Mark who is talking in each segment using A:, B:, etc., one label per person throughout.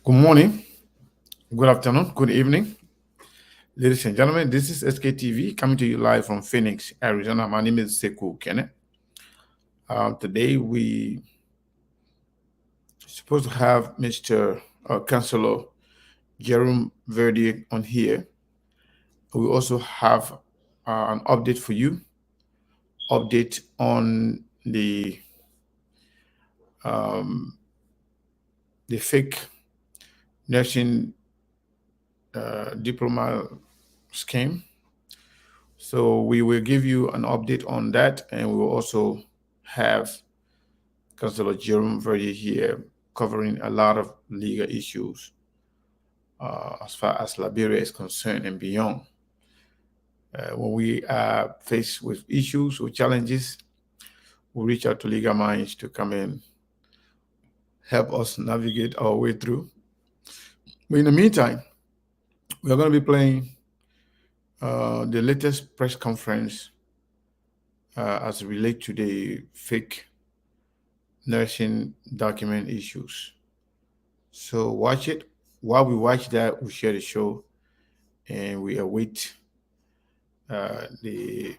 A: Good morning, good afternoon, good evening, ladies and gentlemen. This is SKTV coming to you live from Phoenix, Arizona. My name is Sekou Kenneth. Today we supposed to have Mr. Councilor Jerome Verdier on here. We also have an update for you, update on um, the fake nursing diploma scheme. So we will give you an update on that, and we will also have Councillor Jerome Verdi here covering a lot of legal issues as far as Liberia is concerned and beyond. When we are faced with issues or challenges, we reach out to legal minds to come in, help us navigate our way through. But in the meantime, we're going to be playing the latest press conference as it relates to the fake nursing document issues. So watch it. While we watch that, we share the show and we await the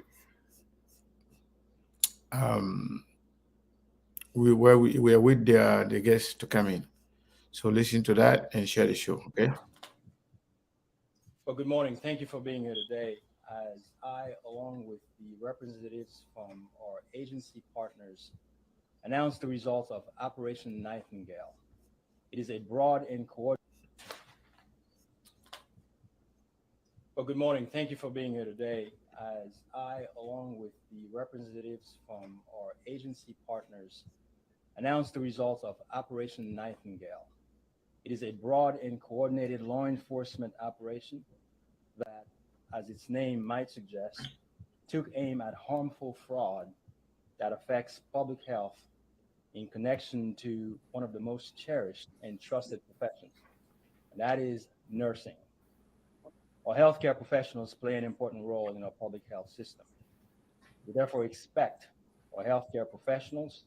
A: um we await the guests to come in. So listen to that and share the show. Okay.
B: Well, good morning. Thank you for being here today. As I, along with the representatives from our agency partners, announce the results of Operation Nightingale. It is a broad and coordinated. Well, good morning. Thank you for being here today. As I, along with the representatives from our agency partners, announce the results of Operation Nightingale. It is a broad and coordinated law enforcement operation that, as its name might suggest, took aim at harmful fraud that affects public health in connection to one of the most cherished and trusted professions, and that is nursing. Our healthcare professionals play an important role in our public health system. We therefore expect our healthcare professionals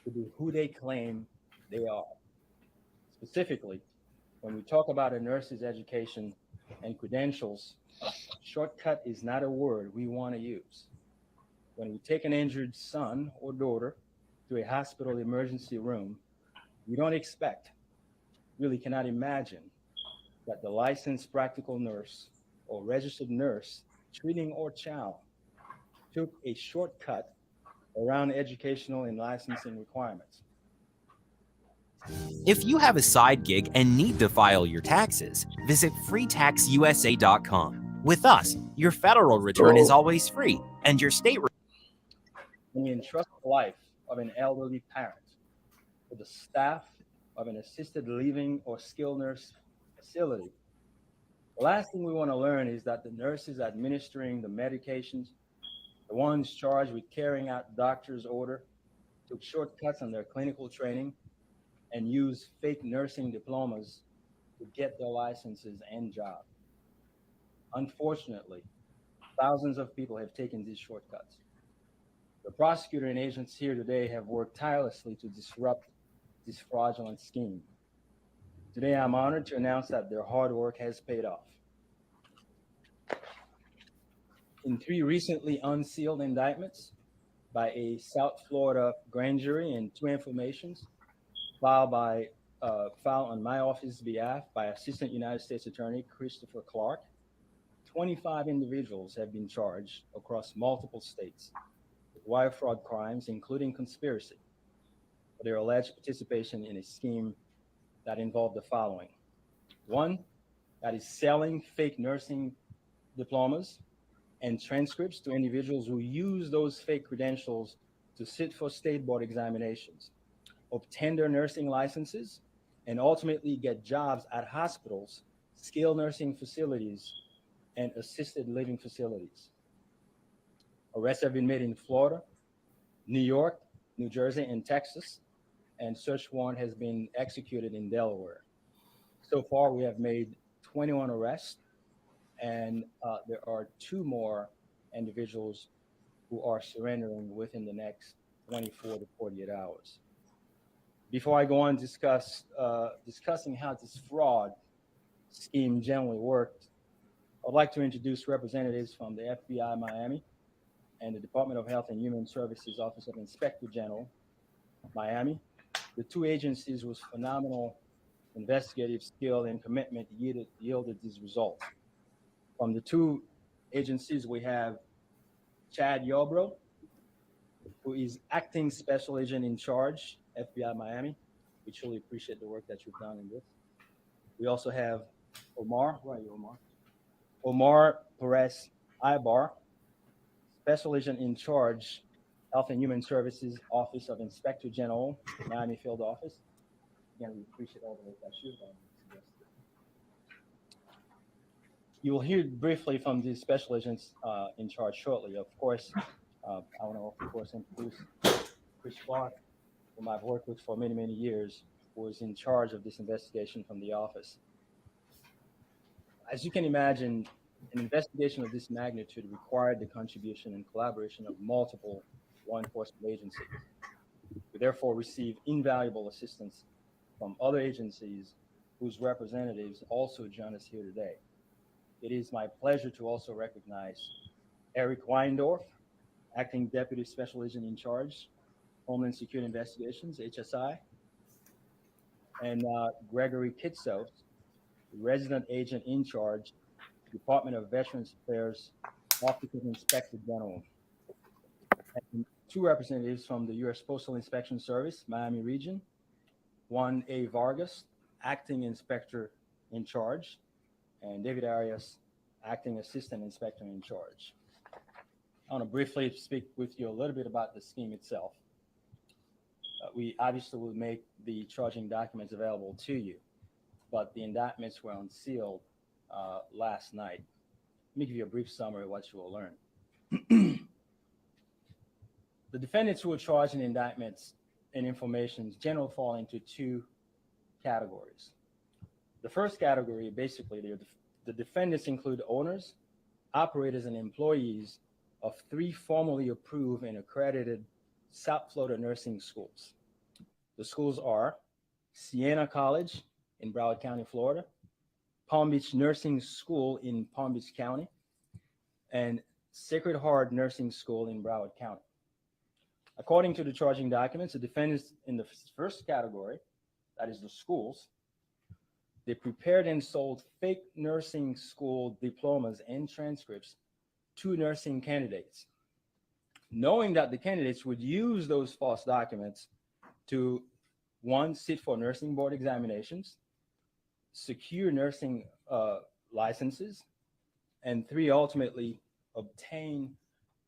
B: to be who they claim they are. Specifically, when we talk about a nurse's education and credentials, shortcut is not a word we want to use. When we take an injured son or daughter to a hospital emergency room, we don't expect, really cannot imagine, that the licensed practical nurse or registered nurse treating our child took a shortcut around educational and licensing requirements.
C: If you have a side gig and need to file your taxes, visit freetaxusa.com. With us, your federal return is
A: So
C: always free, and your state
B: When we entrust the life of an elderly parent to the staff of an assisted living or skilled nurse facility, the last thing we want to learn is that the nurses administering the medications, the ones charged with carrying out doctor's order, took shortcuts on their clinical training and used fake nursing diplomas to get their licenses and jobs. Unfortunately, thousands of people have taken these shortcuts. The prosecutor and agents here today have worked tirelessly to disrupt this fraudulent scheme. Today, I'm honored to announce that their hard work has paid off. In three recently unsealed indictments by a South Florida grand jury and two informations filed on my office's behalf by Assistant United States Attorney Christopher Clark, 25 individuals have been charged across multiple states with wire fraud crimes, including conspiracy, for their alleged participation in a scheme that involved the following. One, that is selling fake nursing diplomas and transcripts to individuals who use those fake credentials to sit for state board examinations, obtain their nursing licenses, and ultimately get jobs at hospitals, skilled nursing facilities, and assisted living facilities. Arrests have been made in Florida, New York, New Jersey, and Texas, and search warrant has been executed in Delaware. So far, we have made 21 arrests, and there are two more individuals who are surrendering within the next 24 to 48 hours. Before I go on discussing how this fraud scheme generally worked, I'd like to introduce representatives from the FBI Miami and the Department of Health and Human Services Office of Inspector General, Miami. The two agencies with phenomenal investigative skill and commitment yielded these results. From the two agencies, we have Chad Yarbrough, who is acting special agent in charge, FBI Miami. We truly appreciate the work that you've done in this. We also have Omar. Where are you, Omar? Omar Perez Ibar, special agent in charge, Health and Human Services Office of Inspector General, Miami Field Office. Again, we appreciate all the work that you've done. You will hear briefly from the special agents in charge shortly. Of course, I want to, of course, introduce Chris Clark, whom I've worked with for many, many years, who was in charge of this investigation from the office. As you can imagine, an investigation of this magnitude required the contribution and collaboration of multiple law enforcement agencies. We therefore receive invaluable assistance from other agencies whose representatives also join us here today. It is my pleasure to also recognize Eric Weindorf, Acting Deputy Special Agent in Charge, Homeland Security Investigations, HSI, and Gregory Kitsos, Resident Agent in Charge, Department of Veterans Affairs, Office of Inspector General, and two representatives from the U.S. Postal Inspection Service, Miami Region, Juan A. Vargas, Acting Inspector in Charge, and David Arias, Acting Assistant Inspector in Charge. I want to briefly speak with you a little bit about the scheme itself. We obviously will make the charging documents available to you, but the indictments were unsealed last night. Let me give you a brief summary of what you will learn. The defendants who were charged in indictments and information generally fall into two categories. The first category, basically, the defendants include owners, operators, and employees of 3 formally approved and accredited South Florida nursing schools. The schools are Siena College in Broward County, Florida, Palm Beach Nursing School in Palm Beach County, and Sacred Heart Nursing School in Broward County. According to the charging documents, the defendants in the first category, that is the schools, they prepared and sold fake nursing school diplomas and transcripts to nursing candidates, knowing that the candidates would use those false documents to, 1, sit for nursing board examinations, secure nursing licenses, and 3, ultimately obtain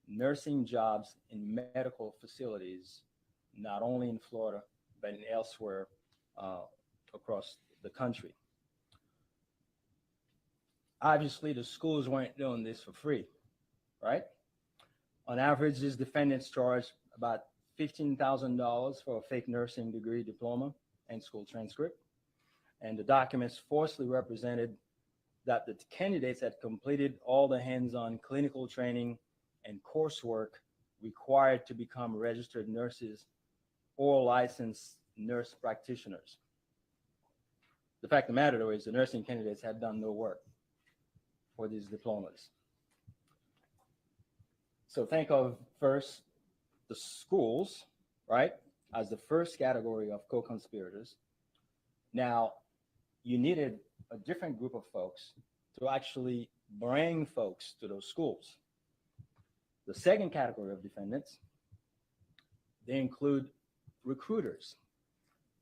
B: nursing jobs in medical facilities, not only in Florida, but elsewhere across the country. Obviously, the schools weren't doing this for free, right? On average, these defendants charged about $15,000 for a fake nursing degree diploma and school transcript. And the documents falsely represented that the candidates had completed all the hands-on clinical training and coursework required to become registered nurses or licensed nurse practitioners. The fact of the matter, though, is the nursing candidates had done no work for these diplomas. So think of first the schools, right, as the first category of co-conspirators. Now, you needed a different group of folks to actually bring folks to those schools. The second category of defendants, they include recruiters.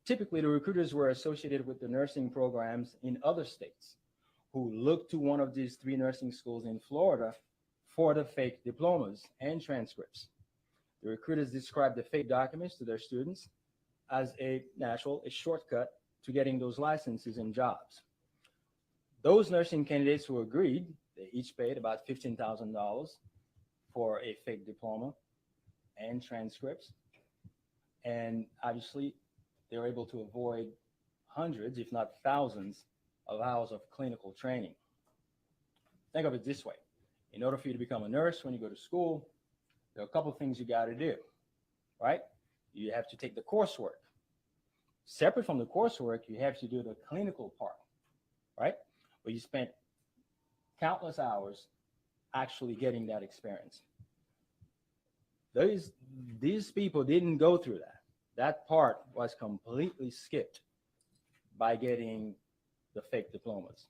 B: Typically, the recruiters were associated with the nursing programs in other states who looked to one of these 3 nursing schools in Florida for the fake diplomas and transcripts. The recruiters described the fake documents to their students as a shortcut to getting those licenses and jobs. Those nursing candidates who agreed, they each paid about $15,000 for a fake diploma and transcripts. And obviously, they were able to avoid hundreds, if not thousands, of hours of clinical training. Think of it this way. In order for you to become a nurse when you go to school, there are a couple of things you got to do, right? You have to take the coursework. Separate from the coursework, you have to do the clinical part, right? Where you spent countless hours actually getting that experience. These people didn't go through that. That part was completely skipped by getting the fake diplomas.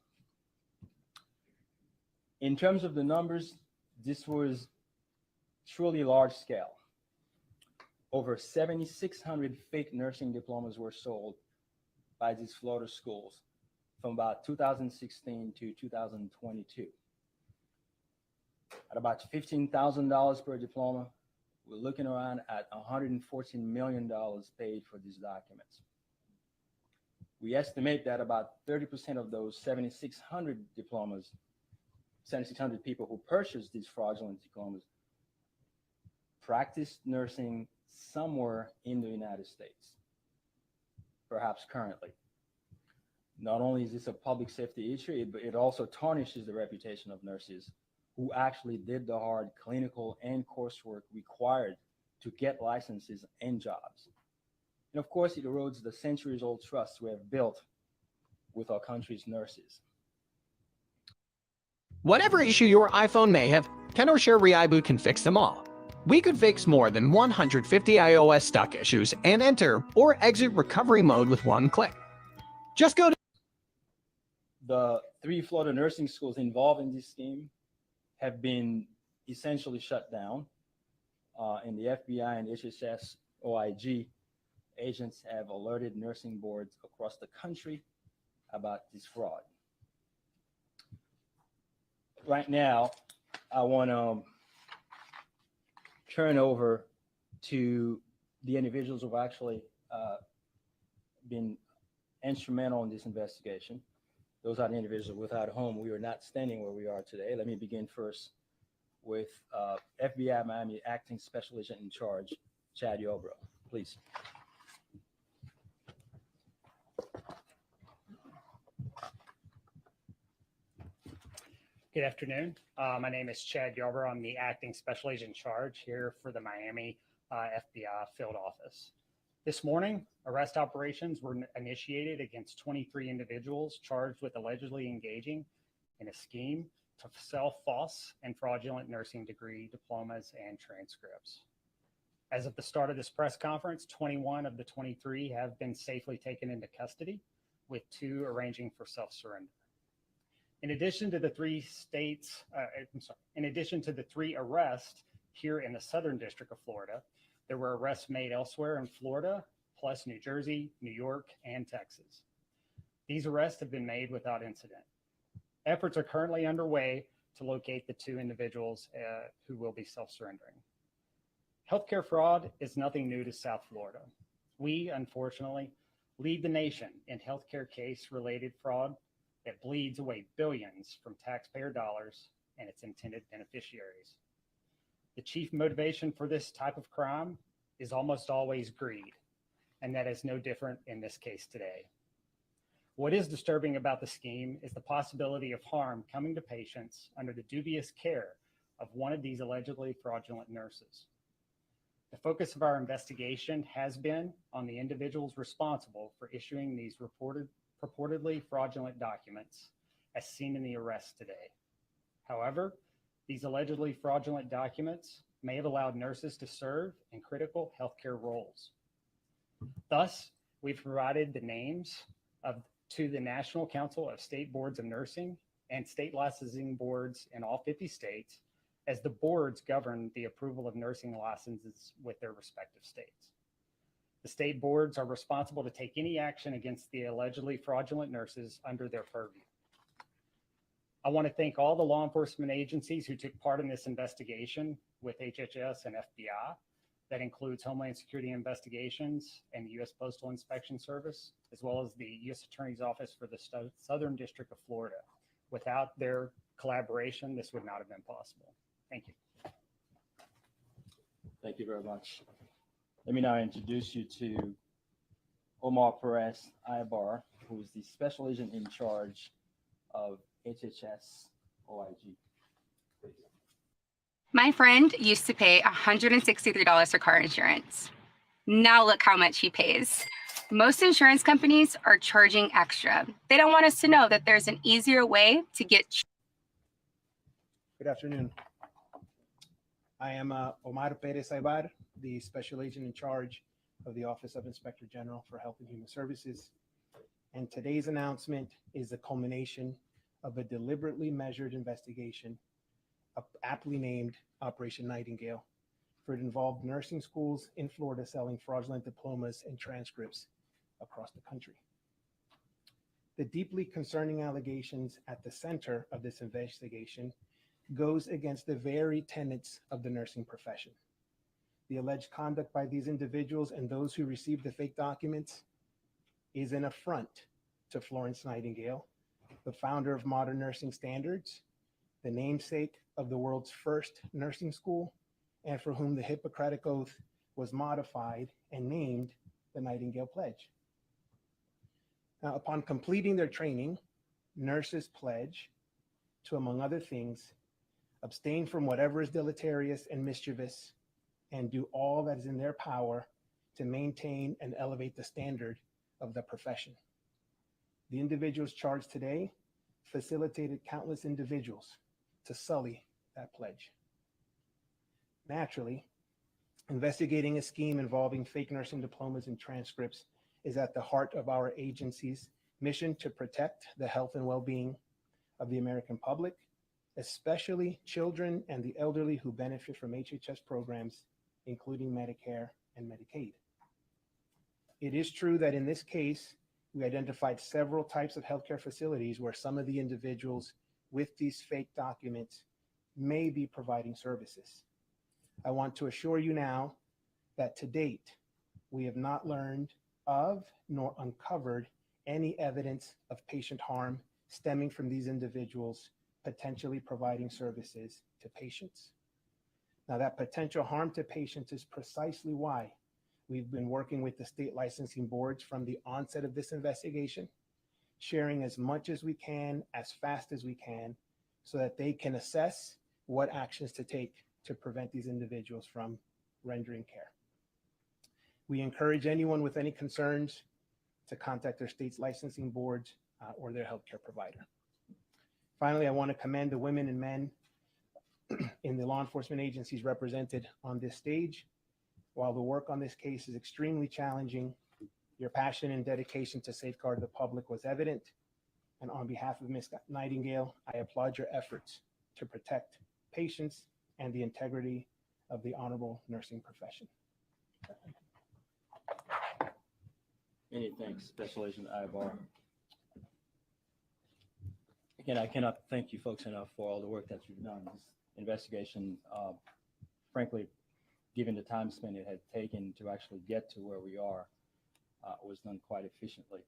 B: In terms of the numbers, this was truly large scale. Over 7,600 fake nursing diplomas were sold by these Florida schools from about 2016 to 2022. At about $15,000 per diploma, we're looking around at $114 million paid for these documents. We estimate that about 30% of those 7,600 diplomas, 7,600 people who purchased these fraudulent diplomas, practiced nursing somewhere in the United States, perhaps currently. Not only is this a public safety issue, it also tarnishes the reputation of nurses who actually did the hard clinical and coursework required to get licenses and jobs. And of course, it erodes the centuries-old trust we have built with our country's nurses.
D: Whatever issue your iPhone may have, Cllr Reboot can fix them all. We could fix more than 150 iOS stock issues and enter or exit recovery mode with one click. Just go to
B: the 3 Florida nursing schools involved in this scheme have been essentially shut down, and the FBI and HHS OIG agents have alerted nursing boards across the country about this fraud. Right now, I want to turn over to the individuals who've actually been instrumental in this investigation. Those are the individuals without whom we are not standing where we are today. Let me begin first with FBI Miami Acting Special Agent in Charge, Chad Yarbrough. Please.
E: Good afternoon. My name is Chad Yarbrough. I'm the Acting Special Agent in Charge here for the Miami FBI Field Office. This morning, arrest operations were initiated against 23 individuals charged with allegedly engaging in a scheme to sell false and fraudulent nursing degree diplomas and transcripts. As of the start of this press conference, 21 of the 23 have been safely taken into custody, with 2 arranging for self-surrender. In addition to the 3 arrests here in the Southern District of Florida, there were arrests made elsewhere in Florida, plus New Jersey, New York, and Texas. These arrests have been made without incident. Efforts are currently underway to locate the 2 individuals who will be self-surrendering. Healthcare fraud is nothing new to South Florida. We, unfortunately, lead the nation in healthcare case-related fraud that bleeds away billions from taxpayer dollars and its intended beneficiaries. The chief motivation for this type of crime is almost always greed, and that is no different in this case today. What is disturbing about the scheme is the possibility of harm coming to patients under the dubious care of one of these allegedly fraudulent nurses. The focus of our investigation has been on the individuals responsible for issuing these purportedly fraudulent documents as seen in the arrest today. However, these allegedly fraudulent documents may have allowed nurses to serve in critical healthcare roles. Thus, we've provided the names to the National Council of State Boards of Nursing and state licensing boards in all 50 states, as the boards govern the approval of nursing licenses with their respective states. The state boards are responsible to take any action against the allegedly fraudulent nurses under their purview. I want to thank all the law enforcement agencies who took part in this investigation with HHS and FBI. That includes Homeland Security Investigations and the U.S. Postal Inspection Service, as well as the U.S. Attorney's Office for the Southern District of Florida. Without their collaboration, this would not have been possible. Thank you.
B: Thank you very much. Let me now introduce you to Omar Perez Ibar, who is the Special Agent in Charge of HHS OIG. Please.
F: My friend used to pay $163 for car insurance. Now look how much he pays. Most insurance companies are charging extra. They don't want us to know that there's an easier way to get.
G: Good afternoon. I am Omar Perez Aybar, the Special Agent in charge of the Office of Inspector General for Health and Human Services. And today's announcement is the culmination of a deliberately measured investigation, aptly named Operation Nightingale, for it involved nursing schools in Florida selling fraudulent diplomas and transcripts across the country. The deeply concerning allegations at the center of this investigation goes against the very tenets of the nursing profession. The alleged conduct by these individuals and those who received the fake documents is an affront to Florence Nightingale, the founder of modern nursing standards, the namesake of the world's first nursing school, and for whom the Hippocratic Oath was modified and named the Nightingale Pledge. Now, upon completing their training, nurses pledge to, among other things, abstain from whatever is deleterious and mischievous, and do all that is in their power to maintain and elevate the standard of the profession. The individuals charged today facilitated countless individuals to sully that pledge. Naturally, investigating a scheme involving fake nursing diplomas and transcripts is at the heart of our agency's mission to protect the health and well-being of the American public, especially children and the elderly who benefit from HHS programs, including Medicare and Medicaid. It is true that in this case, we identified several types of healthcare facilities where some of the individuals with these fake documents may be providing services. I want to assure you now that to date, we have not learned of nor uncovered any evidence of patient harm stemming from these individuals potentially providing services to patients. Now, that potential harm to patients is precisely why we've been working with the state licensing boards from the onset of this investigation, sharing as much as we can, as fast as we can, so that they can assess what actions to take to prevent these individuals from rendering care. We encourage anyone with any concerns to contact their state's licensing boards or their healthcare provider. Finally, I want to commend the women and men in the law enforcement agencies represented on this stage. While the work on this case is extremely challenging, your passion and dedication to safeguard the public was evident. And on behalf of Ms. Nightingale, I applaud your efforts to protect patients and the integrity of the honorable nursing profession.
B: Many thanks, Special Agent Ibar. Again, I cannot thank you folks enough for all the work that you've done. This investigation, frankly, given the time spent it had taken to actually get to where we are, was done quite efficiently.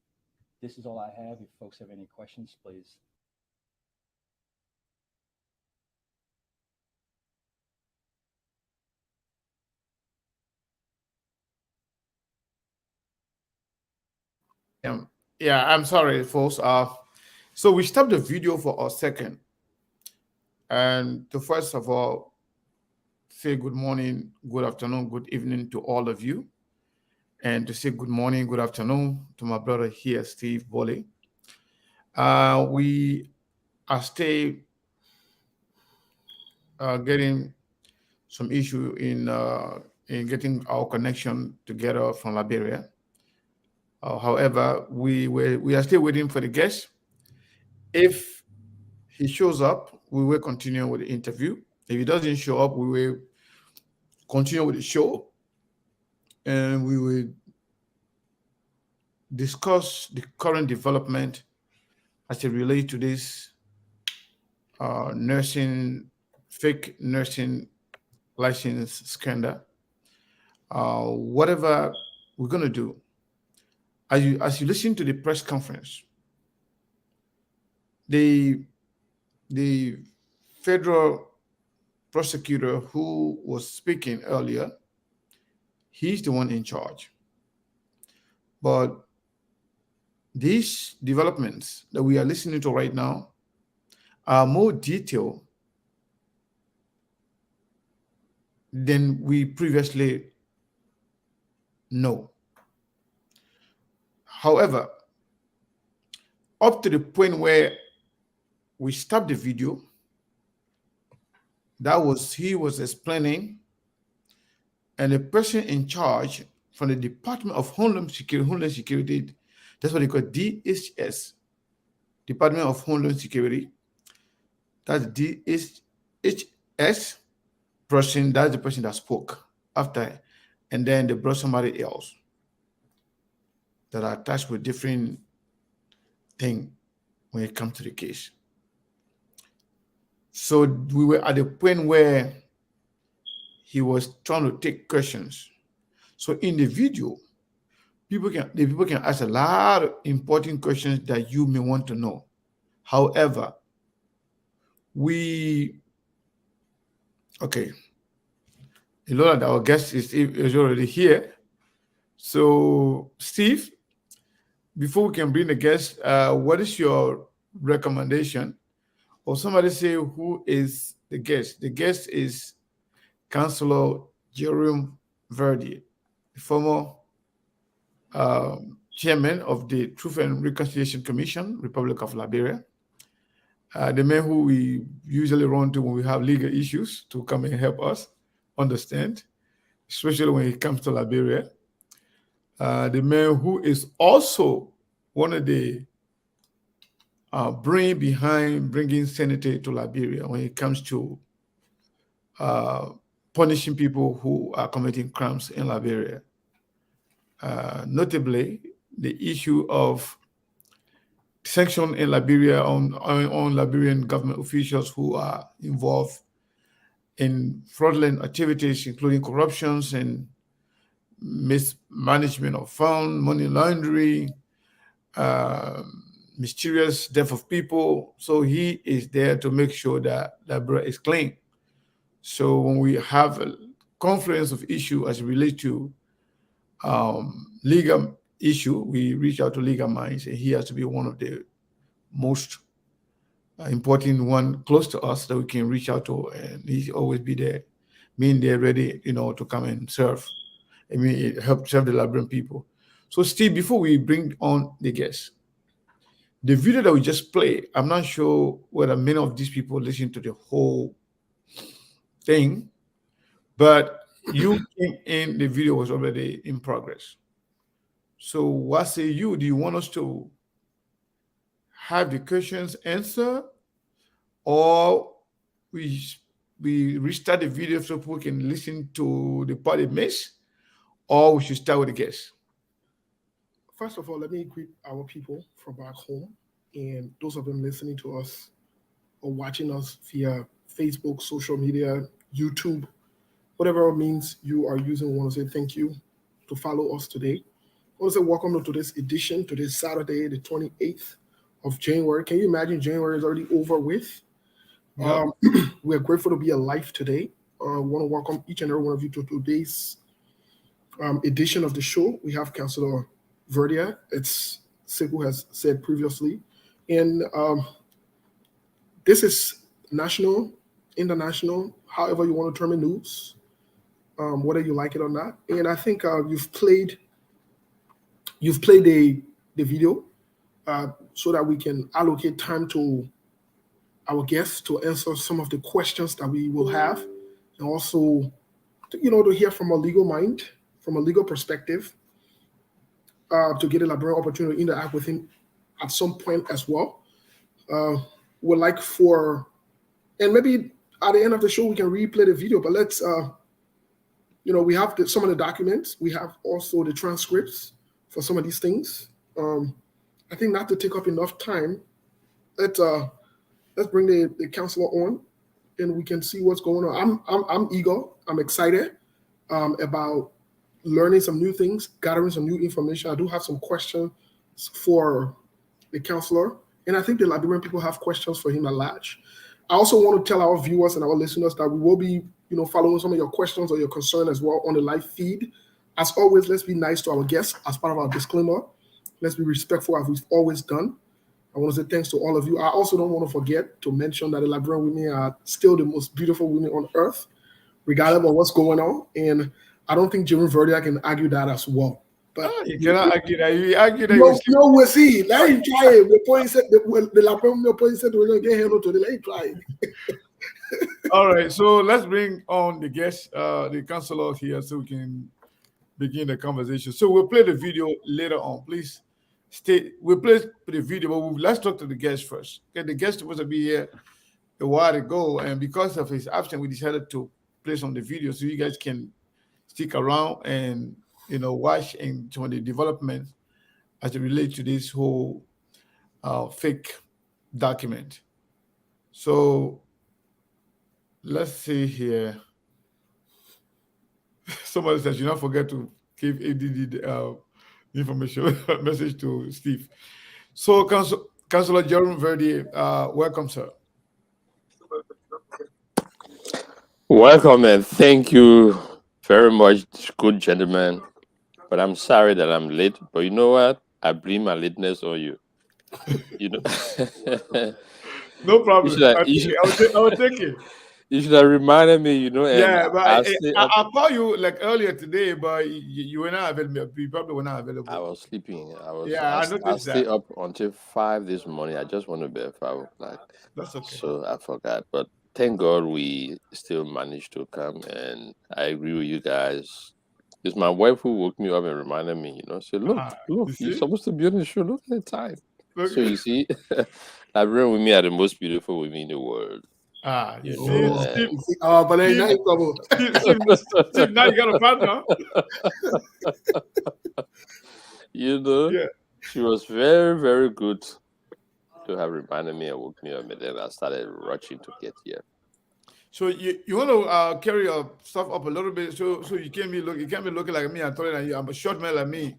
B: This is all I have. If folks have any questions, please.
A: Yeah, I'm sorry, folks. So we stopped the video for a second. And to first of all, say good morning, good afternoon, good evening to all of you. And to say good morning, good afternoon to my brother here, Steve Boley. We are still getting some issue in getting our connection together from Liberia. However, we are still waiting for the guest. If he shows up, we will continue with the interview. If he doesn't show up, we will continue with the show, and we will discuss the current development as it relates to this fake nursing license scandal. Whatever we're going to do, as you listen to the press conference, the federal prosecutor who was speaking earlier, he's the one in charge. But these developments that we are listening to right now are more detailed than we previously know. However, up to the point where we stopped the video, he was explaining, and the person in charge from the Department of Homeland Security, that's what they call DHS, Department of Homeland Security. That's DHS person. That's the person that spoke after, and then they brought somebody else that are attached with different thing when it comes to the case. So we were at the point where he was trying to take questions. So in the video, people can ask a lot of important questions that you may want to know. However, okay, you know that our guest is already here. So Steve, before we can bring the guest, what is your recommendation? Or somebody say, who is the guest? The guest is Cllr Jerome Verdier, the former chairman of the Truth and Reconciliation Commission, Republic of Liberia. The man who we usually run to when we have legal issues to come and help us understand, especially when it comes to Liberia. The man who is also one of the brain behind bringing sanity to Liberia when it comes to punishing people who are committing crimes in Liberia. Notably, the issue of sanction in Liberia on Liberian government officials who are involved in fraudulent activities, including corruptions and mismanagement of funds, money laundering, mysterious death of people. So he is there to make sure that Liberia is clean. So when we have a confluence of issues as it relates to legal issue, we reach out to legal minds, and he has to be one of the most important one close to us that we can reach out to, and he always be there, meaning they're ready, to come and serve. I mean, help serve the Liberian people. So Steve, before we bring on the guests, the video that we just played, I'm not sure whether many of these people listen to the whole thing, but you came in, the video was already in progress. So what say you? Do you want us to have the questions answered, or we restart the video so people can listen to the part it missed, or we should start with the guests?
H: First of all, let me greet our people from back home and those of them listening to us or watching us via Facebook, social media, YouTube, whatever means you are using. I want to say thank you to follow us today. I want to say welcome to this edition, to this Saturday, the 28th of January. Can you imagine January is already over with?
A: Yep.
H: We're grateful to be alive today. I want to welcome each and every one of you to today's edition of the show. We have Cllr Verdier, it's Sekou has said previously. And this is national, international, however you want to term it, news, whether you like it or not. And I think you've played the video so that we can allocate time to our guests to answer some of the questions that we will have, and also to hear from a legal mind, from a legal perspective, to get a Liberian opportunity to interact with him at some point as well. Would like and maybe at the end of the show we can replay the video, but let's we have some of the documents, we have also the transcripts for some of these things. I think not to take up enough time, let's bring the counselor on and we can see what's going on. I'm eager, I'm excited about learning some new things, gathering some new information. I do have some questions for the counselor, and I think the Liberian people have questions for him at large. I also want to tell our viewers and our listeners that we will be, following some of your questions or your concern as well on the live feed. As always, let's be nice to our guests as part of our disclaimer. Let's be respectful as we've always done. I want to say thanks to all of you. I also don't want to forget to mention that the Liberian women are still the most beautiful women on earth, regardless of what's going on. And I don't think Jerome Verdier can argue that as well. But
A: You cannot argue that. You argue that you
H: no,
A: sleep.
H: no, we'll see. Let him try it. The point said the Lapremio point said we're gonna get handled to the let him try it.
A: All right, so let's bring on the guest, the counselor here, so we can begin the conversation. So we'll play the video later on. Please stay. We'll play the video, but let's talk to the guest first. Okay, the guest was supposed to be here a while ago, and because of his absence, we decided to play some of the video so you guys can stick around and watch and some of the developments as it relates to this whole fake document. So let's see here. Somebody says you don't forget to give ADD the information message to Steve. So Councillor Jerome Verdier, welcome, sir.
I: Welcome and thank you very much, good gentlemen. But I'm sorry that I'm late. But you know what? I blame my lateness on you. You know.
A: No problem.
I: I
A: will take it.
I: You should have reminded me, and
A: Yeah, but
I: I'll
A: called you like earlier today, but you were not available. You probably were not available.
I: I was sleeping.
A: I noticed
I: I stayed
A: that.
I: up until 5 this morning. I just want to be at 5 o'clock.
A: That's okay.
I: So I forgot. But thank God we still managed to come, and I agree with you guys. It's my wife who woke me up and reminded me, say, look, you're supposed to be on the show. Look at the time. Okay. So you see, Liberian women are the most beautiful women in the world.
A: You see?
H: But then now you're trouble.
A: Steve, now you got a partner.
I: Yeah. She was very, very good to have reminded me and woke me up, and then I started rushing to get here.
A: So you want to carry your stuff up a little bit, so you can't be looking like me. I'm taller than you. I'm a short man like me.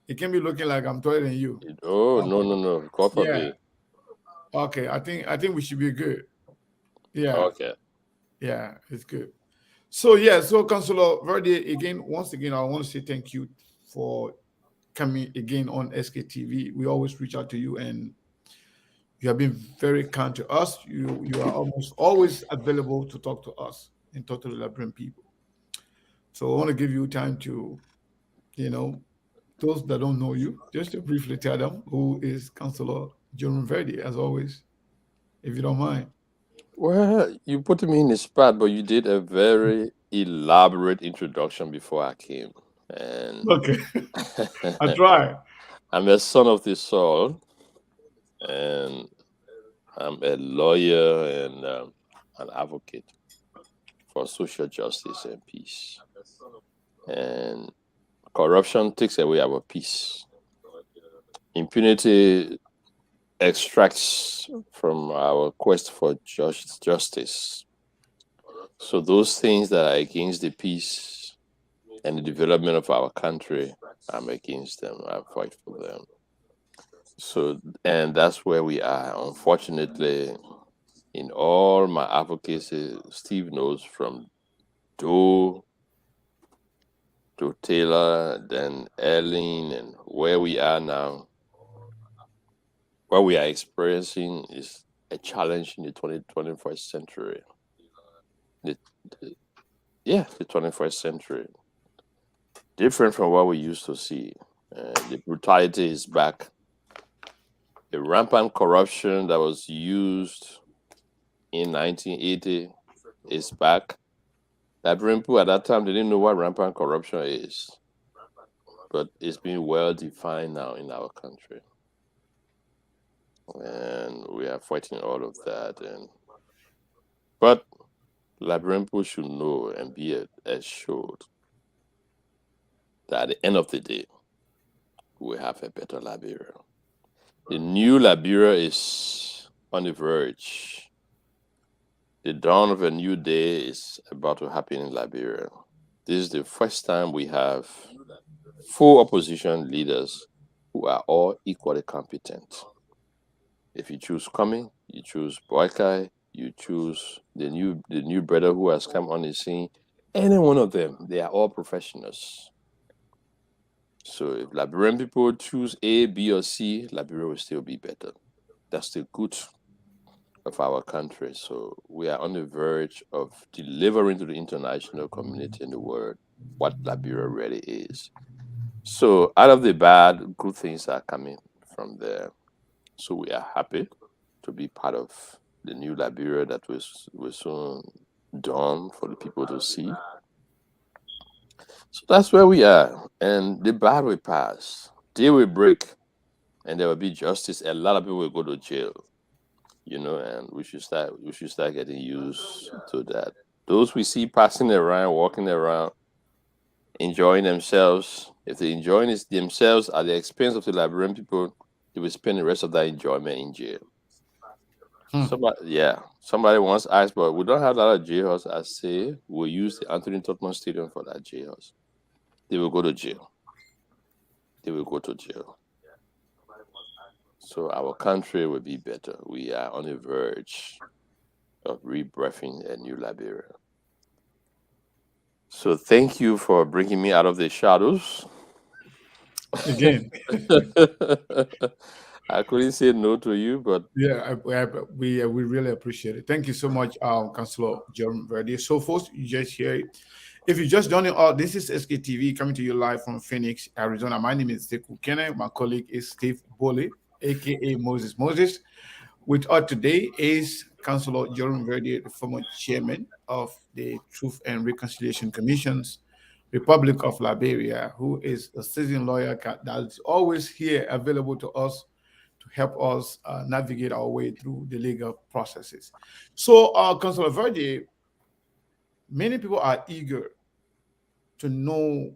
A: It can't be looking like I'm taller than you.
I: Oh no! God forbid.
A: Okay, I think we should be good. Yeah.
I: Okay.
A: Yeah, it's good. So Councillor Verdi, once again, I want to say thank you for coming again on SKTV. We always reach out to you, and you have been very kind to us. You are almost always available to talk to us and talk to the Liberian people. So I want to give you time to, those that don't know you, just to briefly tell them who is Councillor Jerome Verdi, as always, if you don't mind.
I: Well, you put me in the spot, but you did a very elaborate introduction before I came. And
A: okay, I try.
I: I'm a son of the soil, and I'm a lawyer and an advocate for social justice and peace. And corruption takes away our peace. Impunity extracts from our quest for justice. So those things that are against the peace and the development of our country, I'm against them. I fight for them. So, and that's where we are. Unfortunately, in all my advocacy, Steve knows, from Doe to Taylor, then Erling, and where we are now, what we are experiencing is a challenge in the 21st century. The 21st century. Different from what we used to see. The brutality is back. The rampant corruption that was used in 1980 is back. Liberian people at that time, they didn't know what rampant corruption is. But it's been well defined now in our country. And we are fighting all of that. But Liberian people should know and be assured that at the end of the day, we have a better Liberia. The new Liberia is on the verge. The dawn of a new day is about to happen in Liberia. This is the first time we have full opposition leaders who are all equally competent. If you choose Cumming, you choose Boykai, you choose the new brother who has come on the scene, any one of them, they are all professionals. So if Liberian people choose A, B, or C, Liberia will still be better. That's the good of our country. So we are on the verge of delivering to the international community in the world what Liberia really is. So out of the bad, good things are coming from there. So we are happy to be part of the new Liberia that will soon dawn for the people to see. So that's where we are. And the bad will pass. Day will break and there will be justice. A lot of people will go to jail. And we should start getting used to that. Those we see passing around, walking around, enjoying themselves, if they enjoying themselves at the expense of the Liberian people, they will spend the rest of that enjoyment in jail. Somebody once asked, but we don't have a lot of jailhouse. I say we'll use the Anthony Tottenham Stadium for that jailhouse. They will go to jail. They will go to jail. So our country will be better. We are on the verge of rebirthing a new Liberia. So thank you for bringing me out of the shadows.
A: Again.
I: I couldn't say no to you, but
A: we really appreciate it. Thank you so much, Cllr Jerome Verdier. So, folks, you just hear it. If you just joining us, this is SKTV coming to you live from Phoenix, Arizona. My name is Sekou Kene. My colleague is Steve Boley, aka Moses Moses. With us today is Cllr Jerome Verdier, the former chairman of the Truth and Reconciliation Commission's Republic of Liberia, who is a seasoned lawyer that's always here available to us to help us navigate our way through the legal processes. So, Cllr Verdier, many people are eager to know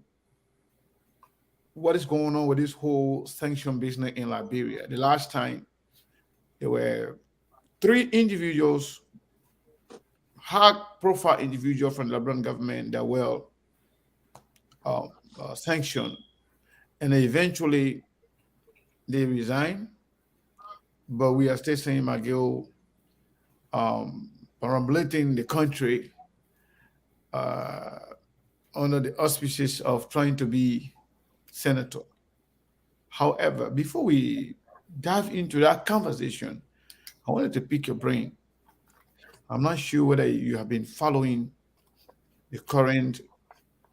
A: what is going on with this whole sanction business in Liberia. The last time, there were 3 individuals, high-profile individuals from the Liberian government that were sanctioned, and eventually they resigned. But we are still saying McGill perambulating the country under the auspices of trying to be senator. However, before we dive into that conversation, I wanted to pick your brain. I'm not sure whether you have been following the current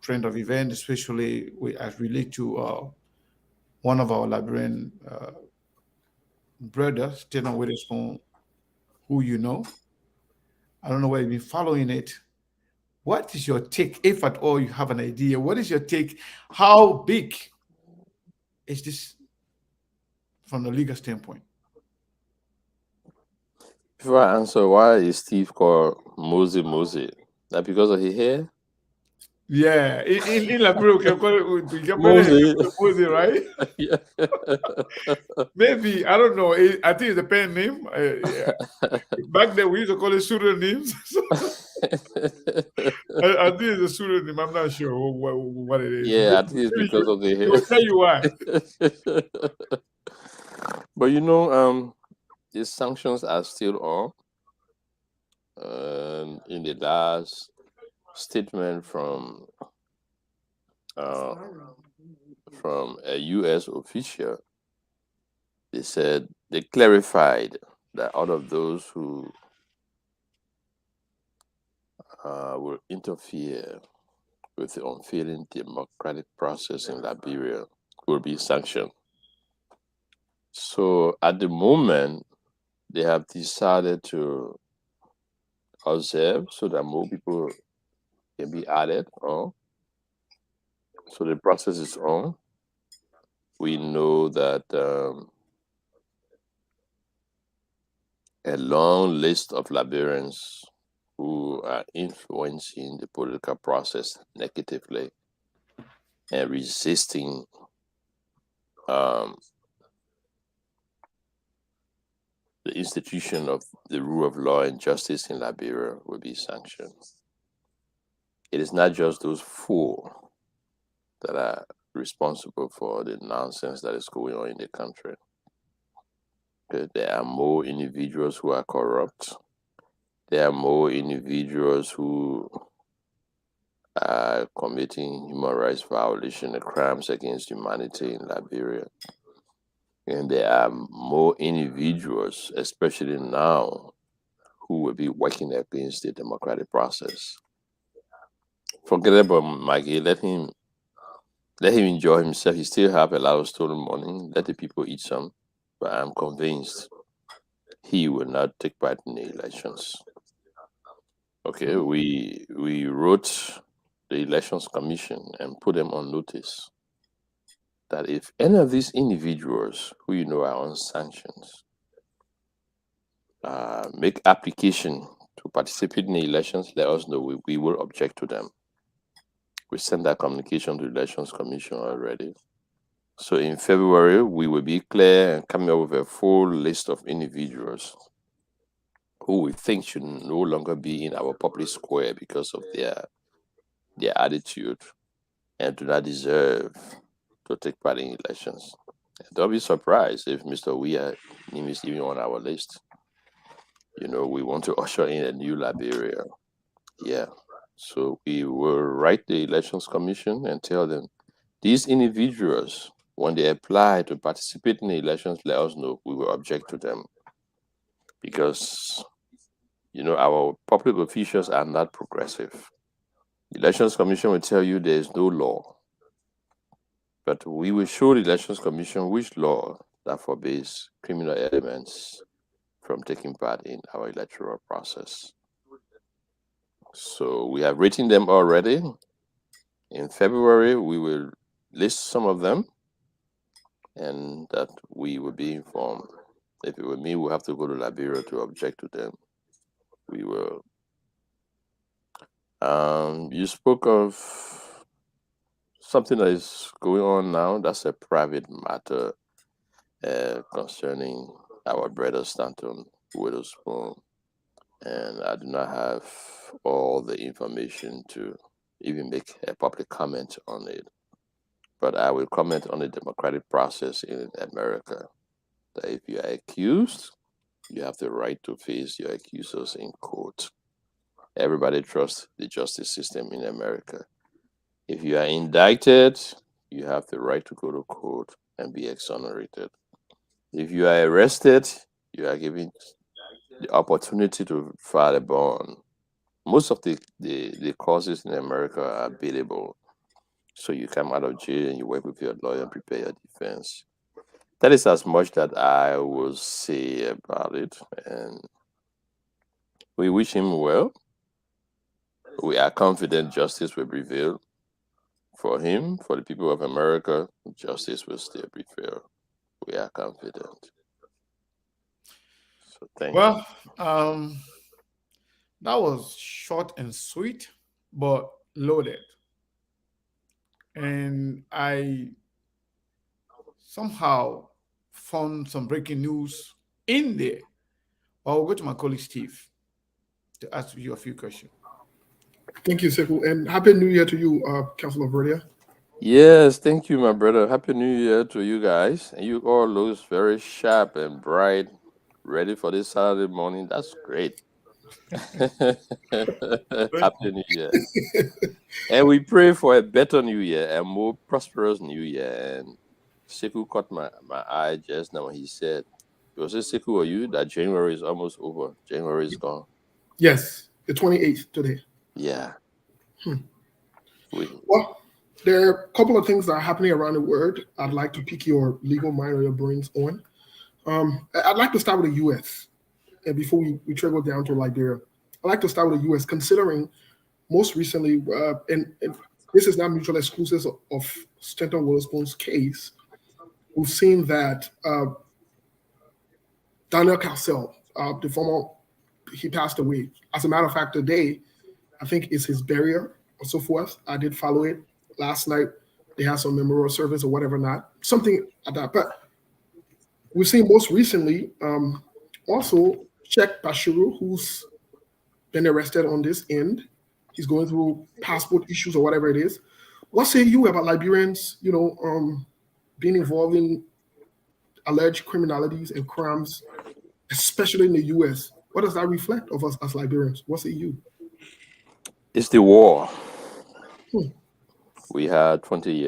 A: trend of events, especially as relate to one of our Liberian brothers, Stephen Witherspoon, who you know. I don't know whether you've been following it. What is your take, if at all you have an idea? What is your take? How big is this from the legal standpoint?
I: Before I answer, why is Steve called Mosey? That because of his hair?
A: Yeah, in Liberia, we can call it Mosey, right?
I: Yeah.
A: Maybe, I don't know. I think it's a pen name. Yeah. Back then, we used to call it pseudonyms. I think it's a pseudonym. I'm not sure what it is.
I: Yeah, I think it's because of the hair.
A: I'll tell you why.
I: But the sanctions are still on. In the last statement from a U.S. official, they clarified that out of those who will interfere with the unfailing democratic process in Liberia will be sanctioned. So at the moment, they have decided to observe so that more people can be added on. So the process is on. We know that a long list of Liberians who are influencing the political process negatively and resisting the institution of the rule of law and justice in Liberia will be sanctioned. It is not just those 4 that are responsible for the nonsense that is going on in the country. There are more individuals who are corrupt. There are more individuals who are committing human rights violations and crimes against humanity in Liberia. And there are more individuals, especially now, who will be working against the democratic process. Forget about Maggie. Let him Let him enjoy himself. He still have a lot of stolen money. Let the people eat some. But I'm convinced he will not take part in the elections. Okay, we wrote the elections commission and put them on notice that if any of these individuals who you know are on sanctions make application to participate in the elections, let us know. We will object to them. We sent that communication to the elections commission already. So in February, we will be clear and coming up with a full list of individuals who we think should no longer be in our public square because of their attitude and do not deserve to take part in elections. Don't be surprised if Mr. Weir name is even on our list. You know, we want to usher in a new Liberia. Yeah. So we will write the elections commission and tell them these individuals, when they apply to participate in the elections, let us know. We will object to them because, you know, our public officials are not progressive. The elections commission will tell you there is no law, but we will show the elections commission which law that forbids criminal elements from taking part in our electoral process. So we have written them already. In February, we will list some of them and that we will be informed. If it were me, we'll have to go to Liberia to object to them. We will. You spoke of something that is going on now. That's a private matter concerning our brother Stanton Witherspoon. And I do not have all the information to even make a public comment on it. But I will comment on the democratic process in America. That if you are accused, you have the right to face your accusers in court. Everybody trusts the justice system in America. If you are indicted, you have the right to go to court and be exonerated. If you are arrested, you are given the opportunity to file a bond. Most of the causes in America are bailable. So you come out of jail and you work with your lawyer and prepare your defense. That is as much that I will say about it. And we wish him well. We are confident justice will prevail for him, for the people of America. Justice will still prevail. We are confident. So thank you.
A: Well, that was short and sweet, but loaded. And I somehow found some breaking news in there. I'll go to my colleague Steve to ask you a few questions.
H: Thank you, Sekou, and Happy New Year to you, Councilor Verdier.
I: Yes, thank you, my brother. Happy New Year to you guys. And you all look very sharp and bright, ready for this Saturday morning. That's great. Happy New Year. And we pray for a better New Year, a more prosperous New Year. And Sekou caught my eye just now when he said, was it Sekou or you, that January is almost over? January is gone.
H: Yes, the 28th today.
I: Yeah.
H: Well, there are a couple of things that are happening around the world I'd like to pick your legal mind or your brains on. I'd like to start with the U.S. And before we trickle down to Liberia, I'd like to start with the U.S. considering most recently, and this is not mutually exclusive of Stanton Witherspoon's case, we've seen that Daniel Cassell, the former, he passed away. As a matter of fact, today, I think it's his burial or so forth. I did follow it last night. They had some memorial service or whatever not, something like that. But we've seen most recently also Sheikh Bashiru, who's been arrested on this end. He's going through passport issues or whatever it is. What say you about Liberians, being involved in alleged criminalities and crimes, especially in the U.S.? What does that reflect of us as Liberians? What say you?
I: It's the war. We had 23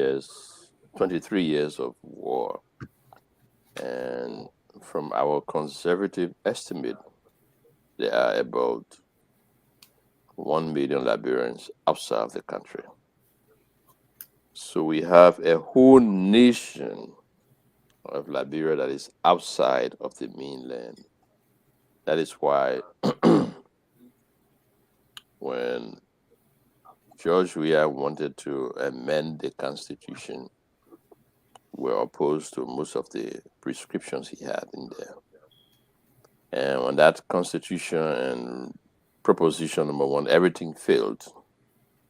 I: years of war. And from our conservative estimate, there are about 1 million Liberians outside of the country. So we have a whole nation of Liberia that is outside of the mainland. That is why when George Weah wanted to amend the Constitution, we were opposed to most of the prescriptions he had in there. And when that Constitution and proposition number one, everything failed,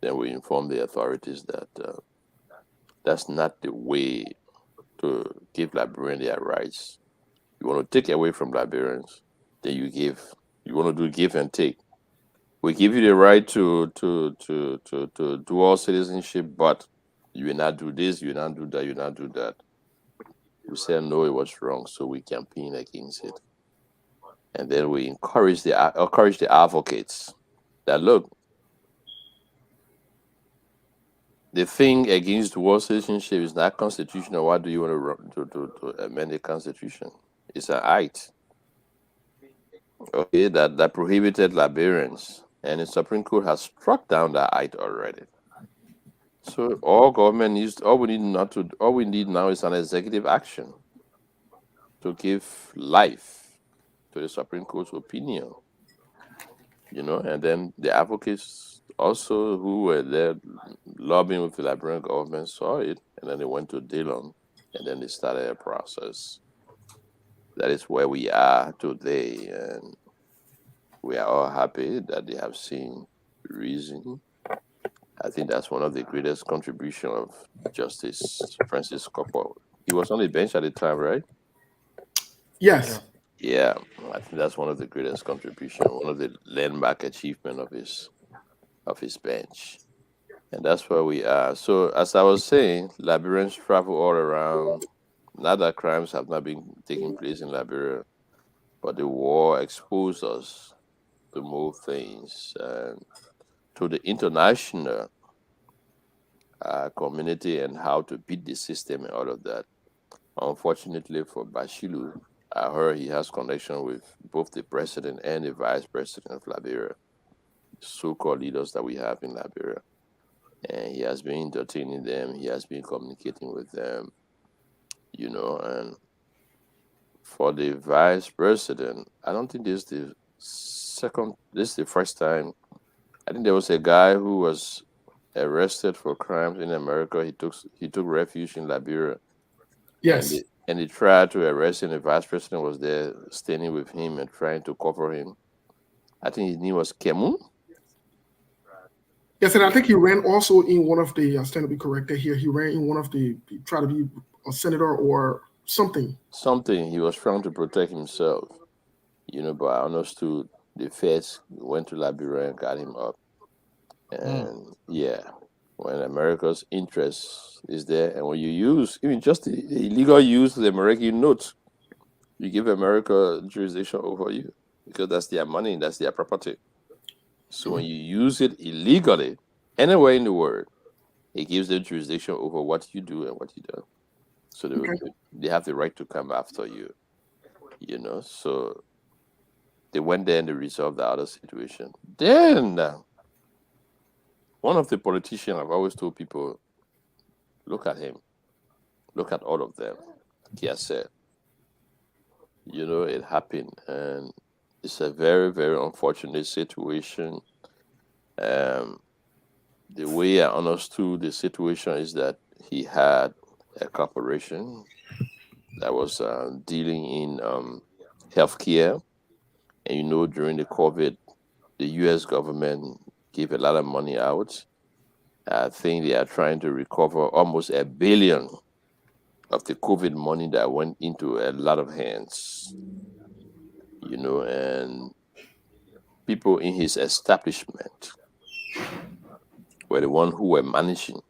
I: then we informed the authorities that that's not the way to give Liberians their rights. You want to take away from Liberians, then you give. You want to do give and take. We give you the right to dual citizenship, but you will not do this, you will not do that, you will not do that. We said no, it was wrong, so we campaign against it. And then we encourage the advocates that look, the thing against dual citizenship is not constitutional. Why do you want to amend the Constitution? It's an act, okay, that prohibited Liberians, and the Supreme Court has struck down that act already. So all government needs, all we need now is an executive action to give life to the Supreme Court's opinion, and then the advocates also who were there lobbying with the Liberian government saw it, and then they went to Dillon, and then they started a process. That is where we are today, and we are all happy that they have seen reason. I think that's one of the greatest contribution of Justice Francis Coppola. He was on the bench at the time, right?
H: Yes.
I: Yeah, I think that's one of the greatest contribution, one of the landmark achievement of his bench, and that's where we are. So, as I was saying, Liberians travel all around. Not that crimes have not been taking place in Liberia, but the war exposed us to more things and to the international community and how to beat the system and all of that. Unfortunately for Bashilu, I heard he has connection with both the president and the vice president of Liberia, so-called leaders that we have in Liberia. And he has been entertaining them. He has been communicating with them, and for the vice president, I don't think this is the first time. I think there was a guy who was arrested for crimes in America. He took refuge in Liberia.
H: Yes.
I: And they tried to arrest him. The vice president was there standing with him and trying to cover him. I think his name was Kemu.
H: Yes, and I think he ran also in one of the, I stand to be corrected here, he ran in one of he tried to be a senator or something.
I: Something. He was trying to protect himself, but I understood the feds went to Liberia and got him up. And yeah, when America's interest is there, and when you use even just the illegal use of the American note, you give America jurisdiction over you because that's their money, that's their property. So when you use it illegally anywhere in the world, it gives them jurisdiction over what you do and what you don't. So they have the right to come after you, So they went there and they resolved the other situation. Then one of the politicians, I've always told people, look at him, look at all of them. He said, it happened, and it's a very, very unfortunate situation. The way I understood the situation is that he had a corporation that was dealing in healthcare, and during the COVID, the U.S. government gave a lot of money out. I think they are trying to recover almost $1 billion of the COVID money that went into a lot of hands, and people in his establishment were the one who were managing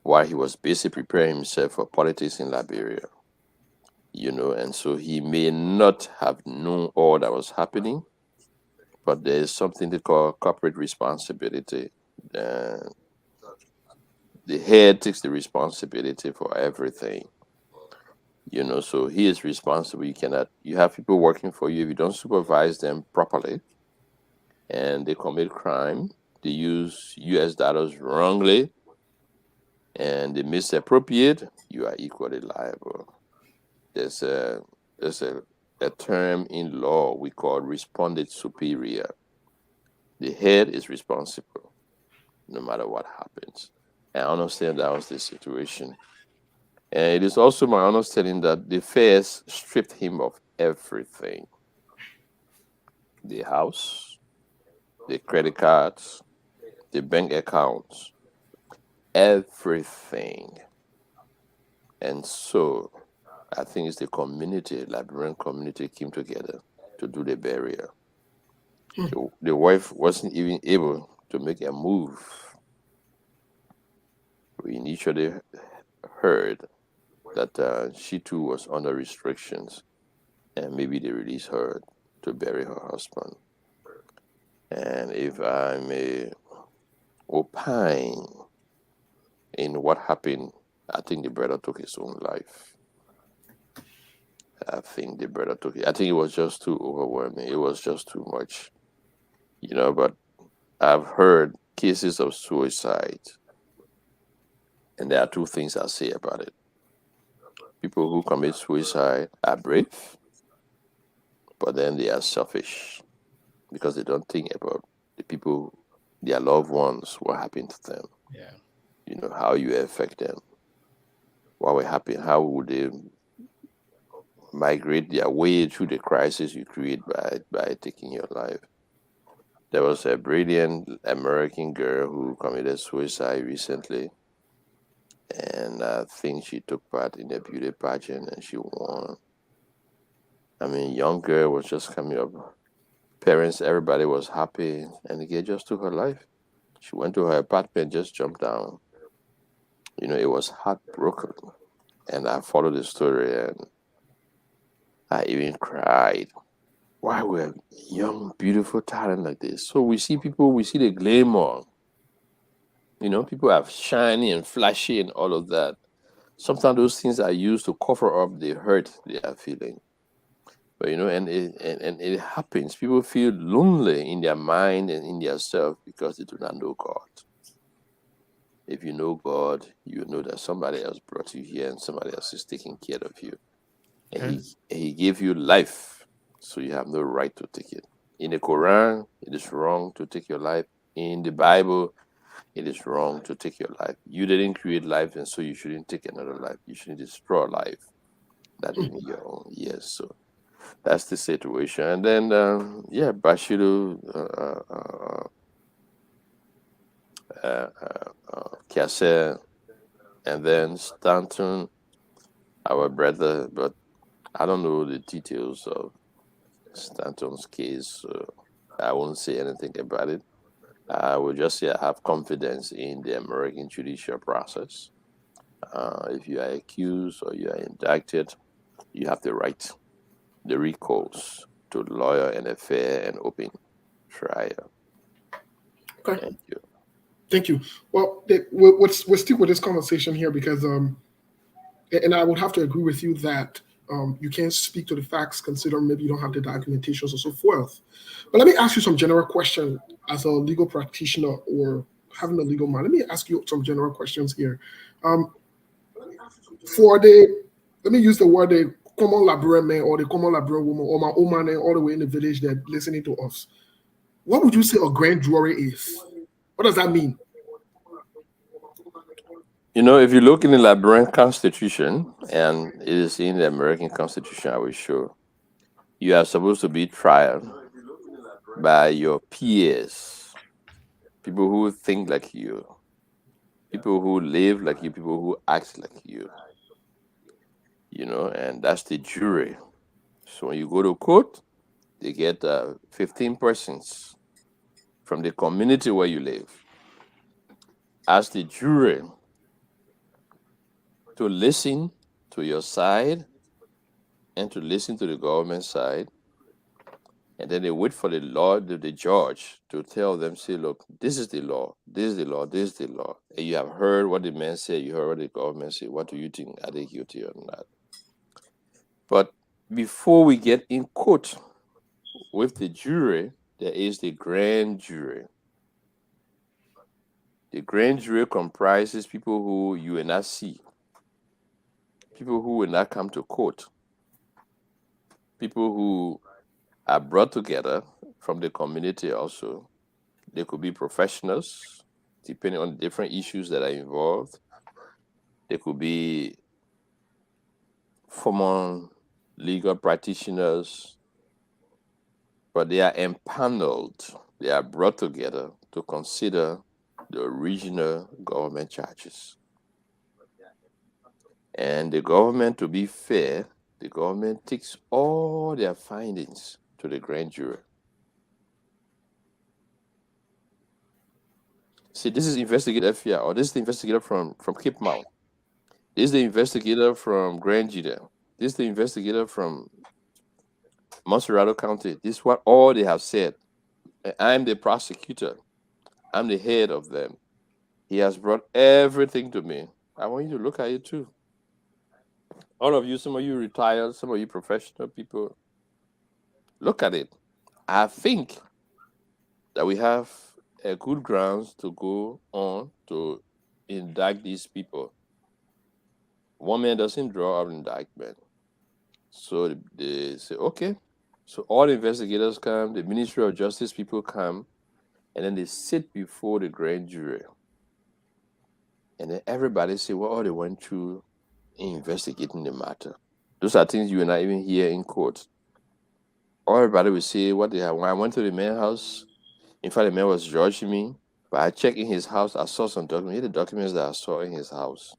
I: while he was busy preparing himself for politics in Liberia, and so he may not have known all that was happening, but there is something they call corporate responsibility. The head takes the responsibility for everything, so he is responsible. You have people working for you. If you don't supervise them properly and they commit crime, they use US dollars wrongly, and they misappropriate, you are equally liable. There's a term in law we call respondent superior. The head is responsible no matter what happens. And I understand that was the situation. And it is also my understanding that the feds stripped him of everything: the house, the credit cards, the bank accounts, everything. And so I think it's the community, Liberian community, came together to do the burial. The wife wasn't even able to make a move. We initially heard that she too was under restrictions, and maybe they released her to bury her husband. And if I may opine in what happened, I think the brother took his own life. I think the brother took it. I think it was just too overwhelming. It was just too much, But I've heard cases of suicide, and there are two things I'll say about it. People who commit suicide are brave, but then they are selfish because they don't think about the people, their loved ones, what happened to them.
A: Yeah.
I: How you affect them. What will happen? How would they migrate their way through the crisis you create by taking your life? There was a brilliant American girl who committed suicide recently, and I think she took part in a beauty pageant and she won. I mean, young girl was just coming up. Parents, everybody was happy, and the girl just took her life. She went to her apartment, just jumped down. It was heartbroken. And I followed the story, and I even cried. Why were young, beautiful talent like this? So we see the glamour. People are shiny and flashy and all of that. Sometimes those things are used to cover up the hurt they are feeling. But and it happens. People feel lonely in their mind and in their self because they do not know God. If you know God, you know that somebody else brought you here and somebody else is taking care of you. And he gave you life, so you have no right to take it. In the Quran, it is wrong to take your life. In the Bible, it is wrong to take your life. You didn't create life, and so you shouldn't take another life. You shouldn't destroy life that is your own. Yes, so that's the situation. And then, Bashiru Kase, and then Stanton, our brother, but I don't know the details of Stanton's case. So I won't say anything about it. I will just say I have confidence in the American judicial process. If you are accused or you are indicted, you have the right, the recourse to lawyer and a fair and open trial.
H: Okay.
I: Thank you.
H: Thank you. Well, we'll stick with this conversation here because, and I would have to agree with you that you can't speak to the facts, considering maybe you don't have the documentations or so forth. But let me ask you some general question as a legal practitioner or having a legal mind. Let me ask you some general questions here. Let me use the word the common Liberian man or the common Liberian woman or my old man all the way in the village that listening to us. What would you say a grand jury is? What does that mean?
I: If you look in the Liberian Constitution, and it is in the American Constitution, I will show, you are supposed to be tried by your peers, people who think like you, people who live like you, people who act like you, and that's the jury. So when you go to court, they get 15 persons from the community where you live as the jury to listen to your side and to listen to the government side. And then they wait for the judge to tell them, say, look, this is the law, this is the law, this is the law. And you have heard what the man said, you heard what the government said. What do you think? Are they guilty or not? But before we get in court with the jury, there is the grand jury. The grand jury comprises people who you will not see, people who will not come to court, people who are brought together from the community also. They could be professionals, depending on the different issues that are involved. They could be former legal practitioners, but they are empaneled, they are brought together to consider the original government charges. And the government, to be fair, the government takes all their findings to the grand jury. See, this is investigator FBI, or this is the investigator from Cape Mount. This is the investigator from Grand Judah. This is the investigator from Monserrado County. This is what all they have said. I'm the prosecutor. I'm the head of them. He has brought everything to me. I want you to look at it too. All of you, some of you retired, some of you professional people, look at it. I think that we have a good grounds to go on to indict these people. One man doesn't draw up an indictment. So they say, okay. So all the investigators come, the Ministry of Justice people come, and then they sit before the grand jury. And then everybody say what all they went through in investigating the matter. Those are things you will not even hear in court. Everybody will say what they have. When I went to the man's house, in fact, the man was judging me, but I checked in his house, I saw some documents. Here are the documents that I saw in his house.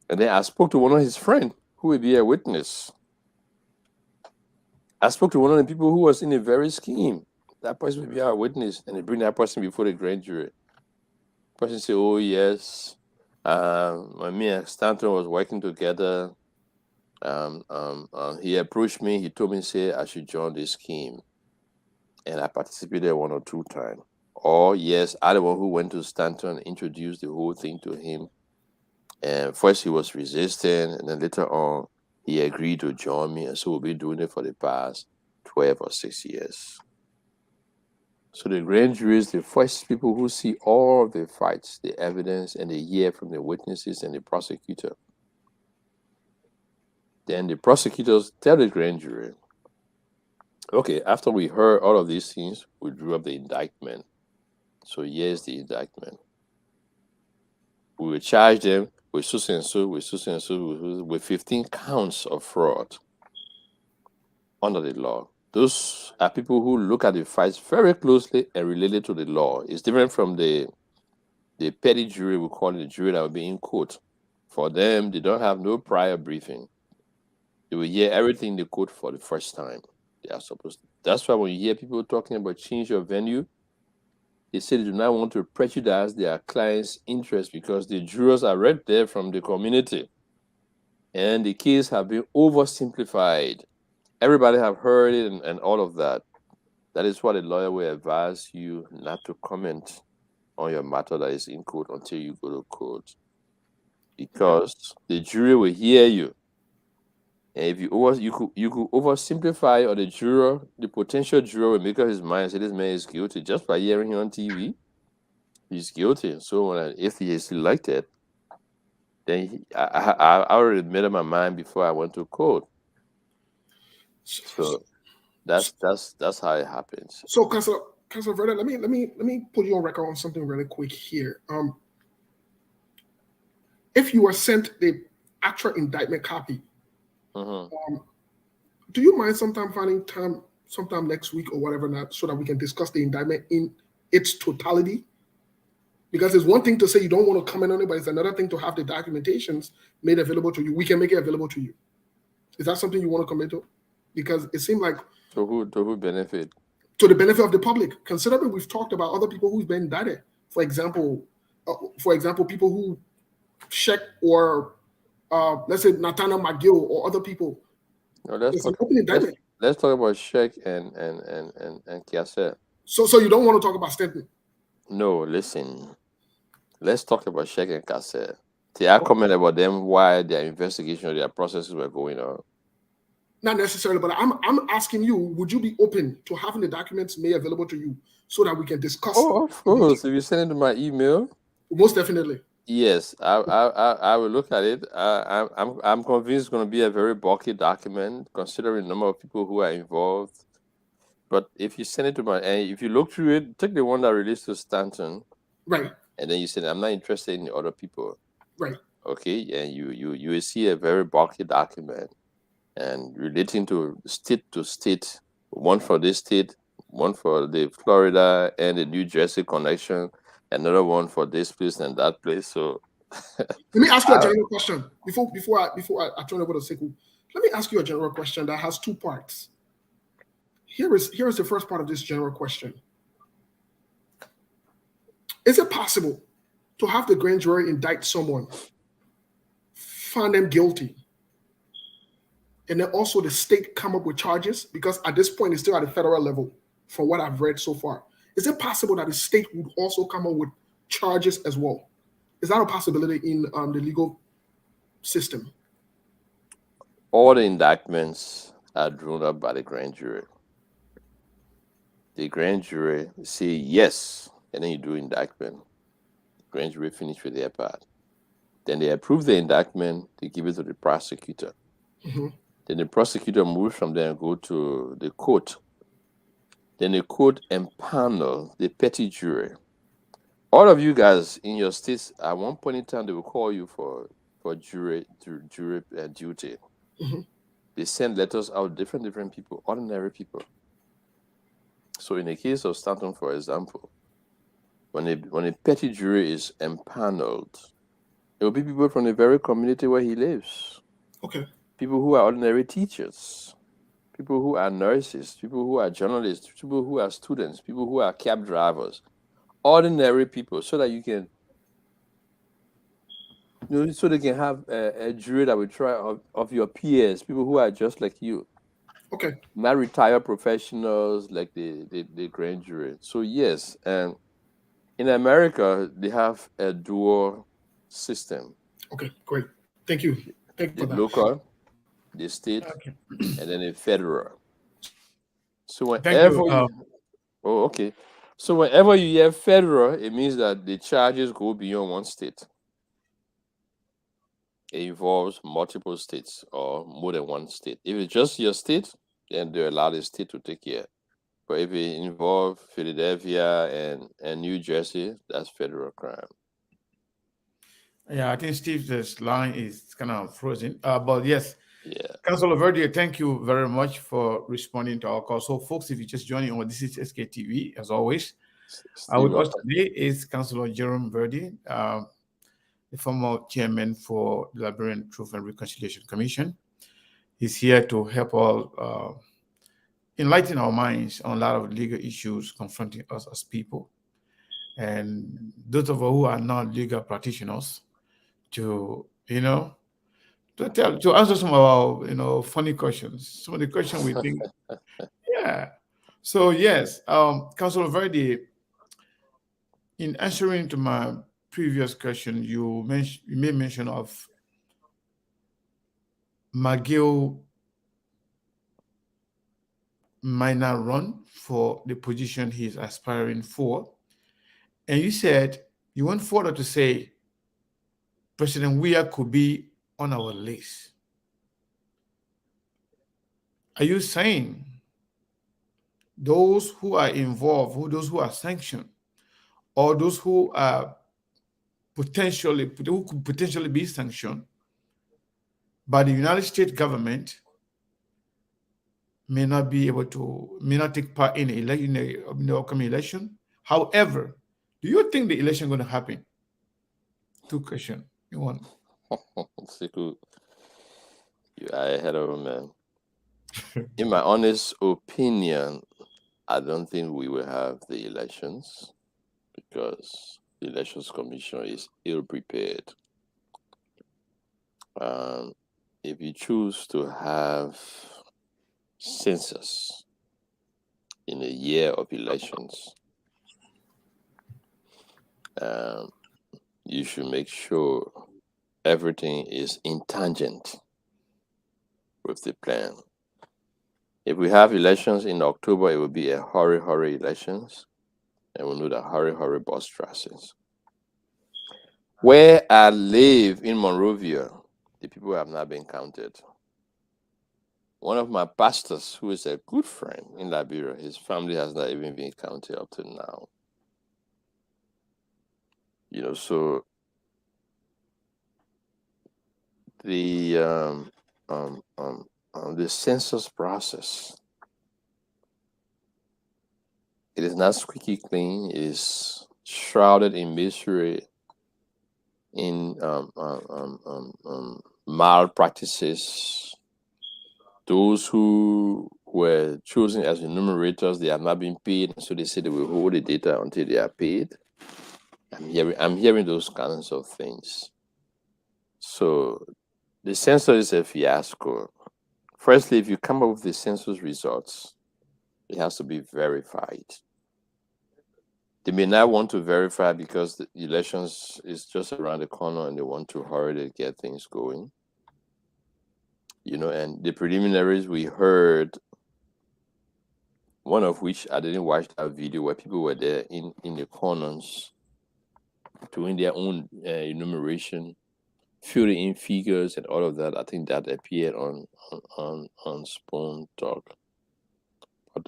I: And then I spoke to one of his friends who will be a witness. I spoke to one of the people who was in the very scheme. That person will be our witness, and they bring that person before the grand jury. The person say, oh, yes, when me and Stanton was working together, he approached me, he told me, say, I should join this scheme. And I participated 1 or 2 times. Or, yes, I the one who went to Stanton and introduced the whole thing to him. And first he was resisting, and then later on, he agreed to join me. And so we've been doing it for the past 12 or 6 years. So the grand jury is the first people who see all of the facts, the evidence, and they hear from the witnesses and the prosecutor. Then the prosecutors tell the grand jury, okay, after we heard all of these things, we drew up the indictment. So here's the indictment. We will charge them with so and so, with 15 counts of fraud under the law. Those are people who look at the facts very closely and relate it to the law. It's different from the petty jury, we call it the jury that will be in court. For them, they don't have no prior briefing. They will hear everything in the court for the first time. They are supposed to. That's why when you hear people talking about change of venue, they say they do not want to prejudice their client's interest because the jurors are right there from the community. And the case have been oversimplified. Everybody have heard it and all of that. That is why the lawyer will advise you not to comment on your matter that is in court until you go to court. Because the jury will hear you. And if you could oversimplify, or the potential juror will make up his mind and say this man is guilty just by hearing him on TV. He's guilty. So if he is elected, then I already made up my mind before I went to court. So that's how it happens.
H: So, Councilor Verdi, let me put you on record on something really quick here. If you were sent the actual indictment copy, do you mind finding time sometime next week or whatever, so that we can discuss the indictment in its totality? Because it's one thing to say you don't want to comment on it, but it's another thing to have the documentations made available to you. We can make it available to you. Is that something you want to commit to? Because it seemed like
I: to who benefit?
H: To the benefit of the public. Considering we've talked about other people who've been indicted. For example, people who check or let's say Nathaniel McGill or other people.
I: No, let's talk about Sheck and Kiaser.
H: So you don't want to talk about Stanton?
I: No, listen. Let's talk about Sheck and Kiaser. I comment about them while their investigation or their processes were going on.
H: Not necessarily, but I'm asking you, would you be open to having the documents made available to you so that we can discuss?
I: Oh, of course. If you send it to my email,
H: most definitely.
I: yes, I will look at it. I'm convinced it's going to be a very bulky document considering the number of people who are involved. But if you send it to and if you look through it, take the one that released to Stanton,
H: right,
I: and then you say, I'm not interested in the other people,
H: right.
I: Okay, and you will see a very bulky document and relating to state, one for this state, one for the Florida and the New Jersey connection, another one for this place and that place. So
H: let me ask you a general question before I turn over to Sekou. Let me ask you a general question that has two parts. Here is the first part of this general question. Is it possible to have the grand jury indict someone, find them guilty, and then also the state come up with charges? Because at this point, it's still at the federal level, from what I've read so far. Is it possible that the state would also come up with charges as well? Is that a possibility in the legal system?
I: all the indictments are drawn up by the grand jury. The grand jury say yes, and then you do indictment. The grand jury finish with their part. Then they approve the indictment, they give it to the prosecutor.
H: Mm-hmm.
I: Then the prosecutor moves from there and go to the court. Then the court empanel the petty jury. All of you guys in your states, at one point in time, they will call you for jury duty.
H: Mm-hmm.
I: They send letters out, different people, ordinary people. So in the case of Stanton, for example, when a petty jury is empaneled, it will be people from the very community where he lives.
H: Okay.
I: People who are ordinary teachers, people who are nurses, people who are journalists, people who are students, people who are cab drivers, ordinary people, so that you can, so they can have a jury that will try of your peers, people who are just like you.
H: Okay.
I: Not retired professionals like the grand jury. So yes, and in America they have a dual system.
H: Okay, great. Thank you. Thank you for
I: The
H: that.
I: local, the state,
H: Okay.
I: and then the federal. So
A: Thank
I: whenever
A: you.
I: oh, okay. So whenever you hear federal, it means that the charges go beyond one state. It involves multiple states or more than one state. If it's just your state, then they allow the state to take care. But if it involves Philadelphia and New Jersey, that's federal crime.
A: Yeah, I think Steve's line is kind of frozen. But yes,
I: Yeah.
A: Councilor Verdier, thank you very much for responding to our call. So, folks, if you're just joining on, this is SKTV, as always. With us today is Councilor Jerome Verdier, the former chairman for the Liberian Truth and Reconciliation Commission. He's here to help all enlighten our minds on a lot of legal issues confronting us as people. And those of us who are not legal practitioners, to to answer some of our funny questions, some of the questions we think. Yeah. So yes, Councilor Verdi, in answering to my previous question, you made mention of McGill might not run for the position he's aspiring for, and you said you went further to say President Weah could be on our list. Are you saying those who are involved, those who are sanctioned, or those who are who could potentially be sanctioned by the United States government may not take part in the upcoming election? However, do you think the election is going to happen? Two questions. You want?
I: You are ahead of a man. In my honest opinion, I don't think we will have the elections because the Elections Commission is ill-prepared. If you choose to have census in a year of elections, you should make sure everything is in tangent with the plan. If we have elections in October, it will be a hurry elections, and we'll know that hurry bus trasses. Where I live in Monrovia, the people have not been counted. One of my pastors, who is a good friend in Liberia, his family has not even been counted up to now. So the census process, it is not squeaky clean. It is shrouded in mystery, in malpractices. Those who were chosen as enumerators, they have not been paid, so they say they will hold the data until they are paid. I'm hearing those kinds of things. So the census is a fiasco. Firstly, if you come up with the census results, it has to be verified. They may not want to verify because the elections is just around the corner and they want to hurry to get things going. And the preliminaries we heard, one of which I didn't watch that video where people were there in the corners doing their own enumeration, filling in figures and all of that. I think that appeared on Spoon Talk.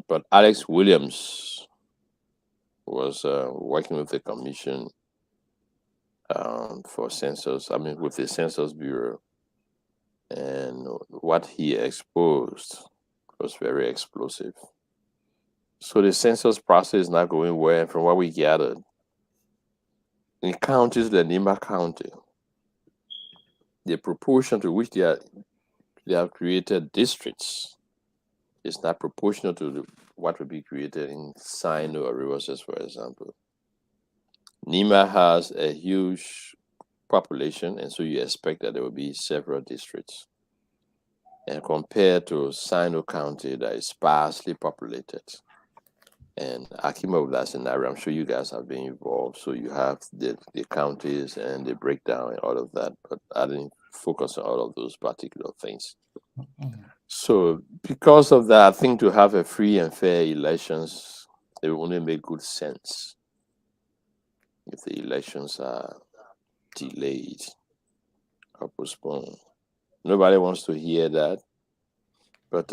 I: But Alex Williams was working with the commission for census. With the Census Bureau, and what he exposed was very explosive. So the census process is not going well. From what we gathered, in counties like Nima County, the proportion to which they have created districts is not proportional to what would be created in Sino or Rivers, for example. Nima has a huge population, and so you expect that there will be several districts. And compared to Sino County, that is sparsely populated. And I came up with that scenario. I'm sure you guys have been involved. So you have the counties and the breakdown and all of that, but I didn't focus on all of those particular things. So because of that, I think to have a free and fair elections, it will only make good sense if the elections are delayed or postponed. Nobody wants to hear that, but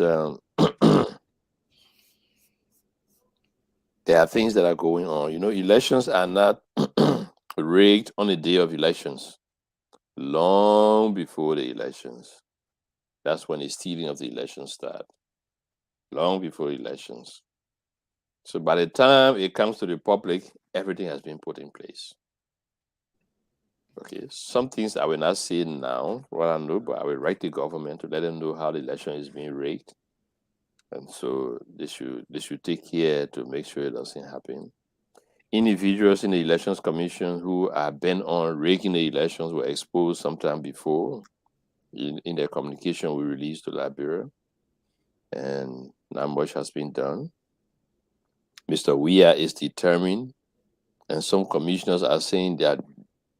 I: there are things that are going on. Elections are not rigged on the day of elections. Long before the elections, that's when the stealing of the elections start. Long before elections. So by the time it comes to the public, everything has been put in place. Okay, some things I will not say now, what I know, but I will write the government to let them know how the election is being rigged. And so they should take care to make sure it doesn't happen. Individuals in the Elections Commission who are bent on rigging the elections were exposed sometime before in their communication we released to Liberia, and not much has been done. Mr. Weah is determined, and some commissioners are saying that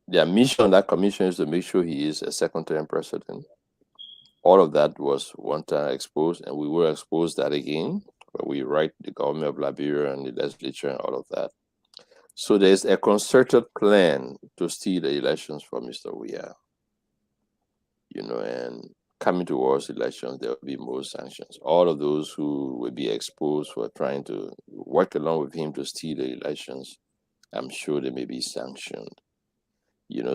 I: their mission on that commission is to make sure he is a second-term president. All of that was one time exposed, and we will expose that again. We write the government of Liberia and the legislature and all of that. So there's a concerted plan to steal the elections from Mr. Weah. And coming towards elections, there will be more sanctions. All of those who will be exposed for trying to work along with him to steal the elections, I'm sure they may be sanctioned.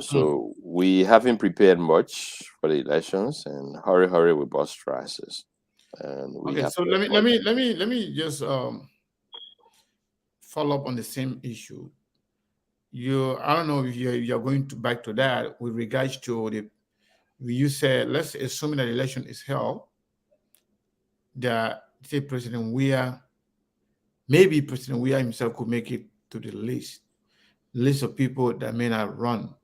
I: So we haven't prepared much for the elections, and hurry with bus prices. And we
A: Okay,
I: have
A: so let me just follow up on the same issue. I don't know if you're going back to that with regards to you said, let's assume that election is held, that say President Weah, maybe President Weah himself could make it to the list of people that may not run.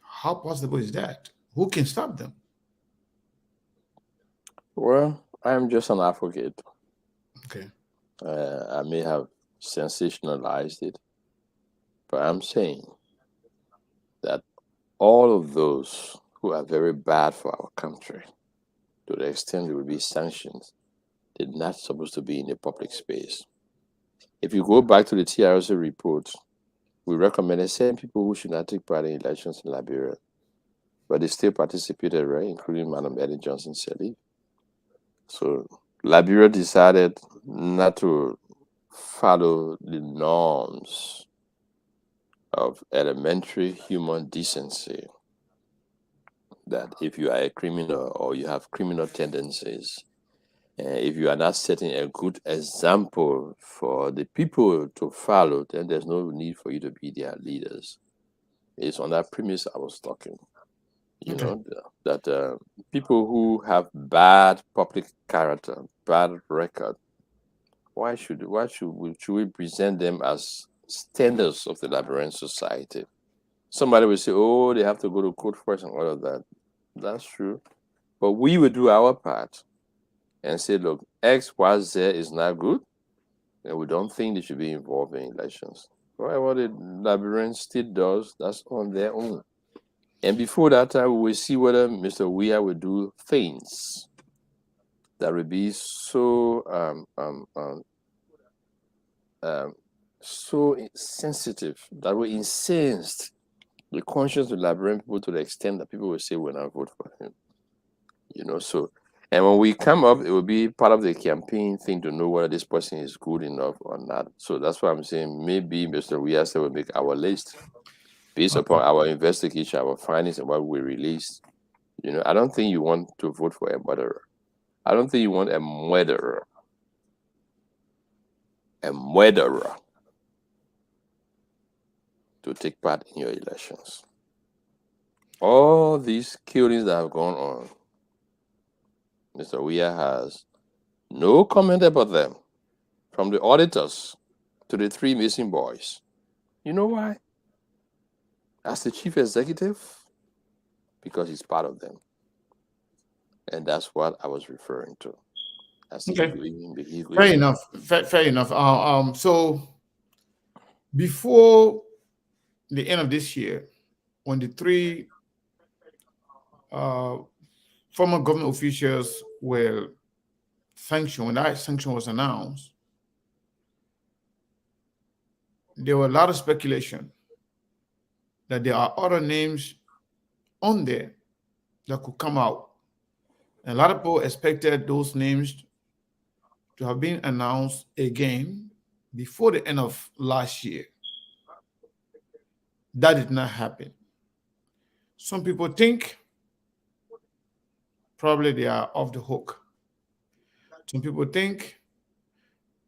A: How possible is that? Who can stop them?
I: Well, I'm just an advocate.
A: Okay.
I: I may have sensationalized it, but I'm saying that all of those who are very bad for our country, to the extent there will be sanctions, they're not supposed to be in the public space. If you go back to the TRC report, we recommended certain people who should not take part in elections in Liberia, but they still participated, right? Including Madam Ellen Johnson Sirleaf. So Liberia decided not to follow the norms of elementary human decency, that if you are a criminal or you have criminal tendencies, if you are not setting a good example for the people to follow, then there's no need for you to be their leaders. It's on that premise I was talking. You know, that people who have bad public character, bad record, should we present them as standards of the Liberian society? Somebody will say, oh, they have to go to court first and all of that. That's true. But we will do our part and say, look, X, Y, Z is not good, and we don't think they should be involved in elections. Whatever the Liberian state does, that's on their own. And before that time, we will see whether Mr. Weah will do things that will be so so sensitive, that will incense the conscience of Liberian people to the extent that people will say, "We'll not vote for him." You know, so, and when we come up, it will be part of the campaign thing to know whether this person is good enough or not. So that's why I'm saying maybe Mr. Weah will make our list based upon our investigation, our findings, and what we released. You know, I don't think you want to vote for a murderer. I don't think you want a murderer to take part in your elections. All these killings that have gone on, Mr. Weah has no comment about them, from the auditors to the 3 missing boys. You know why? As the chief executive, because he's part of them. And that's what I was referring to.
A: Okay. Fair enough. Fair enough. So before the end of this year, when the 3 former government officials were sanctioned, when that sanction was announced, there were a lot of speculation that there are other names on there that could come out. And a lot of people expected those names to have been announced again before the end of last year. That did not happen. Some people think probably they are off the hook. Some people think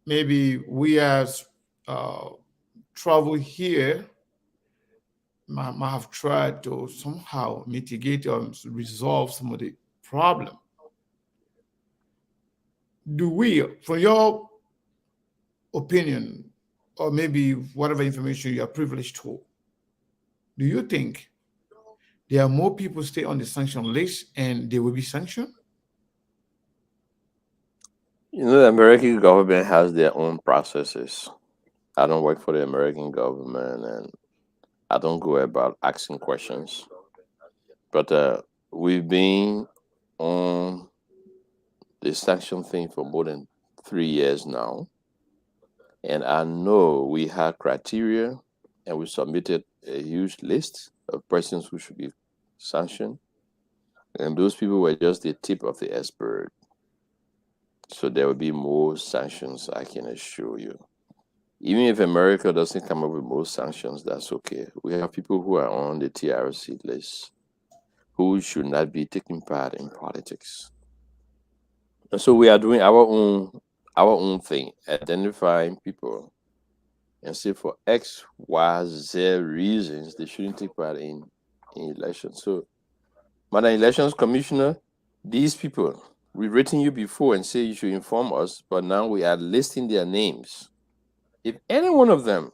A: maybe we as travel here might have tried to somehow mitigate or resolve some of the problem. Do we, from your opinion, or maybe whatever information you are privileged to, do you think there are more people stay on the sanction list and they will be sanctioned?
I: You know, the American government has their own processes. I don't work for the American government, and I don't go about asking questions. But we've been on the sanction thing for more than 3 years now. And I know we had criteria, and we submitted a huge list of persons who should be sanctioned. And those people were just the tip of the iceberg. So there will be more sanctions, I can assure you. Even if America doesn't come up with more sanctions, that's okay. We have people who are on the TRC list who should not be taking part in politics. And so we are doing our own thing, identifying people and say for X, Y, Z reasons they shouldn't take part in elections. So, Madam Elections Commissioner, these people, we've written you before and say you should inform us, but now we are listing their names. If any one of them,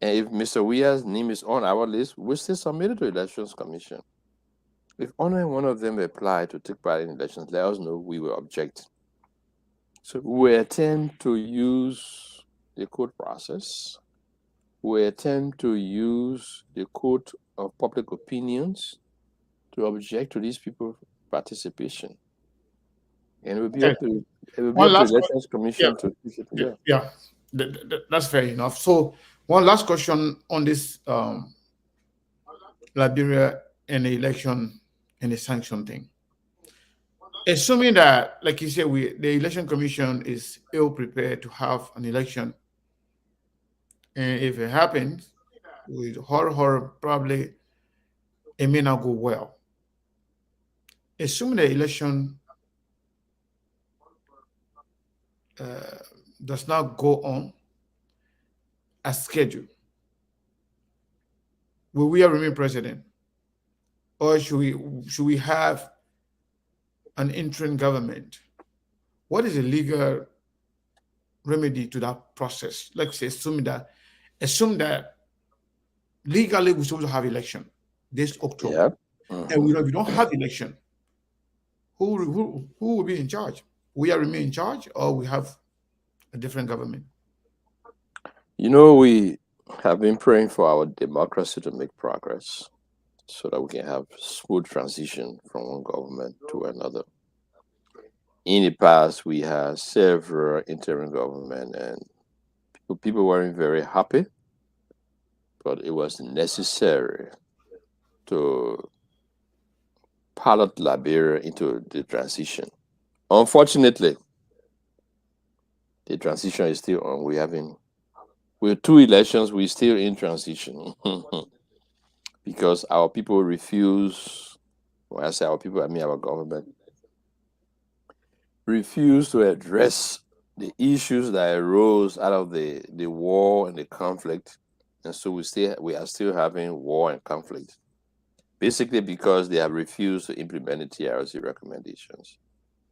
I: and if Mr. Weah's name is on our list, we'll still submit it to Elections Commission. If only one of them apply to take part in elections, let us know, we will object. So we attempt to use the court process. We attempt to use the court of public opinions to object to these people's participation. And it will be
A: Okay.
I: up to
A: One
I: the
A: last
I: Elections
A: yeah,
I: Commission to fix it. Yeah.
A: yeah, that's fair enough. So one last question on this Liberia and the election and the sanction thing. Assuming that, like you said, the election commission is ill prepared to have an election, and if it happens, with horror, probably it may not go well. Assuming the election does not go on as scheduled, will we remain president, or should we have an interim government? What is the legal remedy to that process? Let's say assume that legally we're supposed to have election this October,
I: Yeah.
A: and we don't have election. Who will be in charge? We remain in charge, or we have a different government?
I: You know, we have been praying for our democracy to make progress so that we can have smooth transition from one government to another. In the past, we had several interim government, and people weren't very happy, but it was necessary to pilot Liberia into the transition. Unfortunately, the transition is still on. With 2 elections, we're still in transition because our people refuse. When I say our people, I mean our government refuse to address the issues that arose out of the war and the conflict, and so we are still having war and conflict. Basically, because they have refused to implement the TRC recommendations.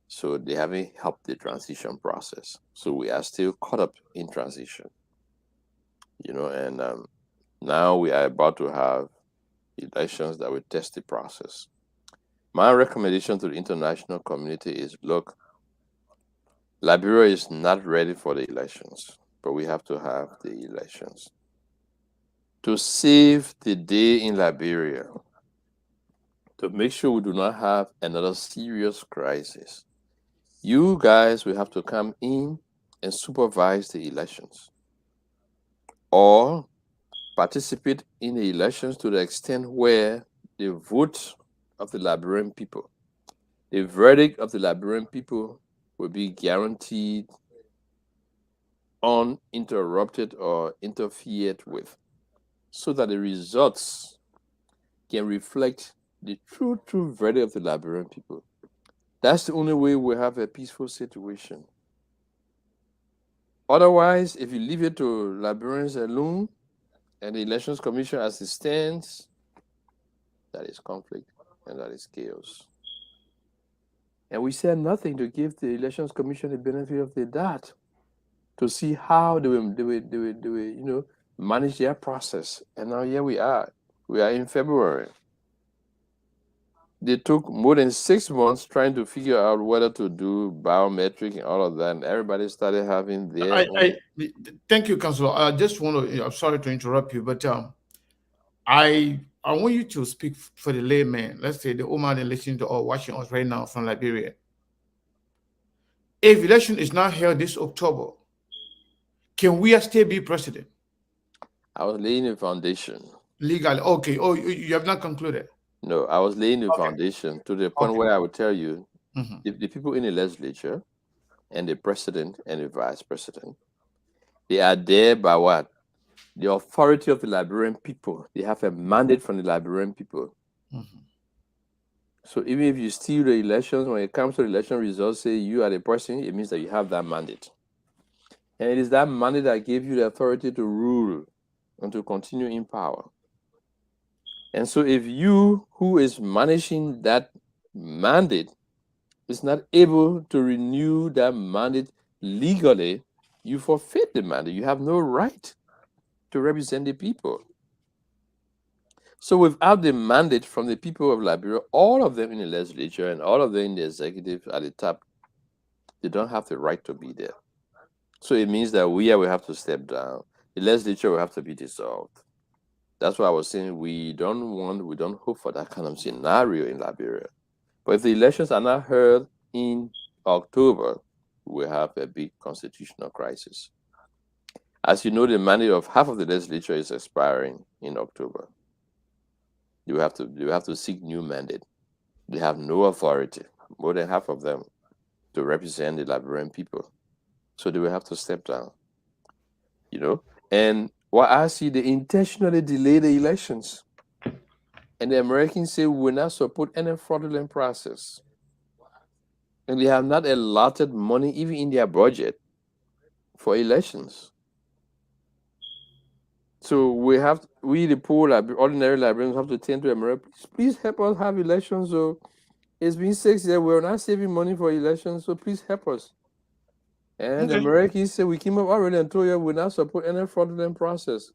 I: So they haven't helped the transition process. So we are still caught up in transition, and now we are about to have elections that will test the process. My recommendation to the international community is, look, Liberia is not ready for the elections, but we have to have the elections. To save the day in Liberia, to make sure we do not have another serious crisis, you guys will have to come in and supervise the elections or participate in the elections to the extent where the vote of the Liberian people, the verdict of the Liberian people will be guaranteed, uninterrupted or interfered with, so that the results can reflect the true verdict of the Liberian people. That's the only way we have a peaceful situation. Otherwise, if you leave it to Liberians alone and the Elections Commission as it stands, that is conflict and that is chaos. And we said nothing to give the Elections Commission the benefit of the doubt to see how they will manage their process. And now here we are. We are in February. They took more than 6 months trying to figure out whether to do biometric and all of that, and everybody started having their own.
A: Thank you, Councilor. I just want to. I'm sorry to interrupt you, but I want you to speak for the layman. Let's say the woman listening to or watching us right now from Liberia. If election is not held this October, can we still be president?
I: I was laying the foundation.
A: Legally, okay. Oh, you have not concluded.
I: No, I was laying the foundation to the point where I would tell you, if the people in the legislature and the president and the vice president, they are there by what? The authority of the Liberian people. They have a mandate from the Liberian people. So even if you steal the elections, when it comes to the election results, say you are the person, it means that you have that mandate. And it is that mandate that gave you the authority to rule and to continue in power. And so if you, who is managing that mandate, is not able to renew that mandate legally, you forfeit the mandate. You have no right to represent the people. So without the mandate from the people of Liberia, all of them in the legislature and all of them in the executive at the top, they don't have the right to be there. So it means that we will have to step down. The legislature will have to be dissolved. That's why I was saying we don't hope for that kind of scenario in Liberia. But if the elections are not held in October, we have a big constitutional crisis. As you know, the mandate of half of the legislature is expiring in October. You have to seek new mandate. They have no authority, more than half of them, to represent the Liberian people. So they will have to step down. And what I see, they intentionally delay the elections. And the Americans say we will not support any fraudulent process. And they have not allotted money even in their budget for elections. So we, the poor, ordinary Liberians, have to turn to America. Please help us have elections. So it's been 6 years. We're not saving money for elections. So please help us. And the Americans say we came up already and told you we will not support any fraudulent process.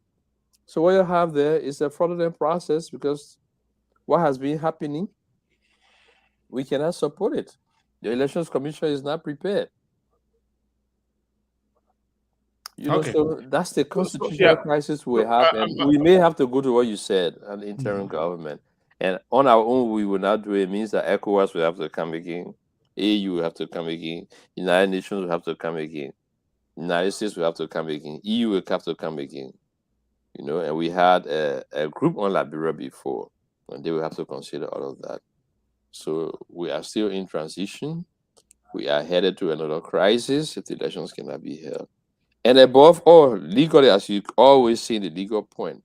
I: So what you have there is a fraudulent process because what has been happening, we cannot support it. The Elections Commission is not prepared. So that's the constitutional crisis we have, and we may have to go to what you said, an interim government. And on our own, we will not do it. It means that ECOWAS will have to come again, AU will have to come again, United Nations will have to come again, United States will have to come again, EU will have to come again. And we had a group on Liberia before, and they will have to consider all of that. So we are still in transition. We are headed to another crisis if the elections cannot be held. And above all, legally, as you always say, the legal point,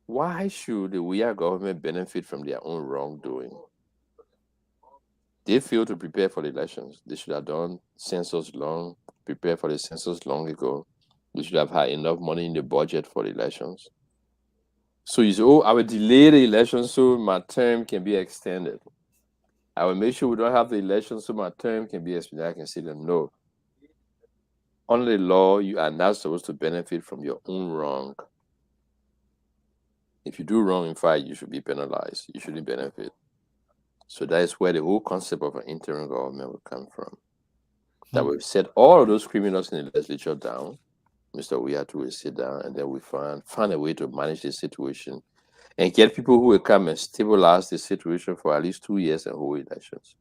I: why should the Weah government benefit from their own wrongdoing? They failed to prepare for the elections. They should have done prepare for the census long ago. They should have had enough money in the budget for the elections. So you say, I will delay the elections so my term can be extended. I will make sure we don't have the elections so my term can be extended. I can say them, no. Under the law, you are not supposed to benefit from your own wrong. If you do wrong, in fact, you should be penalized. You shouldn't benefit. So that is where the whole concept of an interim government will come from. That will set all of those criminals in the legislature down. Mr. Weah will sit down, and then we find a way to manage the situation and get people who will come and stabilize the situation for at least 2 years and hold elections.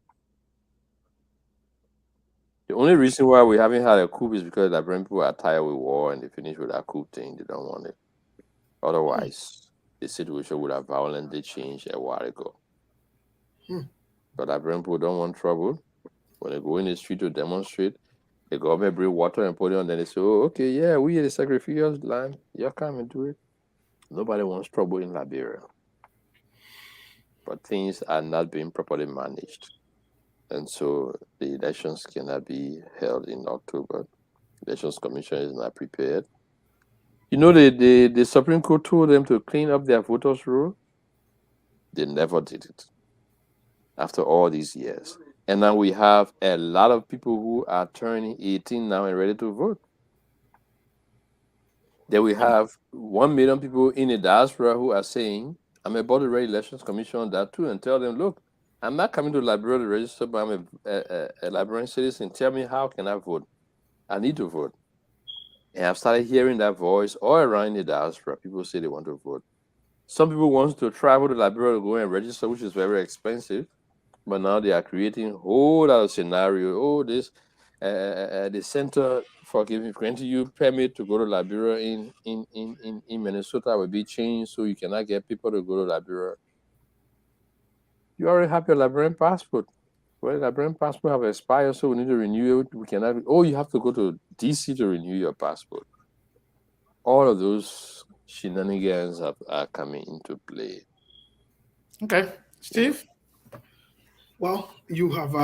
I: The only reason why we haven't had a coup is because the Liberian people are tired with war and they finish with that coup thing. They don't want it. Otherwise, the situation would have violently changed a while ago. But Liberian people don't want trouble. When they go in the street to demonstrate, the government bring water and put it on, then they say, okay, yeah, we are the sacrificial lamb. You come and do it. Nobody wants trouble in Liberia. But things are not being properly managed. And so the elections cannot be held in October. The Elections Commission is not prepared. The Supreme Court told them to clean up their voters' roll. They never did it after all these years. And now we have a lot of people who are turning 18 now and ready to vote. Then we have 1 million people in the diaspora who are saying, I'm about to read Elections Commission on that too, and tell them, look, I'm not coming to Liberia to register, but I'm a Liberian citizen. Tell me, how can I vote? I need to vote. And I've started hearing that voice all around the diaspora. People say they want to vote. Some people want to travel to Liberia to go and register, which is very expensive. But now they are creating a whole lot of scenario. The Center for granting you permit to go to Liberia in Minnesota will be changed, so you cannot get people to go to Liberia. You already have your Liberian passport. Well, Liberian passport have expired, so we need to renew it. We cannot. You have to go to DC to renew your passport. All of those shenanigans are coming into play.
A: Okay, Steve.
H: Well, you have.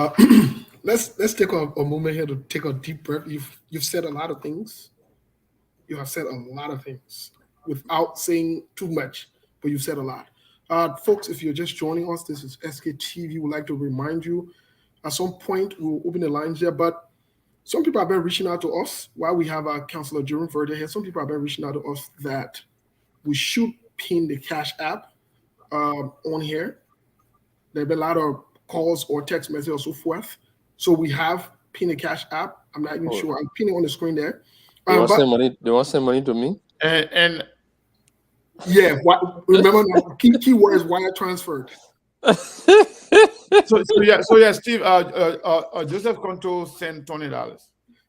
H: Let's take a moment here to take a deep breath. You've said a lot of things. You have said a lot of things without saying too much, but you've said a lot. Folks, if you're just joining us, this is SKTV. We'd like to remind you at some point we'll open the lines there, but some people have been reaching out to us while we have our Cllr Jerome Verdier here. Some people have been reaching out to us that we should pin the Cash App on here. There have been a lot of calls or text messages or so forth. So we have pinned the Cash App. I'm not even sure. I'm pinning on the screen there.
I: They want to send money to me?
H: And yeah, remember now, key word is wire transferred.
A: So Steve, Joseph Conto sent $20.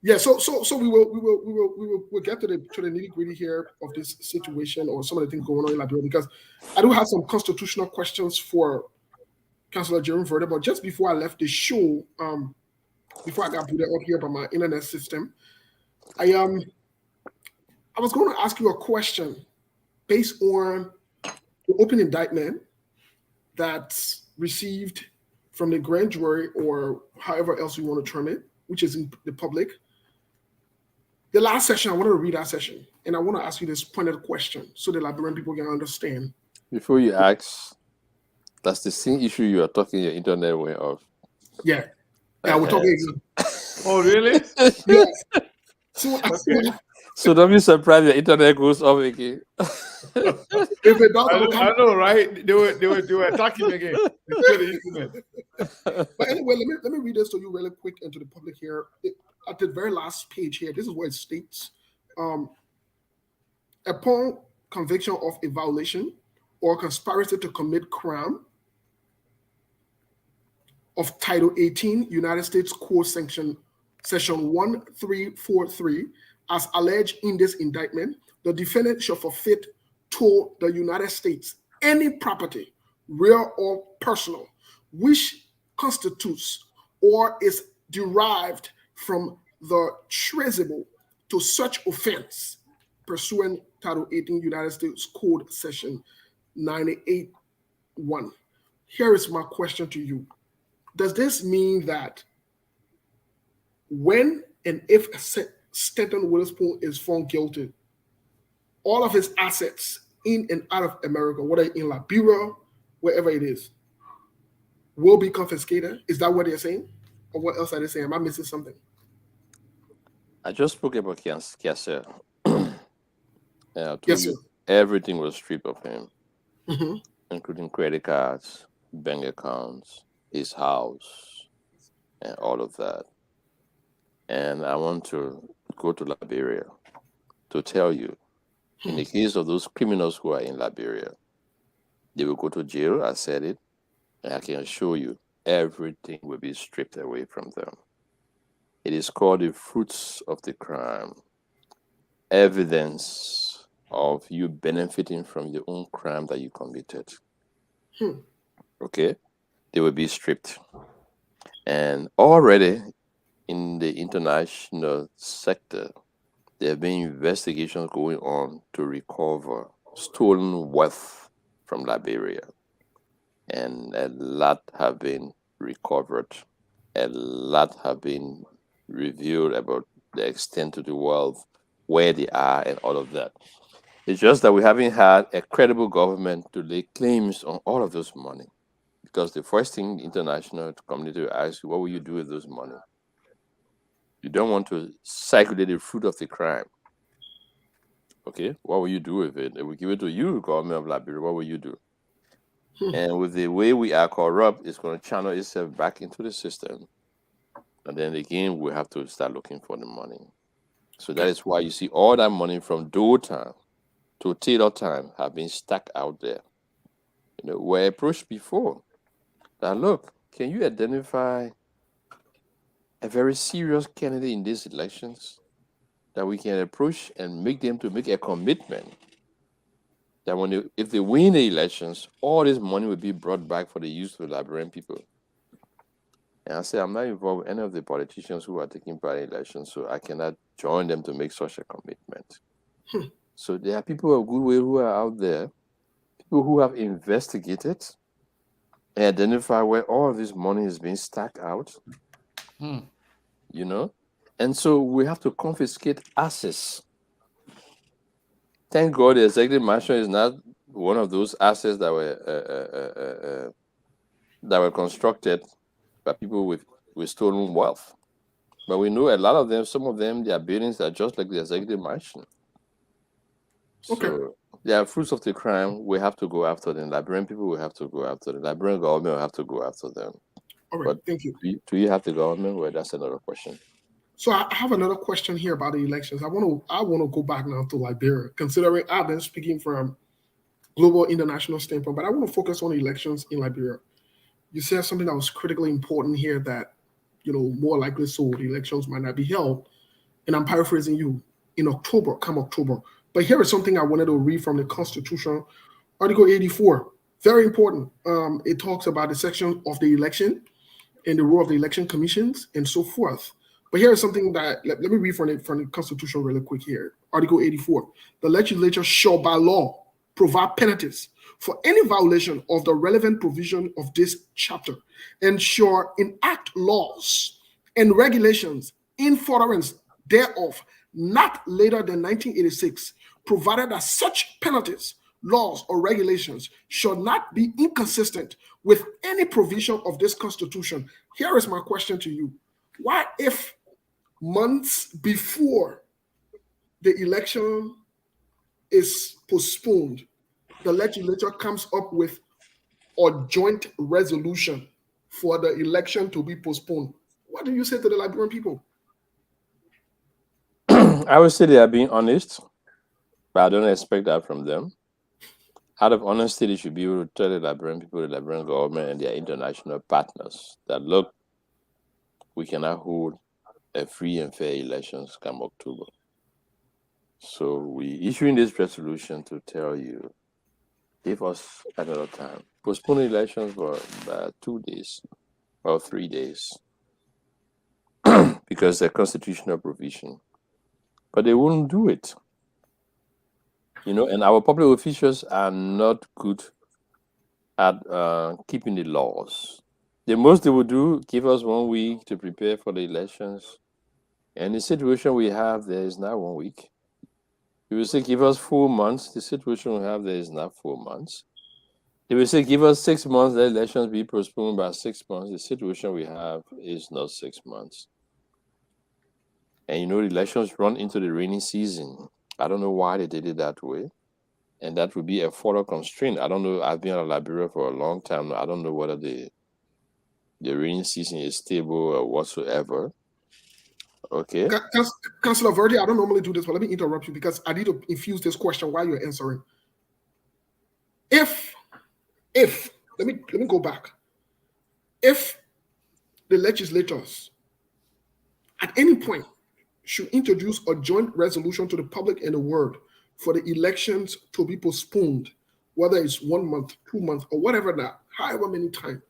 H: Yeah, so we'll get to the nitty gritty here of this situation or some of the things going on in Liberia, because I do have some constitutional questions for Councillor Jerome Verdier. But just before I left the show, before I got booted up here by my internet system, I was going to ask you a question based on the open indictment that's received from the grand jury, or however else you want to term it, which is in the public. The last session, I wanted to read that session, and I want to ask you this pointed question so the Liberian people can understand.
I: Before you ask, that's the same issue you are talking your internet way off.
H: Yeah. Yeah, we're talking.
A: Oh, really?
H: Yes. So,
A: Okay.
I: So don't be surprised your internet goes off again.
H: if it does,
A: I know, right? They were attacking again.
H: But anyway, let me read this to you really quick and to the public here. At the very last page here, this is what it states. Upon conviction of a violation or conspiracy to commit crime of Title 18 United States Code Section 1343, as alleged in this indictment, the defendant shall forfeit to the United States any property, real or personal, which constitutes or is derived from the traceable to such offense pursuant Title 18 United States Code Section 98(1). Here is my question to you. Does this mean that when and if Stanton Witherspoon is found guilty, all of his assets in and out of America, whether in Liberia, wherever it is, will be confiscated? Is that what they're saying? Or what else are they saying? Am I missing something?
I: I just spoke about Cllr. I told
H: Yes,
I: you
H: sir.
I: everything was stripped of him,
H: Mm-hmm.
I: including credit cards, bank accounts, his house, and all of that. And I want to go to Liberia to tell you, in the case of those criminals who are in Liberia, they will go to jail. I said it, and I can assure you, everything will be stripped away from them. It is called the fruits of the crime, evidence of you benefiting from your own crime that you committed. Okay? They will be stripped. And already in the international sector, there have been investigations going on to recover stolen wealth from Liberia. And a lot have been recovered. A lot have been revealed about the extent of the wealth, where they are, and all of that. It's just that we haven't had a credible government to lay claims on all of those money. Because the first thing the international community will ask you, what will you do with those money? You don't want to circulate the fruit of the crime. Okay, what will you do with it? If we give it to you, government of Liberia, what will you do? And with the way we are corrupt, it's going to channel itself back into the system. And then again, we have to start looking for the money. So that is why you see all that money from Doe time to Taylor time have been stuck out there. You know, we're approached before. Now look, can you identify a very serious candidate in these elections that we can approach and make them to make a commitment that if they win the elections, all this money will be brought back for the use of the Liberian people? And I say, I'm not involved with any of the politicians who are taking part in elections, so I cannot join them to make such a commitment. So there are people of goodwill who are out there, people who have investigated and identified where all of this money is being stacked out, you know? And so we have to confiscate assets. Thank God the executive mansion is not one of those assets that were constructed by people with stolen wealth. But we know a lot of them, some of them, their buildings are just like the executive mansion.
H: Okay.
I: So they are fruits of the crime. We have to go after them. Liberian people will have to go after them. Liberian government will have to go after them.
H: All right,
I: But
H: thank you.
I: do you have the government? Well, that's another question.
H: So I have another question here about the elections. I want to go back now to Liberia, considering I've been speaking from global international standpoint, but I want to focus on elections in Liberia. you said something that was critically important here, that, more likely so the elections might not be held. And I'm paraphrasing you, in October, come October. But here is something I wanted to read from the Constitution, Article 84. Very important. It talks about the section of the election and the role of the election commissions and so forth. But here is something that, let me read from the Constitution really quick here. Article 84. The legislature shall by law provide penalties for any violation of the relevant provision of this chapter, and shall enact laws and regulations in furtherance thereof not later than 1986, provided that such penalties, laws, or regulations shall not be inconsistent with any provision of this Constitution. Here is my question to you. Why, if months before the election is postponed, the legislature comes up with a joint resolution for the election to be postponed? What do you say to the Liberian people?
I: I would say they are being honest, but I don't expect that from them. Out of honesty, they should be able to tell the Liberian people, the Liberian government, and their international partners that, look, we cannot hold a free and fair elections come October. So we issuing this resolution to tell you, give us another time. Postpone elections for 2 days or 3 days because they're constitutional provision. But they won't do it. And our public officials are not good at keeping the laws. The most they will do, give us 1 week to prepare for the elections. And the situation we have there is not 1 week. They will say, give us 4 months. The situation we have there is not 4 months. They will say, give us 6 months. The elections be postponed by 6 months. The situation we have is not 6 months. And the elections run into the rainy season. I don't know why they did it that way. And that would be a further constraint. I don't know. I've been out of Liberia for a long time. I don't know whether the rainy season is stable or whatsoever. Okay.
H: Councillor Verdi, I don't normally do this, but let me interrupt you because I need to infuse this question while you're answering. If let me go back. If the legislators at any point should introduce a joint resolution to the public and the world for the elections to be postponed, whether it's 1 month, 2 months, or whatever that, however many times,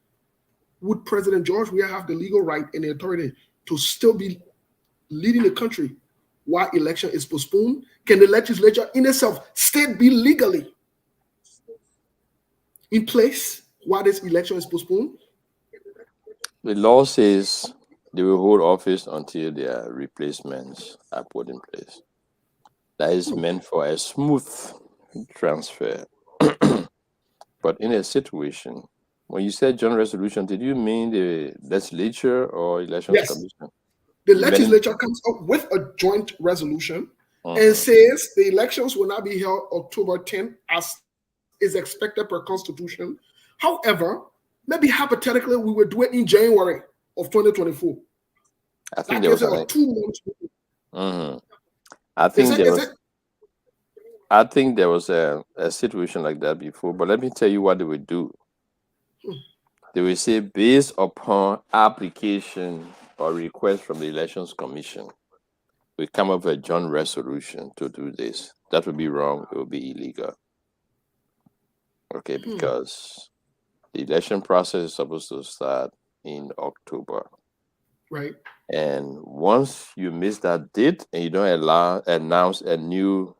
H: would President George Weah have the legal right and the authority to still be leading the country while election is postponed? Can the legislature in itself still be legally in place while this election is postponed?
I: The law says they will hold office until their replacements are put in place. That is meant for a smooth transfer. But in a situation, when you said joint resolution, did you mean the legislature or elections commission?
H: The legislature comes up with a joint resolution and says the elections will not be held October 10th as is expected per Constitution. However, maybe hypothetically, we will do it in January of 2024.
I: I think
H: that
I: there was
H: gives it a 2 months.
I: I think there was a situation like that before, but let me tell you what they would do. They will say, based upon application or request from the Elections Commission, we come up with a joint resolution to do this. That would be wrong. It would be illegal. Okay, because the election process is supposed to start in October.
H: Right.
I: And once you miss that date and you don't announce a new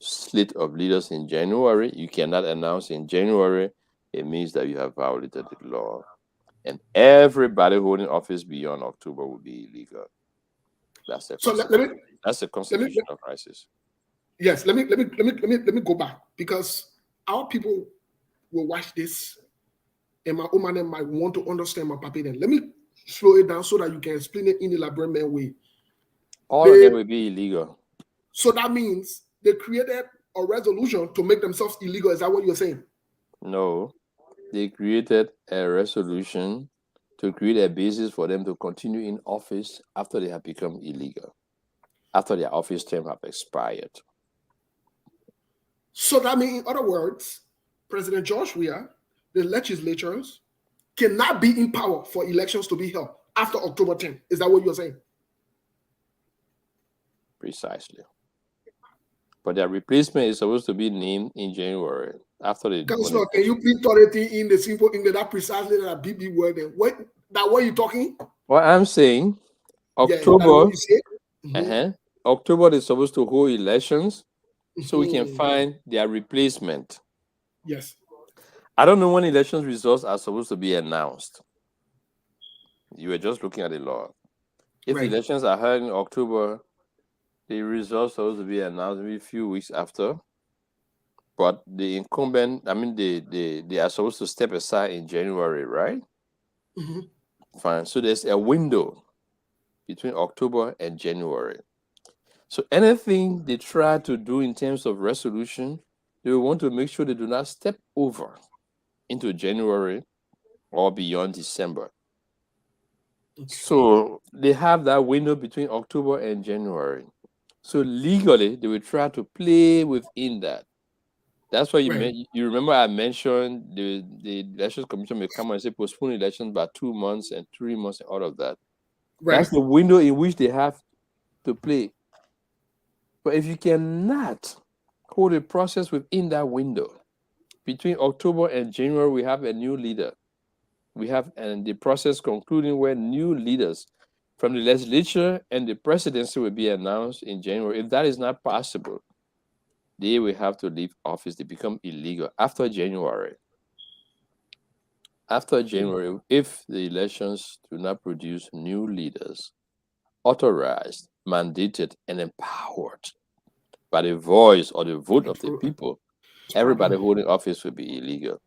I: slate of leaders in January, you cannot announce in January, it means that you have violated the law. And everybody holding office beyond October will be illegal. That's a constitutional crisis.
H: Yes, let me go back, because our people will watch this and my own man might want to understand my papi. Then let me slow it down so that you can explain it in the Liberian way.
I: All of them will be illegal.
H: So that means they created a resolution to make themselves illegal. Is that what you're saying?
I: No, they created a resolution to create a basis for them to continue in office after they have become illegal, after their office term have expired.
H: So that means, in other words, President George Weah, the legislatures, cannot be in power for elections to be held after October 10th. Is that what you're saying?
I: Precisely. But their replacement is supposed to be named in January after the.
H: Councillor, can you please tell it in the simple English that precisely that BB word? What you talking?
I: What I'm saying, October.
H: Yeah, what you said?
I: October is supposed to hold elections, so we can find their replacement.
H: Yes.
I: I don't know when elections results are supposed to be announced. You were just looking at the law. If the elections are held in October, the results are supposed to be announced maybe a few weeks after. But the incumbent, they are supposed to step aside in January, right? Fine. So there's a window between October and January. So anything they try to do in terms of resolution, they will want to make sure they do not step over into January or beyond December. So they have that window between October and January. So legally, they will try to play within that. That's why you remember I mentioned the Elections Commission may come and say postpone elections by 2 months and 3 months and all of that. That's the window in which they have to play. But if you cannot hold a process within that window, between October and January, we have a new leader. We have and the process concluding where new leaders from the legislature and the presidency will be announced in January. If that is not possible, they will have to leave office. They become illegal after January. After January, if the elections do not produce new leaders, authorized, mandated, and empowered by the voice or the vote of the people, everybody holding office will be illegal.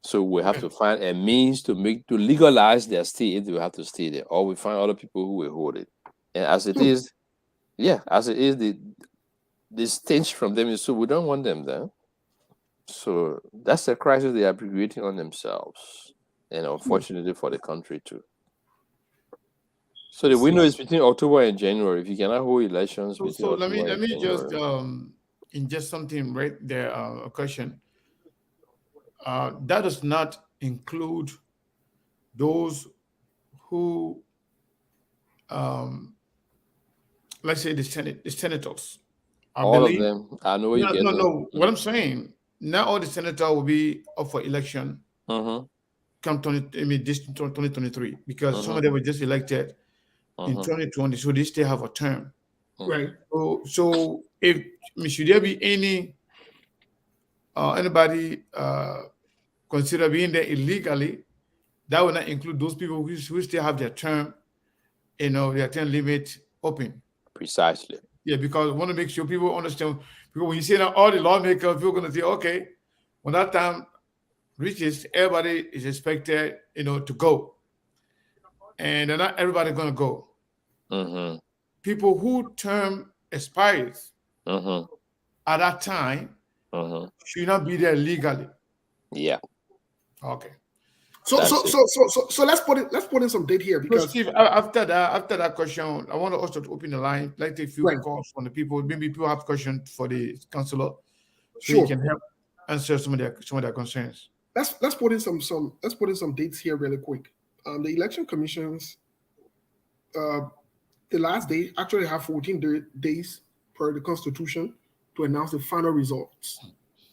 I: So we have to find a means to legalize their stay if they have to stay there, or we find other people who will hold it. And as it is, the stench from them is so we don't want them there. So that's a crisis they are creating on themselves, and unfortunately for the country too. So the window is between October and January. If you cannot hold elections between
A: October let me
I: January.
A: just ingest something right there. A question. That does not include those who, let's say, the senators.
I: All of them. I know you get.
A: No. What I'm saying, not all the senators will be up for election come 2023 because some of them were just elected in 2020, so they still have a term.
H: Right.
A: So should there be anybody consider being there illegally, that will not include those people who still have their term, their term limit open.
I: Precisely.
A: Yeah, because we want to make sure people understand. Because when you say that all the lawmakers, people are going to say, okay, when that time reaches, everybody is expected, to go, and they're not everybody going to go. People who term expires at that time should not be there legally.
I: Yeah.
A: Okay.
H: So let's put in some date here because
A: Steve, after that question, I want to also open the line. Like take a few calls from the people. Maybe people have questions for the councillor, so you can help answer some of their concerns.
H: Let's put in some dates here really quick. The election commissions, the last day actually have 14 days per the Constitution to announce the final results.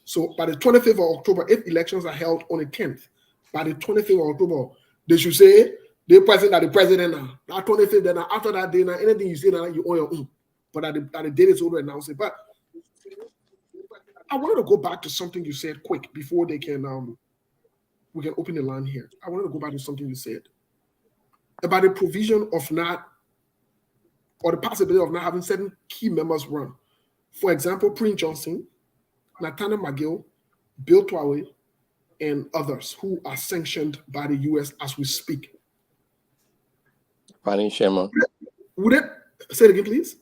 H: So by the 25th of October, if elections are held on the 10th, by the 25th of October, they should say the president now. That 25th, then after that day, now anything you say now you own your own. But at the date is already announced. But I wanted to go back to something you said quick before they can we can open the line here. I wanted to go back to something you said about the provision of not, or the possibility of not having certain key members run. For example, Prince Johnson, Nathaniel McGill, Bill Twaway, and others who are sanctioned by the U.S. as we speak.
I: Vanny Sherman.
H: Would it say it again, please?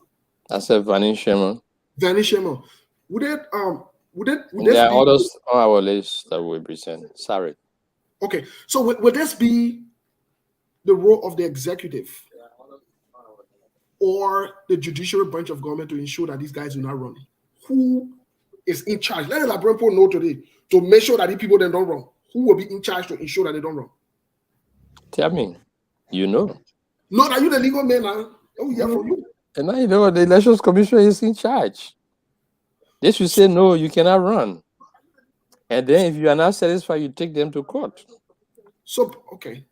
I: I said Vanny Sherman.
H: Vanny Sherman. Would there
I: are others on our list that will present? Sorry.
H: Okay, so will this be the role of the executive or the judicial branch of government to ensure that these guys do not run? Who is in charge? Let the Liberian people know today to make sure that these people then don't run. Who will be in charge to ensure that they don't run?
I: Tell me, you know.
H: No, are you the legal man now? Oh, yeah, for you.
I: And now you know what the Elections Commission is in charge. They should say, no, you cannot run. And then if you are not satisfied, you take them to court.
H: So, okay.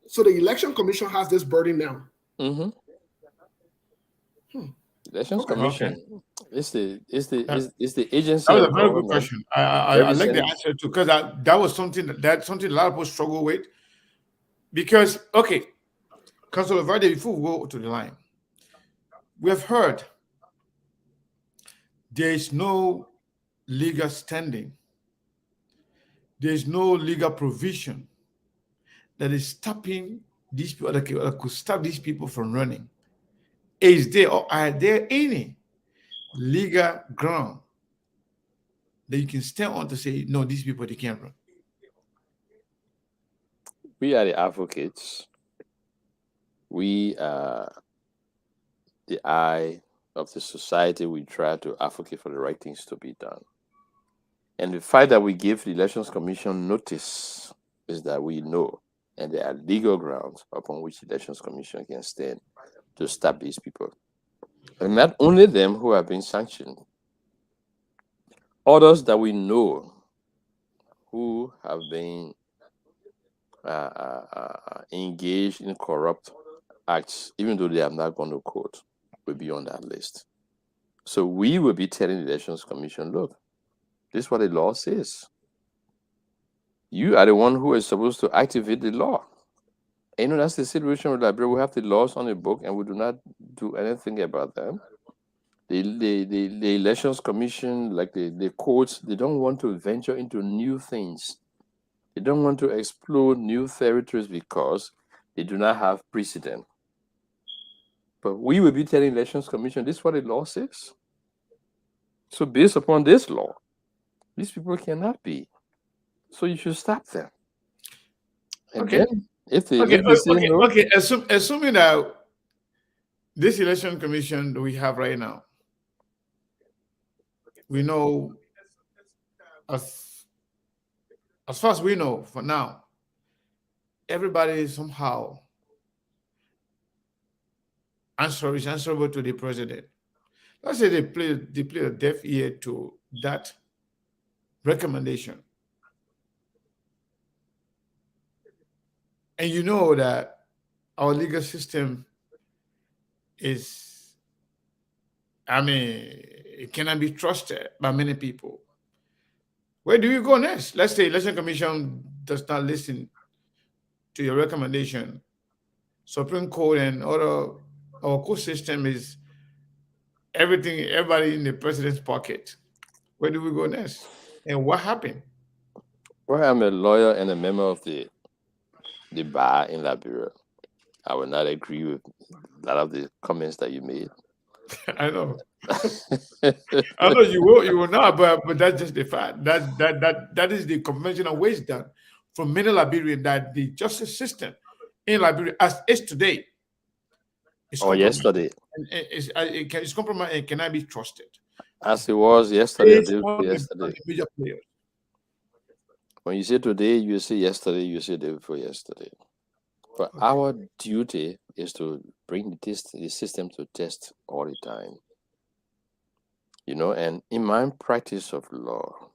H: So the Election Commission has this burden now.
I: Mm-hmm. Elections
A: Okay.
I: Commission is the
A: That
I: agency
A: was
I: of
A: a very good
I: government.
A: question. I like the answer too, because that was something that something a lot of people struggle with. Because okay, Councilor Verdi, before we go to the line, we have heard there is no legal standing, there is no legal provision that is stopping these people that could stop these people from running. Is there or are there any legal ground that you can stand on to say no, these people they can't run?
I: We are the advocates. We are the eye of the society. We try to advocate for the right things to be done. And the fact that we give the Elections Commission notice is that we know, and there are legal grounds upon which the Elections Commission can stand to stop these people. And not only them who have been sanctioned, others that we know who have been engaged in corrupt acts, even though they have not gone to court, will be on that list. So we will be telling the Elections Commission, look, this is what the law says. You are the one who is supposed to activate the law. And that's the situation with Liberia. We have the laws on the book and we do not do anything about them. The Elections Commission, like the courts, they don't want to venture into new things. They don't want to explore new territories because they do not have precedent. But we will be telling Elections Commission, this is what the law says. So based upon this law, these people cannot be. So you should stop them. And
A: Okay.
I: then if they say no,
A: Assuming that this election commission that we have right now, we know as far as we know for now, everybody is somehow answerable to the president. Let's say they play a deaf ear to that recommendation. And you know that our legal system is, it cannot be trusted by many people. Where do you go next? Let's say election commission does not listen to your recommendation. Supreme Court and our court system is everybody in the president's pocket. Where do we go next? And what happened?
I: well, I'm a lawyer and a member of the bar in Liberia. I will not agree with a lot of the comments that you made.
A: I know. I know you will not, but that's just the fact. That is the conventional wisdom from many Liberians that the justice system in Liberia, as is today, is
I: yesterday,
A: it's compromised and cannot be trusted.
I: as it was yesterday.
A: Major players.
I: When you say today, you say yesterday, you say day before yesterday. But our duty is to bring the system to test all the time. You know, and in my practice of law,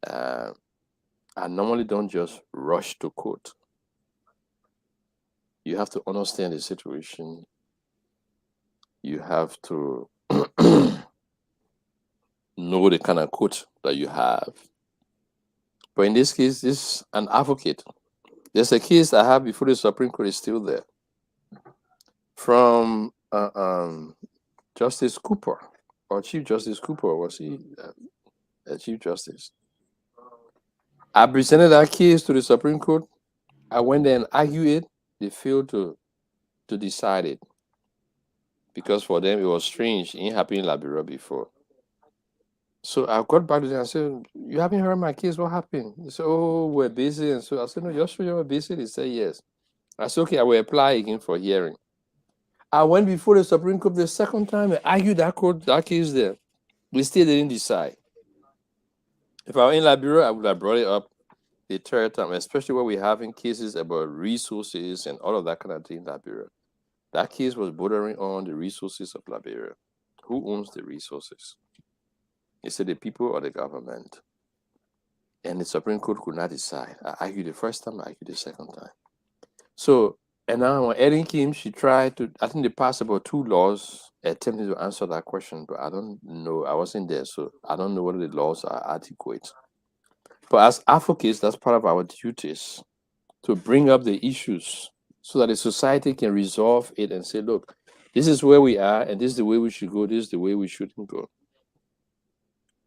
I: I normally don't just rush to court. You have to understand the situation. You have to know the kind of court that you have. But in this case, this is an advocate. There's a case I have before the Supreme Court is still there. From Justice Cooper, or Chief Justice Cooper, was he a Chief Justice? I presented that case to the Supreme Court. I went there and argued it. They failed to decide it. Because for them, it was strange. It ain't happened in Liberia before. So I got back to them and said, you haven't heard my case, what happened? He said, oh, we're busy. And so I said, no, just sure you were busy? He said, yes. I said, okay, I will apply again for hearing. I went before the Supreme Court the second time and argued that case there. We still didn't decide. If I were in Liberia, I would have brought it up the third time, especially when we're having cases about resources and all of that kind of thing in Liberia. That case was bordering on the resources of Liberia. Who owns the resources? Is it the people or the government? And the Supreme Court could not decide. I argued the first time, I argued the second time. So, and now when Erin came, she tried to, I think they passed about 2 laws attempting to answer that question, but I don't know. I wasn't there, so I don't know whether the laws are adequate. But as advocates, that's part of our duties to bring up the issues so that the society can resolve it and say, look, this is where we are, and this is the way we should go, this is the way we shouldn't go.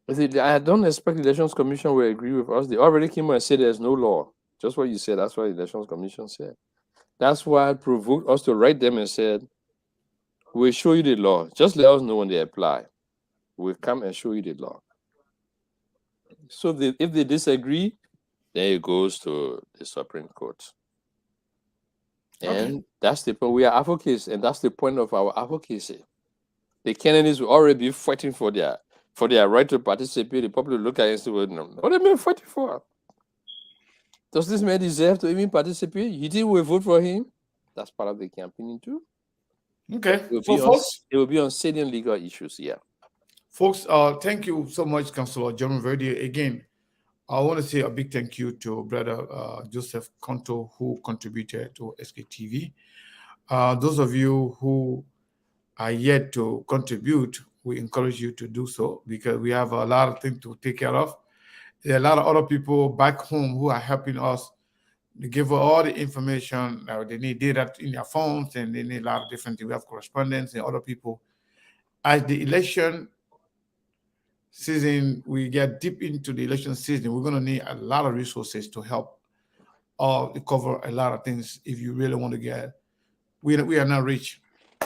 I: I don't expect the Elections Commission will agree with us. They already came out and said there's no law. Just what you said, that's what the Elections Commission said. That's why it provoked us to write them and said, we'll show you the law. Just let us know when they apply. We'll come and show you the law. So if they disagree, then it goes to the Supreme Court. And that's the point. We are advocates, and that's the point of our advocacy. The candidates will already be fighting for their right to participate. The public look at it and say, well, no, what are they fighting for? Does this man deserve to even participate? You think we'll vote for him? That's part of the campaigning too.
A: Okay.
I: It will be on salient legal issues, yeah.
A: Folks, thank you so much, Councillor Jerome Verdier. Again, I want to say a big thank you to Brother Joseph Conto, who contributed to SKTV. Those of you who are yet to contribute, we encourage you to do so because we have a lot of things to take care of. There are a lot of other people back home who are helping us to give all the information. They need data in their phones, and they need a lot of different things. We have correspondence and other people. As the election season, we get deep into the election season, we're going to need a lot of resources to help cover a lot of things. If you really want to get, we are not rich.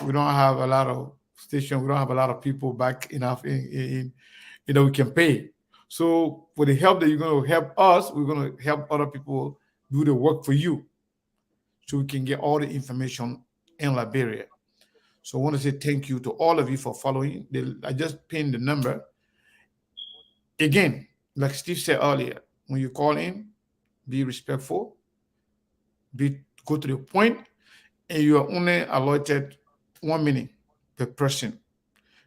A: We don't have a lot of stations. We don't have a lot of people back enough in we can pay. So with the help that you're going to help us, we're going to help other people do the work for you, so we can get all the information in Liberia. So I want to say thank you to all of you for following. I just pinned the number. Again, like Steve said earlier, when you call in, be respectful, go to the point, and you are only allotted 1 minute per person,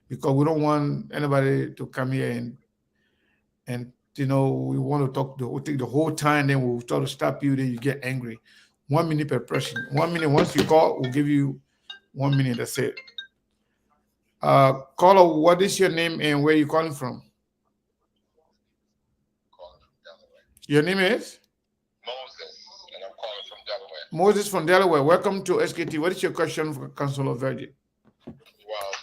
A: because we don't want anybody to come here and we want to take the whole time, then we'll try to stop you, then you get angry. 1 minute per person. 1 minute, once you call, we'll give you 1 minute, that's it. Caller, what is your name and where are you calling from? Your name is?
J: Moses, and I'm calling from Delaware.
A: Moses from Delaware. Welcome to SKT. What is your question for Councillor Verdi?
J: Well,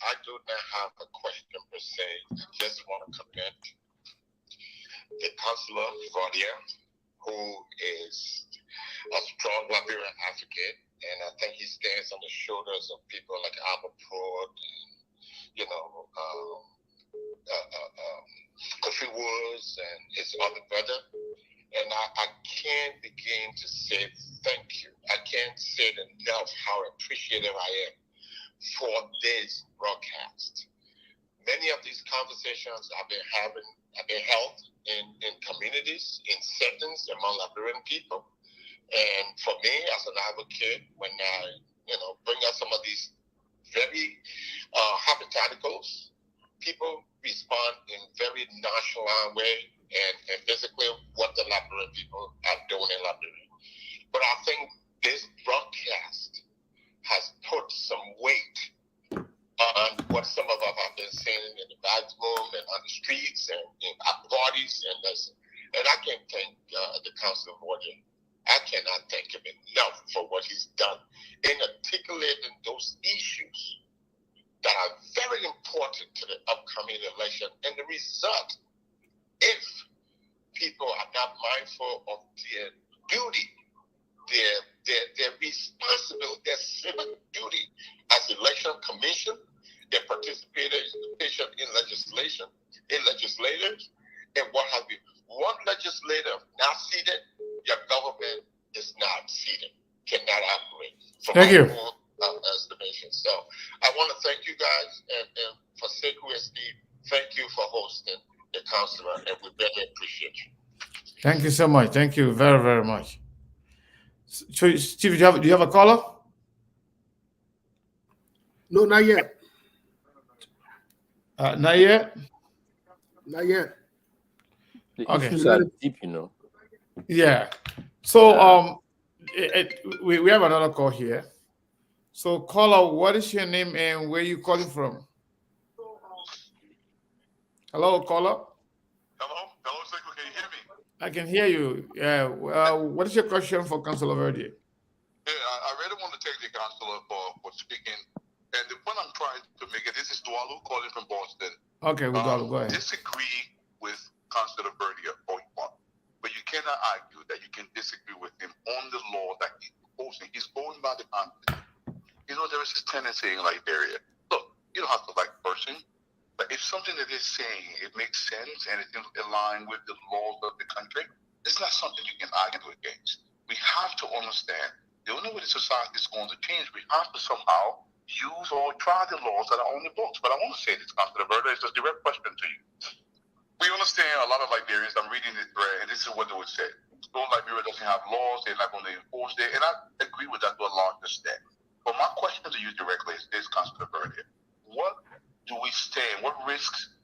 J: I do not have a question per se. I just want to commend the Cllr Verdier, who is a strong Liberian advocate, and I think he stands on the shoulders of people like Albert Pruitt and, Kofi Woods and his other brother. And I can't begin to say thank you. I can't say enough how appreciative I am for this broadcast. Many of these conversations have been held in communities, in settings among Liberian people. And for me, as an advocate, when I bring up some of these very hypotheticals, people respond in very nonchalant way and basically what the Liberian people are doing in Liberia. But I think this broadcast has put some weight on what some of us have been saying in the bathroom and on the streets and in parties and I can thank the Council of Order. I cannot thank him enough for what he's done in articulating those issues that are very important to the upcoming election. And the result, if people are not mindful of their duty, their responsibility, their civic duty as election commission, their participation in legislation, in legislators, and what have you. One legislator not seated, your government is not seated, cannot operate.
A: Thank you.
J: Estimation. So I want to thank you guys, and for Sekou and Steve, thank you for hosting the counselor, and we really appreciate you.
A: Thank you so much. Thank you very, very much. So, Steve, do you have a caller?
H: No, not yet.
A: Not yet.
H: Not yet.
I: The
A: Okay.
I: issues are deep, you know.
A: Yeah. So we have another call here. So caller, what is your name and where you calling from? Hello, caller.
J: Hello, Sekou, can you hear me?
A: I can hear you. Yeah. What is your question for Councilor Verdi?
J: Yeah, I really want to thank the councillor for speaking. And the point I'm trying to make, it, this is Dwalu calling from Boston.
A: Okay, we'll go ahead.
J: Disagree with Councilor Verdier point one, but you cannot argue that you can disagree with him on the law that he's proposing. He's going by the Constitution. You know, there is this tendency in Liberia. Look, you don't have to like the person, but if something that they're saying, it makes sense and it's in line with the laws of the country, it's not something you can argue against. We have to understand the only way the society is going to change, we have to somehow use or try the laws that are on the books. But I want to say this, Councilor Verdi, it's a direct question to you. We understand a lot of Liberians, I'm reading the thread, and this is what they would say. So Liberia doesn't have laws, they're not going to enforce it, and I agree with that to a large extent. But my question to you directly is this, Councilor Verdi. What do we stand? What risks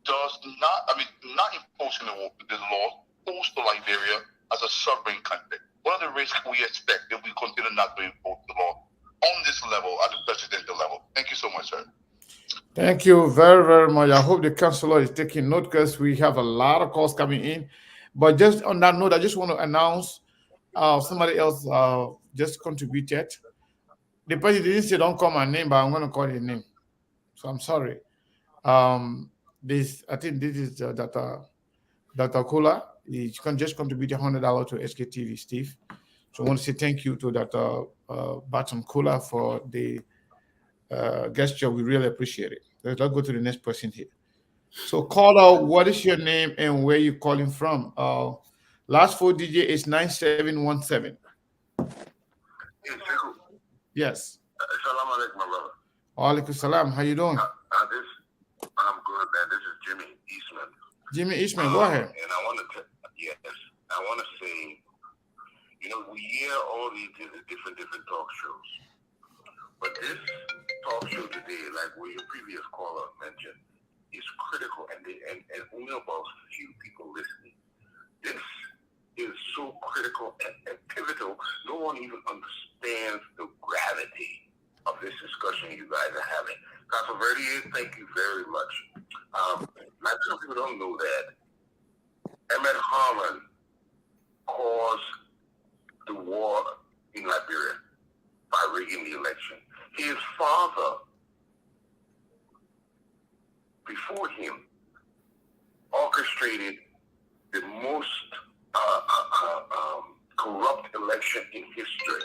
J: does not enforcing the law pose to Liberia as a sovereign country? What are the risks we expect if we continue not to enforce the law on this level, at the presidential level? Thank you so much, sir.
A: Thank you very, very much. I hope the councilor is taking note because we have a lot of calls coming in. But just on that note, I just want to announce somebody else just contributed. The person didn't say don't call my name, but I'm going to call his name. So I'm sorry. I think this is Dr. Cllr. He can just contribute $100 to SKTV, Steve. So I want to say thank you to Dr. Cllr for the gesture. We really appreciate it. Let's go to the next person here. So caller, what is your name and where you calling from? Last 4 digit is 9717. Yes.
J: Salam alaikum, my brother.
A: Alaikum salam. How you doing?
J: I'm good, man. This is Jimmy Eastman.
A: Jimmy Eastman, go ahead.
J: And I want to say, you know, we hear all these different talk shows, but this talk show today, like what your previous caller mentioned, is critical, and only about a few people listening. This is so critical and pivotal. No one even understands the gravity of this discussion you guys are having. Councilor Verdier, thank you very much. Some people don't know that Emmett Harmon caused the war in Liberia by rigging the election. His father, before him, orchestrated the most corrupt election in history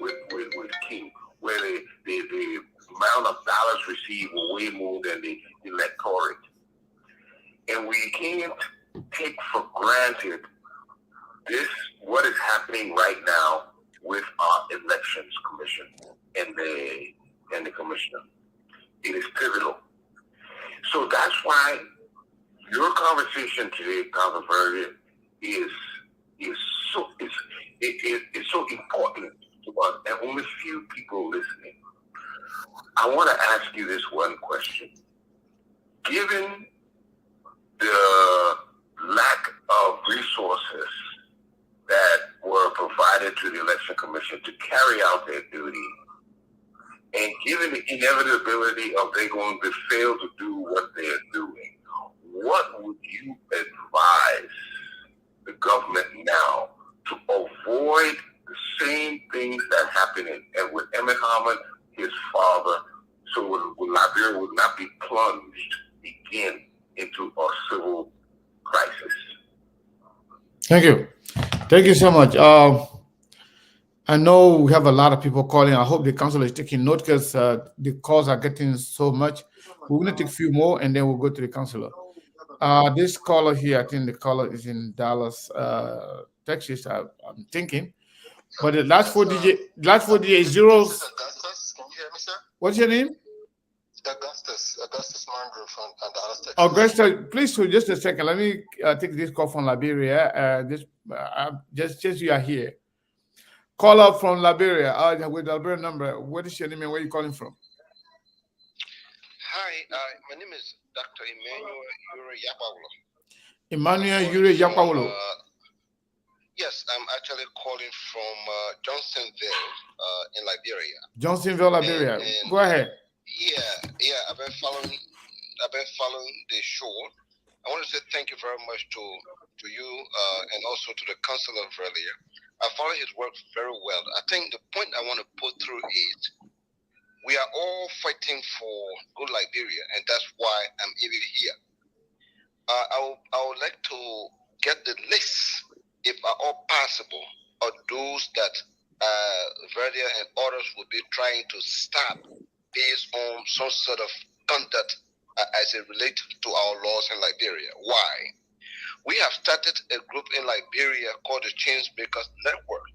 J: with King, where the amount of dollars received were way more than the electorate. And we can't take for granted what is happening right now with our elections commission and the commissioner. It is pivotal. So that's why your conversation today, Councilor Verdier, is so important to us, and only few people listening. I want to ask you this one question. Given the lack of resources that were provided to the Election Commission to carry out their duty, and given the inevitability of they going to fail to do what they're doing, what would you advise the government now to avoid the same things that happened with Emmett Harmon, his father, so Liberia would not be plunged again into a civil crisis?
A: Thank you. Thank you so much. I know we have a lot of people calling. I hope the council is taking note because the calls are getting so much. We're going to take a few more and then we'll go to the councilor. This caller here, I think the caller is in Dallas, Texas, I'm thinking. But the last 4 digit is zeros.
J: Augustus, can you hear me, sir?
A: What's your name?
J: Augustus Mandrew from Dallas, Texas.
A: Augusta, please hold just a second. Let me take this call from Liberia. Just you are here. Call up from Liberia with the Liberian number. What is your name and where are you calling from?
J: Hi, my name is Dr. Emmanuel Ure Yapawolo.
A: Emmanuel Ure Yapawolo.
J: Yes, I'm actually calling from Johnsonville in Liberia.
A: Johnsonville, Liberia.
J: And
A: Go ahead.
J: Yeah, I've been following the show. I want to say thank you very much to you and also to the Councillor Verdier. I follow his work very well. I think the point I want to put through is we are all fighting for good Liberia, and that's why I'm even here. I would like to get the list, if at all possible, of those that Verdier and others would be trying to stop based on some sort of conduct as it relates to our laws in Liberia. Why? We have started a group in Liberia called the Change Makers Network.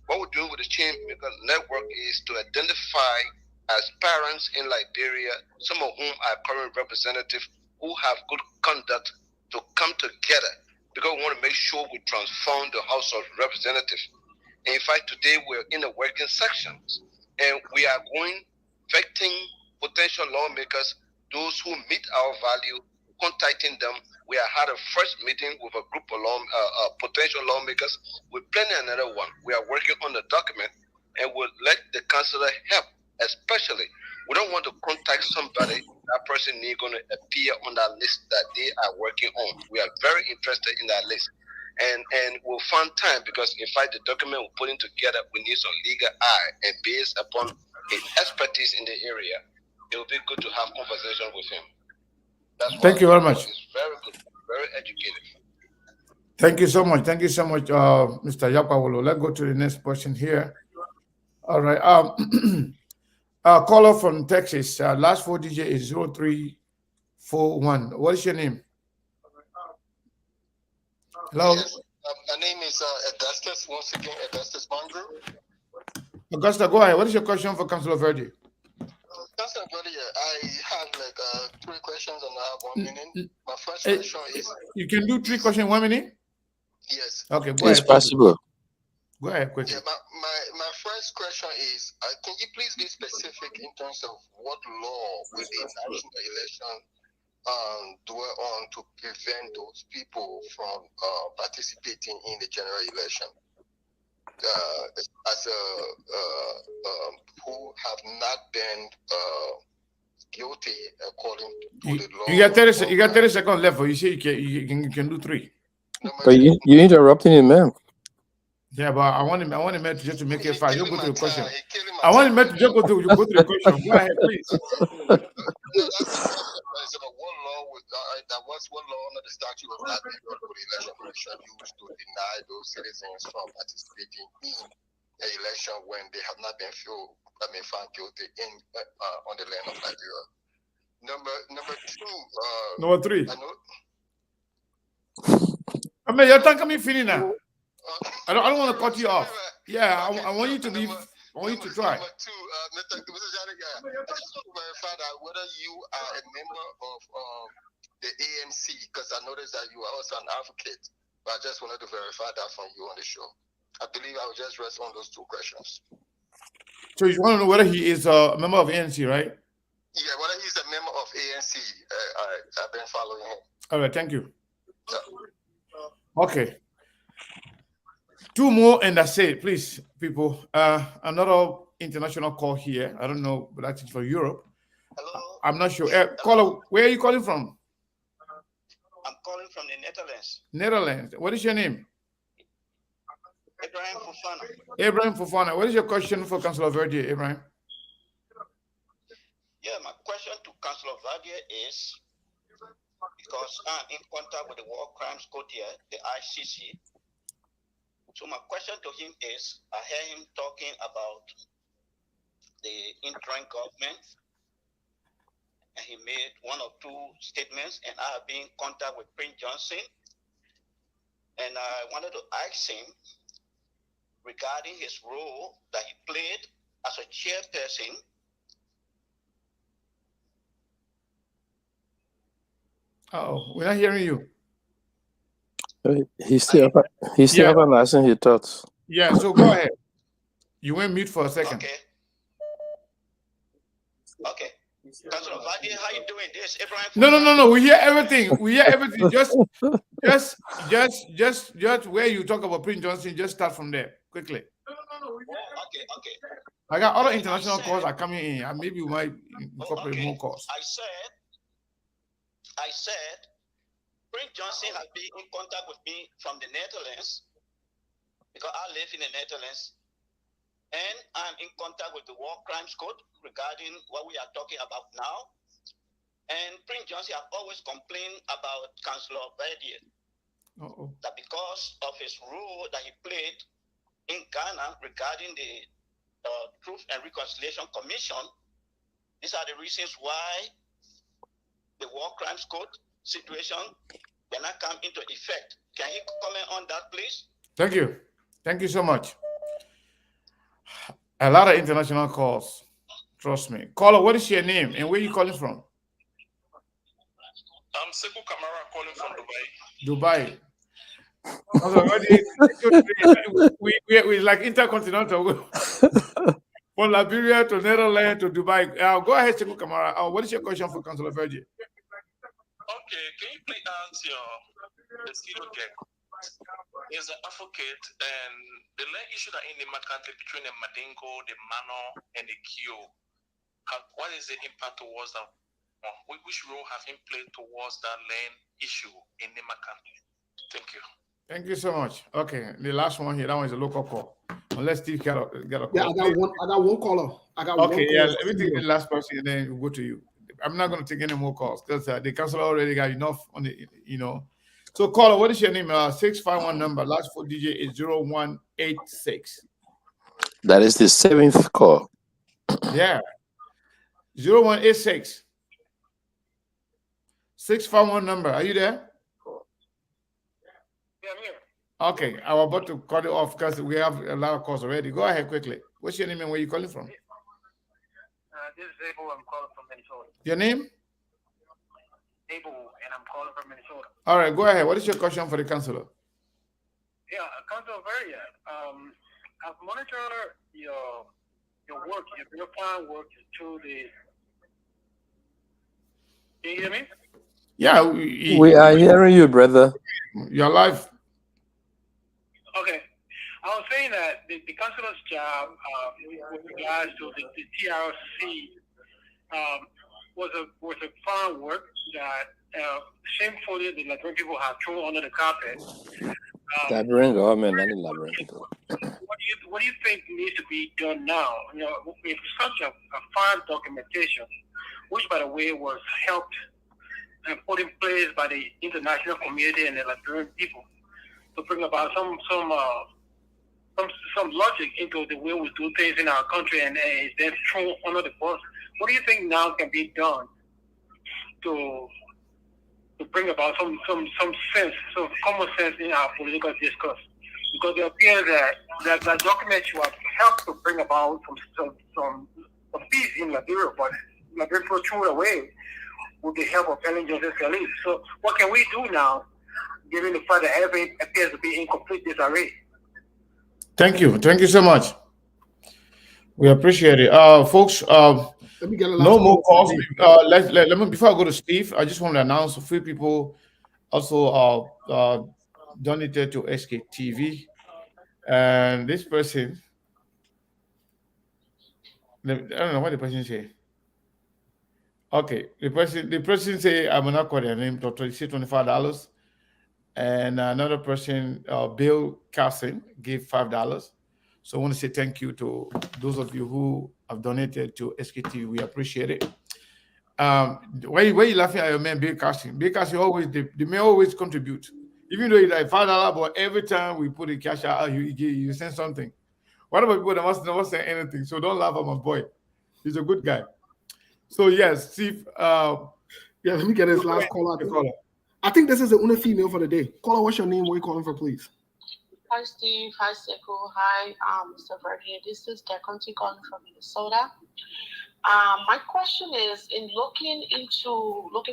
J: What we do with the Change Makers Network is to identify aspirants in Liberia, some of whom are current representatives who have good conduct, to come together because we want to make sure we transform the House of Representatives. In fact, today we're in the working sections and we are going vetting potential lawmakers, those who meet our value, contacting them. We have had a first meeting with a group of potential lawmakers. We're planning another one. We are working on the document and we'll let the councillor help, especially. We don't want to contact somebody, that person is going to appear on that list that they are working on. We are very interested in that list. And we'll find time because in fact the document we're putting together, we need some legal eye, and based upon his expertise in the area, it will be good to have conversation with him. That's
A: Thank you very much.
J: It's very good, very educated.
A: Thank you so much. Thank you so much, Mr. Yapawolo. Let's go to the next person here. All right. Caller from Texas. Last 4 digit is 0341. What is your name? Hello.
J: Yes, my name is Augustus. Once again, Augustus Mangru.
A: Augusta, go ahead. What is your question for Councillor Verdi?
J: Councillor Verdi, I have like 3 questions and I have 1 minute. My first question is.
A: You can do 3 questions in 1 minute?
J: Yes.
A: Okay, go ahead.
I: It's possible.
A: Go ahead quickly.
J: Yeah, my first question is, can you please be specific in terms of what law will the national election dwell on to prevent those people from participating in the general election who have not been guilty according to the law?
A: You got 30 seconds left. You say you can do 3.
I: But you're interrupting him, man.
A: Yeah, but I want him to just to make it 5. You go to the question. I want him to just go to the question. Go ahead, please.
J: What law under the statute of the Election Commission used to deny those citizens from participating in an election when they have not been found guilty on the land of Nigeria? Number 2.
A: Number 3. I mean, your time coming finish now. I don't want to cut you off. Yeah, I want you to be. I want you to try.
J: Number 2, Mr. Janiga, I just want to verify that whether you are a member of the ANC, because I noticed that you are also an advocate. But I just wanted to verify that from you on the show. I believe I will just rest on those 2 questions.
A: So you want to know whether he is a member of ANC, right?
J: Yeah, whether he's a member of ANC. I've been following him.
A: All right, thank you. Okay. 2 more and that's it, please, people. Another international call here. I don't know, but that's for Europe.
J: Hello.
A: I'm not sure. Caller, where are you calling from?
J: I'm calling from the Netherlands.
A: Netherlands. What is your name?
J: Ibrahim Fofana.
A: Ibrahim Fofana. What is your question for Councillor Verdier, Ibrahim?
J: Yeah, my question to Councillor Verdier is, because I'm in contact with the War Crimes Court here, the ICC. So my question to him is, I hear him talking about the interim government, and he made 1 or 2 statements, and I have been in contact with Prince Johnson, and I wanted to ask him regarding his role that he played as a chairperson.
A: Oh, we're not hearing you.
I: He still have an accent, he thought.
A: Yeah, so go ahead. You went mute for a second.
J: Okay. Okay. Councilor Verdi, how you doing? This Abraham.
A: No. We hear everything. We hear everything. Just where you talk about Prince Johnson, just start from there quickly.
J: Okay.
A: I got other international calls are coming in. Maybe you might incorporate more calls.
J: I said, Prince Johnson has been in contact with me from the Netherlands because I live in the Netherlands, and I'm in contact with the War Crimes Code regarding what we are talking about now. And Prince Johnson has always complained about Cllr Verdier that because of his role that he played in Ghana regarding the Truth and Reconciliation Commission, these are the reasons why the War Crimes Code situation cannot come into effect. Can you comment on that, please?
A: Thank you. Thank you so much. A lot of international calls. Trust me. Caller, what is your name and where are you calling from?
K: I'm Sekou Kamara calling from
A: Dubai. we like intercontinental. From Liberia to Netherlands to Dubai. Go ahead, Sekou Kamara. What is your question for Cllr Verdier?
K: Okay, can you please ask the studio guest? Is an advocate and the land issue that in the country between the Madingo, the Mano, and the Kyo. What is the impact towards that? Which role have him played towards that land issue in the country? Thank you.
A: Thank you so much. Okay, the last one here, that one is a local call. Unless Steve got a call.
H: Yeah, I got one caller.
A: Okay, yeah, let me take the last person and then we'll go to you. I'm not going to take any more calls because the council already got enough on the, So caller, what is your name? 651 number, last 4 digit is 0186.
I: That is the 7th call.
A: Yeah. 0186. 651 number. Are you there?
K: Yeah, I'm here.
A: Okay, I was about to cut it off because we have a lot of calls already. Go ahead quickly. What's your name and where you calling from?
K: This is Abel. I'm calling from Minnesota.
A: Your name?
K: Abel, and I'm calling from Minnesota.
A: All right, go ahead. What is your question for the councilor?
K: Yeah, Councilor Verdier. I've monitored your work, your verifying work through the. Can you hear me?
A: Yeah,
I: we are hearing you, brother.
A: You're live.
K: Okay. I was saying that the councilor's job with regards to the TRC was a fine work that shamefully the Liberian people have thrown under the carpet.
I: Liberian government, not in Liberian people.
K: What do you think needs to be done now? With such a fine documentation, which by the way was helped and put in place by the international community and the Liberian people to bring about some logic into the way we do things in our country, and it's then thrown under the bus. What do you think now can be done to bring about some sense, some common sense in our political discourse? Because it appears that document should have helped to bring about some peace in Liberia, but Liberia threw it away with the help of Ellen Joseph Sirleaf. So what can we do now, given the fact that everything appears to be in complete disarray?
A: Thank you. Thank you so much. We appreciate it. Folks,
H: Let me get a
A: no more calls. Let me, before I go to Steve, I just want to announce a few people also donated to SKTV. And this person, I don't know what the person say. Okay, the person say, I'm not quite their name, $25. And another person, Bill Carson, gave $5. So I want to say thank you to those of you who have donated to SKT. We appreciate it. Why you laughing at your man, Bill Carson? Bill Carson always, the man always contribute. Even though he's like $5, but every time we put a cash out, you send something. What about people that must never say anything? So don't laugh at my boy. He's a good guy. So yes, Steve.
H: Yeah, let me get his last call out. I think this is the only female for the day. Caller, what's your name? Where are you calling from, please?
L: Hi, Steve. Hi, Sekou. Hi, Mr. Verdier. This is Deconti calling from Minnesota. My question is, in looking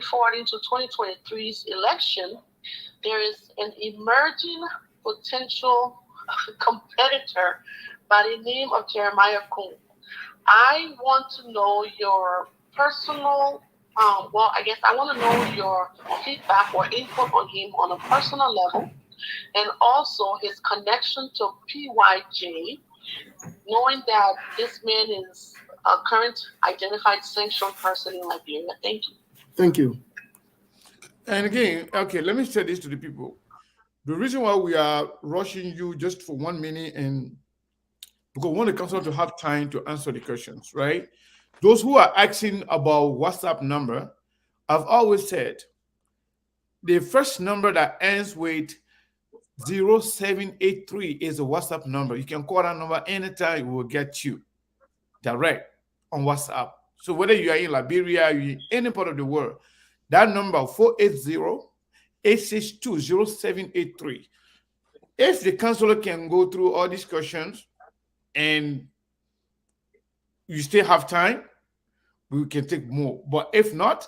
L: forward into 2023's election, there is an emerging potential competitor by the name of Jeremiah Kuhn. I want to know your personal, I guess I want to know your feedback or input on him on a personal level, and also his connection to PYJ, knowing that this man is a current identified sanctioned person in Liberia. Thank you.
H: Thank you.
A: And again, okay, let me say this to the people. The reason why we are rushing you just for 1 minute, and because we want the council to have time to answer the questions, right? Those who are asking about WhatsApp number, I've always said the first number that ends with 0783 is a WhatsApp number. You can call that number anytime, we will get you direct on WhatsApp. So whether you are in Liberia, you're in any part of the world, that number 480-862-0783. If the counselor can go through all these questions and you still have time, we can take more. But if not,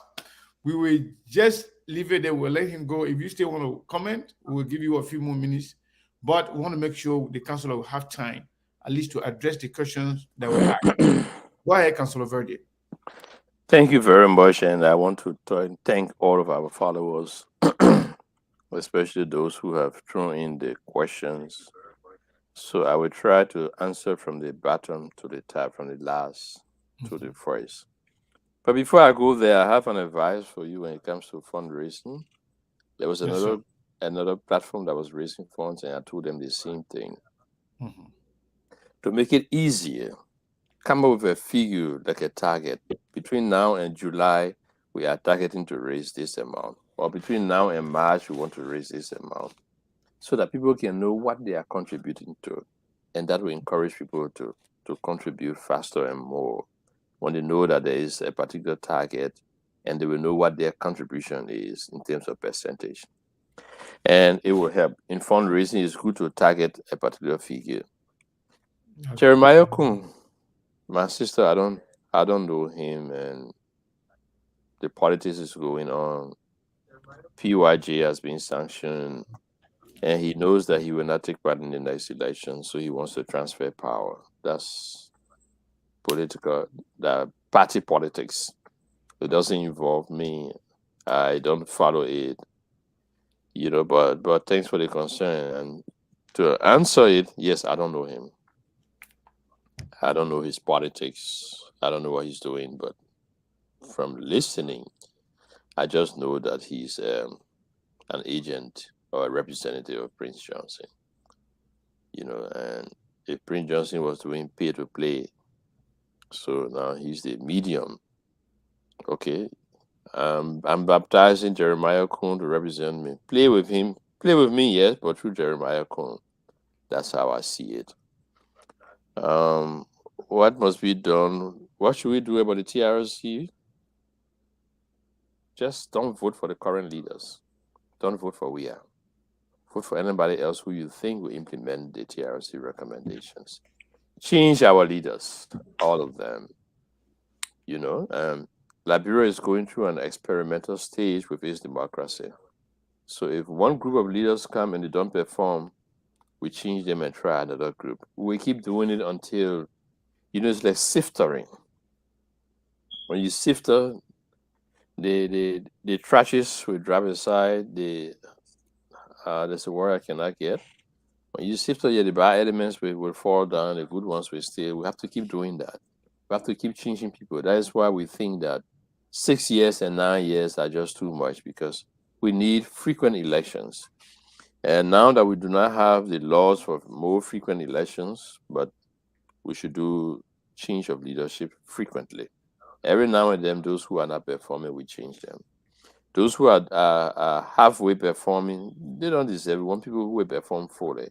A: we will just leave it there. We'll let him go. If you still want to comment, we'll give you a few more minutes. But we want to make sure the counselor will have time, at least to address the questions that were asked. Go ahead, Councilor Verdi.
I: Thank you very much, and I want to thank all of our followers, especially those who have thrown in the questions. So I will try to answer from the bottom to the top, from the last to the first. But before I go there, I have an advice for you when it comes to fundraising. There was another platform that was raising funds, and I told them the same thing. To make it easier, come up with a figure, like a target. Between now and July, we are targeting to raise this amount. Or between now and March, we want to raise this amount. So that people can know what they are contributing to. And that will encourage people to contribute faster and more when they know that there is a particular target, and they will know what their contribution is in terms of percentage. And it will help. In fundraising, it's good to target a particular figure. Okay. Jeremiah Kuhn, my sister, I don't know him, and the politics is going on. PYJ has been sanctioned, and he knows that he will not take part in the next election, so he wants to transfer power. That's political, party politics. It doesn't involve me. I don't follow it, but thanks for the concern. And to answer it, yes, I don't know him. I don't know his politics. I don't know what he's doing, but from listening, I just know that he's an agent or a representative of Prince Johnson. And if Prince Johnson was doing pay to play, so now he's the medium. Okay. I'm baptizing Jeremiah Kuhn to represent me. Play with him. Play with me, yes, but through Jeremiah Kuhn. That's how I see it. What must be done? What should we do about the TRC? Just don't vote for the current leaders. Don't vote for WIA. Vote for anybody else who you think will implement the TRC recommendations. Change our leaders, all of them. Liberia is going through an experimental stage with its democracy. So if one group of leaders come and they don't perform, we change them and try another group. We keep doing it until, it's like siftering. When you sifter, the trashes will drop aside. There's a word I cannot get. When you sift, the bad elements will fall down, the good ones will stay. We have to keep doing that. We have to keep changing people. That is why we think that 6 years and 9 years are just too much, because we need frequent elections. And now that we do not have the laws for more frequent elections, but we should do change of leadership frequently. Every now and then, those who are not performing, we change them. Those who are halfway performing, they don't deserve it. We want people who will perform fully.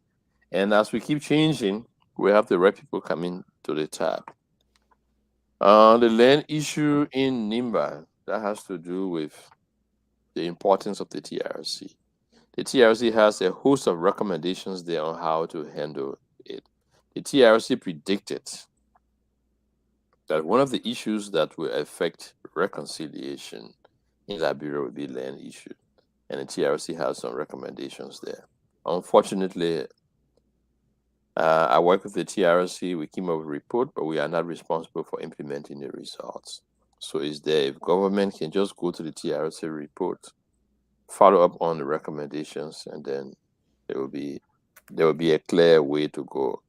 I: And as we keep changing, we have the right people coming to the top. The land issue in Nimba, that has to do with the importance of the TRC. The TRC has a host of recommendations there on how to handle it. The TRC predicted that one of the issues that will affect reconciliation in Liberia will be land issue. And the TRC has some recommendations there. Unfortunately, I work with the TRC. We came up with a report, but we are not responsible for implementing the results. So is there, if government can just go to the TRC report, follow up on the recommendations, and then there will be a clear way to go.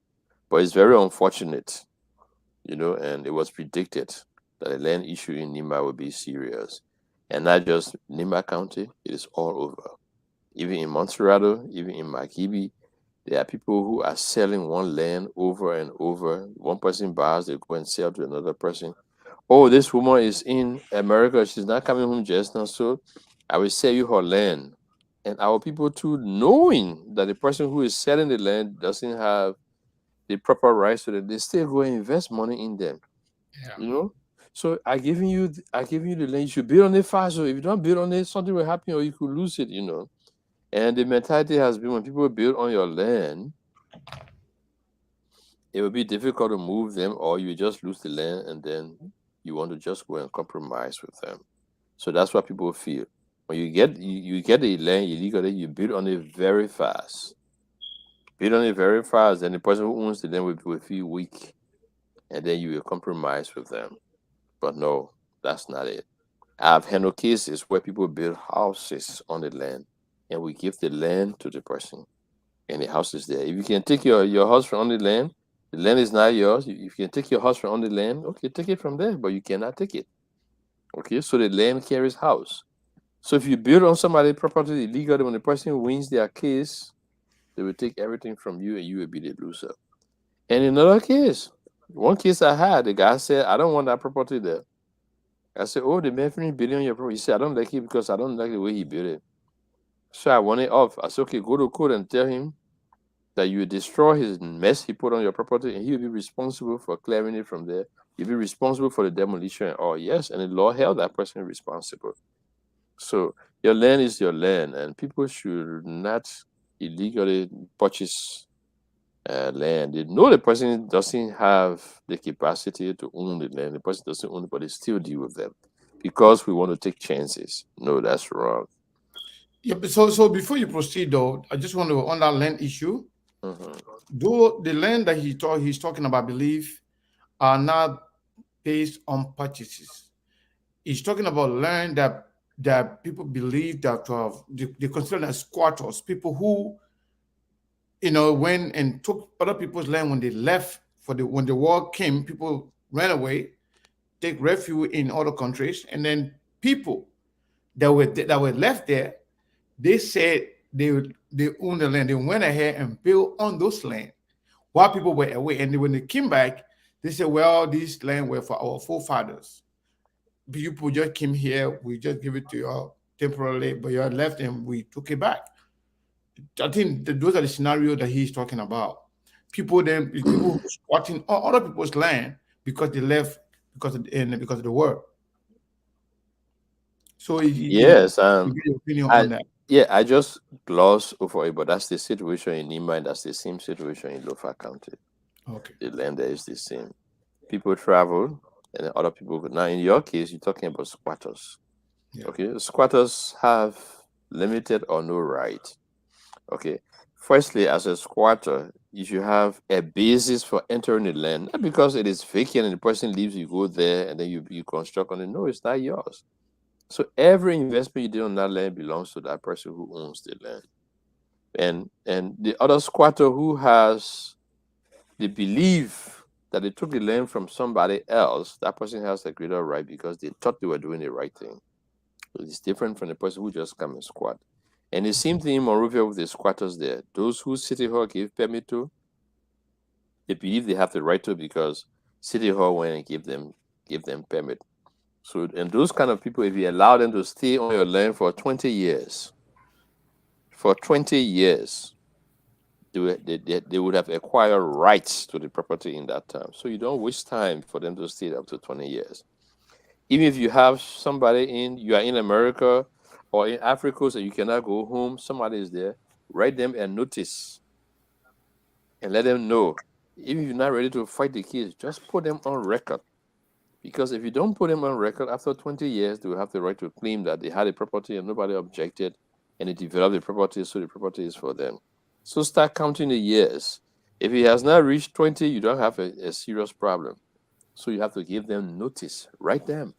I: But it's very unfortunate, and it was predicted that a land issue in Nima would be serious. And not just Nima County, it is all over. Even in Montserrado, even in Makibi, there are people who are selling one land over and over. One person buys, they go and sell to another person. Oh, this woman is in America. She's not coming home just now, so I will sell you her land. And our people too, knowing that the person who is selling the land doesn't have the proper rights to it, they still go and invest money in them.
A: Yeah.
I: So I giving you the land. You should build on it fast. So if you don't build on it, something will happen or you could lose it. And the mentality has been when people build on your land, it will be difficult to move them, or you just lose the land and then you want to just go and compromise with them. So that's what people feel. When you get the land illegally, you build on it very fast. Build on it very fast, and the person who owns the land will feel weak, and then you will compromise with them. But no, that's not it. I've handled cases where people build houses on the land, and we give the land to the person, and the house is there. If you can take your house from on the land is not yours. If you can take your house from on the land, okay, take it from there, but you cannot take it. Okay, so the land carries house. So if you build on somebody's property illegally, when the person wins their case, they will take everything from you and you will be the loser. And in another case, one case I had, the guy said, I don't want that property there. I said, oh, the man finished building on your property. He said, I don't like it because I don't like the way he built it. So I want it off. I said, okay, go to court and tell him that you destroy his mess he put on your property and he will be responsible for clearing it from there. You'll be responsible for the demolition. Oh, yes. And the law held that person responsible. So your land is your land, and people should not illegally purchase land. They know the person doesn't have the capacity to own the land. The person doesn't own it, but they still deal with them because we want to take chances. No, that's wrong.
A: Yeah, but so before you proceed, though, I just want to on that land issue. Though the land that he's talking about, I believe, are not based on purchases. He's talking about land that people believe that they consider as squatters, people who went and took other people's land when they left when the war came. People ran away, take refuge in other countries, and then people that were left there, they said they own the land. They went ahead and built on those land while people were away. And when they came back, they said, well, this land were for our forefathers. People just came here, we just give it to you temporarily, but you left and we took it back. I think those are the scenarios that he's talking about. People who squatting on other people's land because they left because of the war. So
I: yes,
A: your opinion on that.
I: Yeah, I just gloss over it, but that's the situation in Nima, and that's the same situation in Lofa County.
A: Okay.
I: The land there is the same. People travel, and then other people. Now, in your case, you're talking about squatters.
A: Yeah.
I: Okay, squatters have limited or no right. Okay, firstly, as a squatter, you should have a basis for entering the land, not because it is vacant and the person leaves, you go there and then you construct on it. No, it's not yours. So every investment you do on that land belongs to that person who owns the land. And the other squatter who has the belief that they took the land from somebody else, that person has a greater right because they thought they were doing the right thing. So it's different from the person who just come and squat. And the same thing in Monrovia with the squatters there. Those who City Hall gave permit to, they believe they have the right to because City Hall went and gave them permit. So, and those kind of people, if you allow them to stay on your land for 20 years, they would have acquired rights to the property in that time. So you don't waste time for them to stay up to 20 years. Even if you have somebody you are in America or in Africa, so you cannot go home, somebody is there, write them a notice and let them know. Even if you're not ready to fight the case, just put them on record Because if you don't put them on record, after 20 years, they will have the right to claim that they had a property and nobody objected, and they developed the property, so the property is for them. So start counting the years. If he has not reached 20, you don't have a serious problem. So you have to give them notice, write them.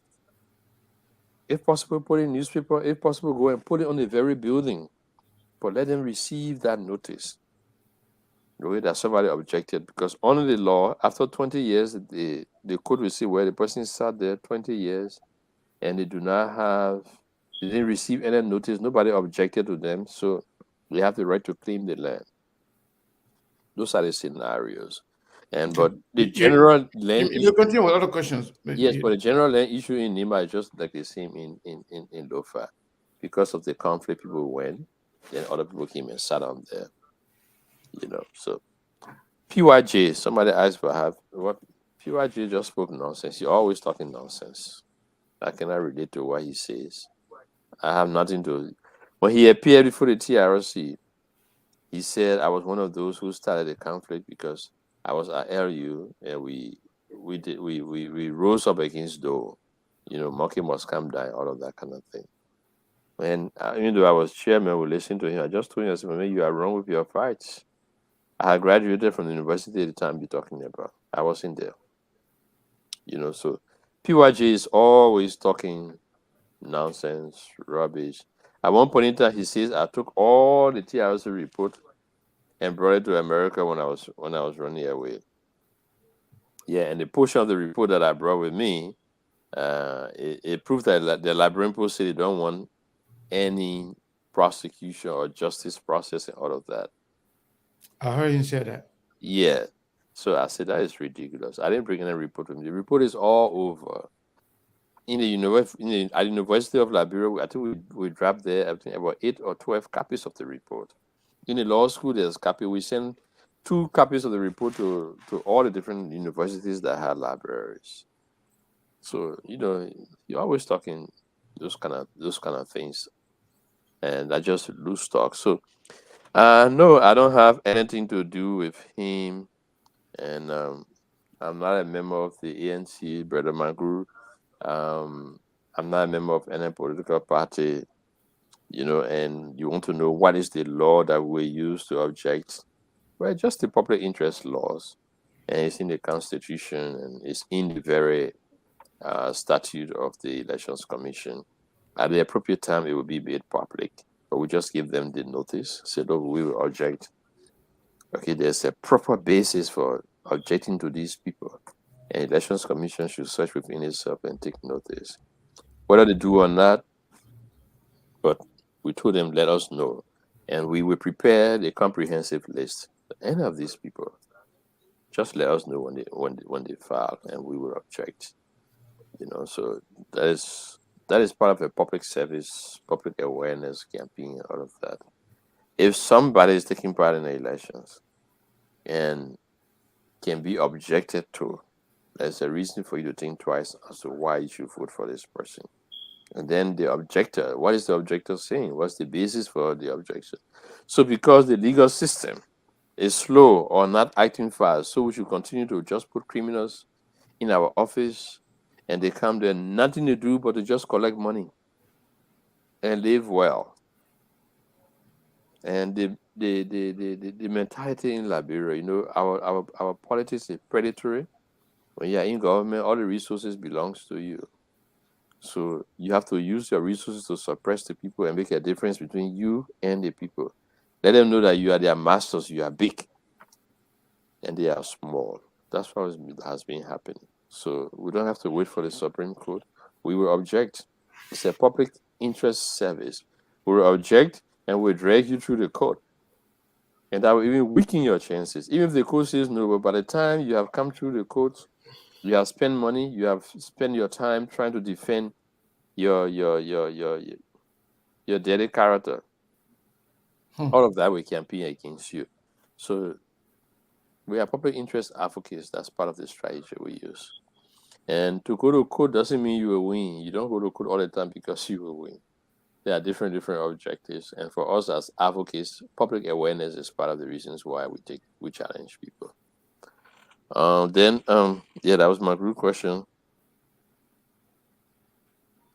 I: If possible, put in newspaper. If possible, go and put it on the very building. But let them receive that notice. The way that somebody objected, because under the law, after 20 years, the code will see where the person sat there 20 years and they didn't receive any notice, nobody objected to them, so they have the right to claim the land. Those are the scenarios. But the general land
A: issue. You continue with other questions.
I: Yes, but the general land issue in Nima is just like the same in Lofa. Because of the conflict, people went, then other people came and sat on there. So PYJ, somebody asked for what PYJ just spoke nonsense. You're always talking nonsense. I cannot relate to what he says. I have nothing to. When he appeared before the TRC, he said I was one of those who started the conflict because I was at LU and we rose up against Doe. Monkey must come down, all of that kind of thing. And even though I was chairman, we listened to him. I just told him, I said, maybe you are wrong with your fights. I had graduated from the university at the time you're talking about. I wasn't there. So PYJ is always talking nonsense, rubbish. At one point in time, he says, I took all the TRC report and brought it to America when I was running away. Yeah, and the portion of the report that I brought with me, it proved that the Liberian Post said they don't want any prosecution or justice process and all of that.
A: I heard him say that.
I: Yeah. So I said, that is ridiculous. I didn't bring any report with me. The report is all over. At the University of Liberia, I think we dropped there, I think about 8 or 12 copies of the report. In the law school, there's a copy. We sent 2 copies of the report to all the different universities that had libraries. So, you're always talking those kind of things. And I just lose talk. So, no, I don't have anything to do with him. And I'm not a member of the ANC, Brother Magru. I'm not a member of any political party, and you want to know what is the law that we use to object. Well, just the public interest laws, and it's in the Constitution, and it's in the very statute of the Elections Commission. At the appropriate time, it will be made public, but we just give them the notice, say, look, we will object. Okay, there's a proper basis for objecting to these people, and Elections Commission should search within itself and take notice. Whether they do or not, but we told them, let us know, and we will prepare the comprehensive list. Any of these people, just let us know when they file, and we will object. So that is part of a public service, public awareness campaign, all of that. If somebody is taking part in the elections and can be objected to, there's a reason for you to think twice as to why you should vote for this person. And then the objector, what is the objector saying? What's the basis for the objection? So because the legal system is slow or not acting fast, so we should continue to just put criminals in our office, and they come there, nothing to do but to just collect money and live well. And the mentality in Liberia, our politics is predatory. When you're in government, all the resources belongs to you. So you have to use your resources to suppress the people and make a difference between you and the people. Let them know that you are their masters, you are big, and they are small. That's what has been happening. So we don't have to wait for the Supreme Court. We will object. It's a public interest service. We will object and we'll drag you through the court. And that will even weaken your chances. Even if the court says no, but by the time you have come through the court, you have spent money, you have spent your time trying to defend your daily character. All of that we campaign against you. So we are public interest advocates. That's part of the strategy we use. And to go to court doesn't mean you will win. You don't go to court all the time because you will win. There are different objectives. And for us as advocates, public awareness is part of the reasons why we challenge people. That was my group question.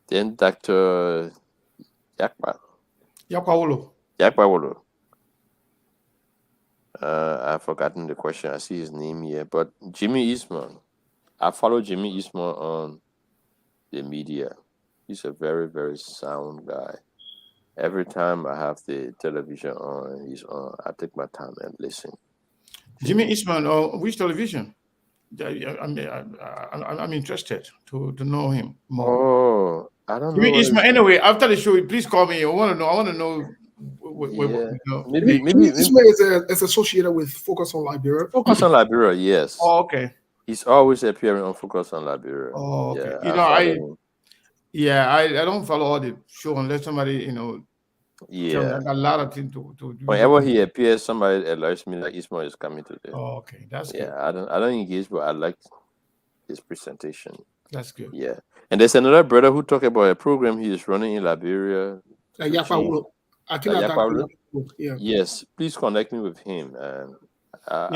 I: Then Dr.
A: Yakpawolo.
I: Yakpawolo. I've forgotten the question. I see his name here, but Jimmy Eastman. I follow Jimmy Eastman on the media. He's a very, very sound guy. Every time I have the television on, he's on. I take my time and listen.
A: Jimmy Eastman, which television? I'm interested to know him more.
I: Oh, I don't know.
A: Jimmy Eastman. Anyway, after the show, please call me. I want to know.
I: Maybe
H: Ismail is associated with Focus on Liberia.
I: Focus on Liberia, yes.
A: Oh, okay.
I: He's always appearing on Focus on Liberia.
A: Oh, okay.
I: Yeah,
A: I don't follow all the show unless somebody
I: Yeah,
A: I got a lot of things to do.
I: Whenever he appears, somebody alerts me that Ismail is coming today.
A: Oh, okay, that's good.
I: I don't engage, but I like his presentation.
A: That's good.
I: Yeah, and there's another brother who talked about a program he is running in Liberia. Yes, please connect me with him. And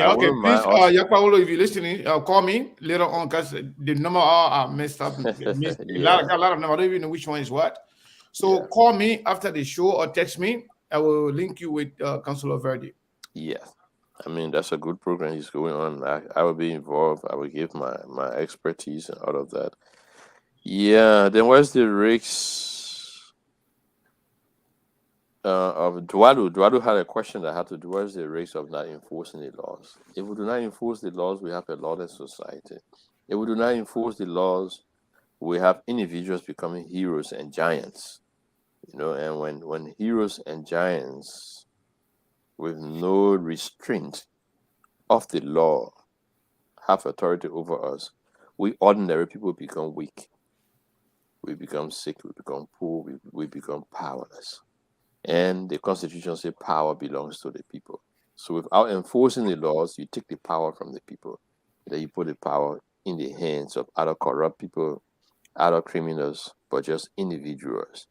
A: okay, please, Yakpawolo, if you're listening, call me later on because the number are messed up. A lot of them. I don't even know which one is what. So call me after the show or text me. I will link you with Cllr Verdi.
I: Yeah, I mean that's a good program he's going on. I will be involved. I will give my expertise and all of that. Yeah. Then where's the risks of Duadu? Duadu had a question that had to do. Where's the risks of not enforcing the laws? If we do not enforce the laws, we have a lawless society. If we do not enforce the laws, we have individuals becoming heroes and giants. And when heroes and giants with no restraint of the law have authority over us, we ordinary people become weak. We become sick, we become poor, we become powerless. And the Constitution says power belongs to the people. So without enforcing the laws, you take the power from the people. Then you put the power in the hands of other corrupt people, other criminals, but just individuals.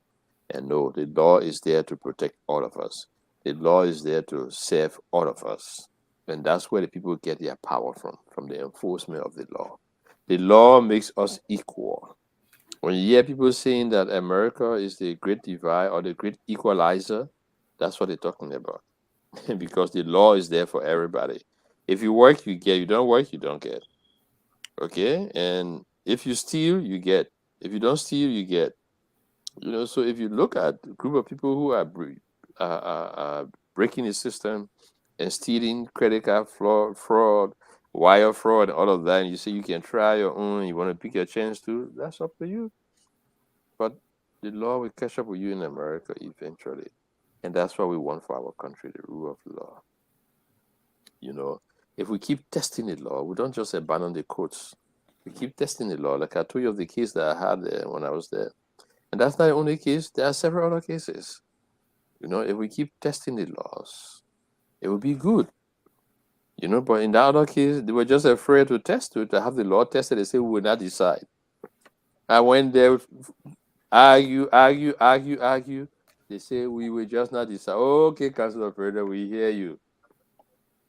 I: And no, the law is there to protect all of us. The law is there to serve all of us. And that's where the people get their power from the enforcement of the law. The law makes us equal. When you hear people saying that America is the great divide or the great equalizer, that's what they're talking about. Because the law is there for everybody. If you work, you get. You don't work, you don't get. Okay? And if you steal, you get. If you don't steal, you get. So if you look at a group of people who are breaking the system and stealing credit card fraud, wire fraud, all of that, and you say you can try your own, you want to pick your chance too, that's up to you. But the law will catch up with you in America eventually. And that's what we want for our country, the rule of law. If we keep testing the law, we don't just abandon the courts. We keep testing the law. Like I told you of the case that I had there when I was there. And that's not the only case. There are several other cases. If we keep testing the laws, it will be good. But in the other case, they were just afraid to test it, to have the law tested. They say we will not decide. I went there, argue. They say we will just not decide. Okay, Cllr Verdier, we hear you.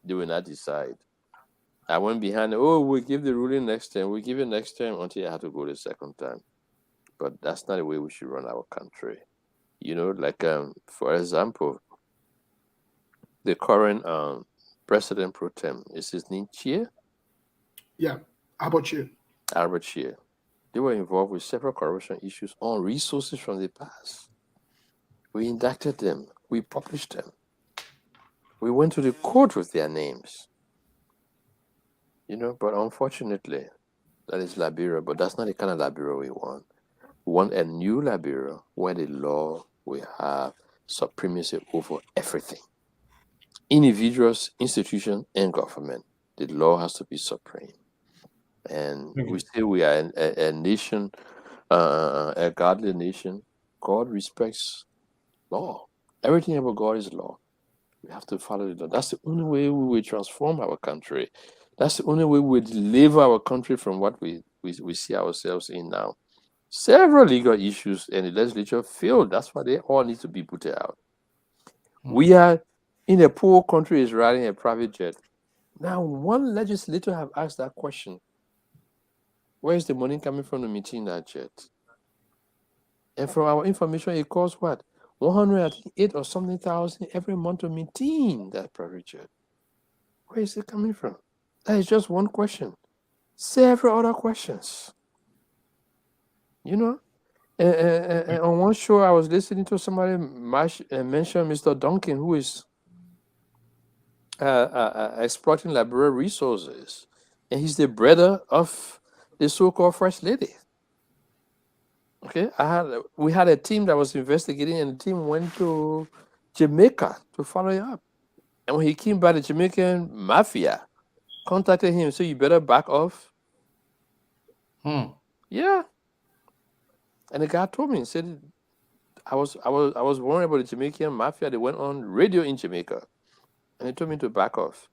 I: They will not decide. I went behind. We'll give the ruling next time. We'll give it next time until I have to go the second time. But that's not the way we should run our country. For example, the current president pro tem, is his name Chia?
H: Yeah, Albert
I: Chia. They were involved with several corruption issues on resources from the past. We indicted them. We published them. We went to the court with their names. But unfortunately, that is Liberia. But that's not the kind of Liberia we want. We want a new Liberia where the law will have supremacy over everything. Individuals, institutions, and government. The law has to be supreme. And we say we are a nation, a godly nation. God respects law. Everything about God is law. We have to follow the law. That's the only way we will transform our country. That's the only way we deliver our country from what we see ourselves in now. Several legal issues and the legislature failed. That's why they all need to be put out. We are in a poor country is riding a private jet. Now, one legislator have asked that question. Where is the money coming from to maintain that jet? And from our information, it costs what? 108 or something thousand every month to maintain that provision. Where is it coming from? That is just one question. Several other questions. You know? And on one show, I was listening to somebody mention Mr. Duncan, who is exploiting Liberian resources. And he's the brother of the so-called First Lady. Okay, we had a team that was investigating, and the team went to Jamaica to follow it up. And when he came back, the Jamaican mafia contacted him, so you better back off. Yeah. And the guy told me, he said, I was worried about the Jamaican mafia. They went on radio in Jamaica, and he told me to back off.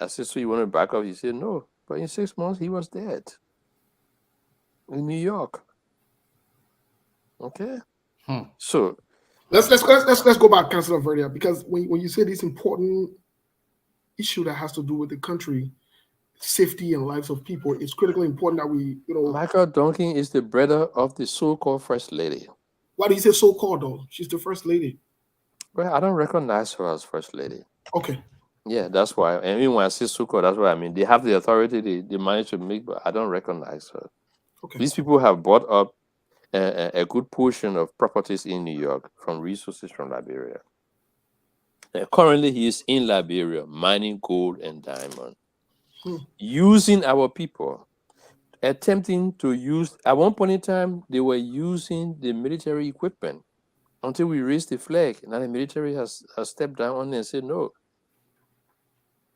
I: I said, so you want to back off? He said, no. But in 6 months, he was dead in New York. Okay. So
H: let's go back, Councilor Verdier, because when you say this important issue that has to do with the country, safety and lives of people, it's critically important that we,
I: Michael Duncan is the brother of the so-called First Lady.
H: Why do you say so-called though? She's the First Lady.
I: Well, I don't recognize her as First Lady.
H: Okay.
I: Yeah, that's why. And even when I say so-called, that's what I mean. They have the authority, they manage to make, but I don't recognize her.
H: Okay.
I: These people have bought up a good portion of properties in New York from resources from Liberia. And currently, he is in Liberia mining gold and diamond, using our people, attempting to use. At one point in time, they were using the military equipment until we raised the flag. Now the military has stepped down on it and said no.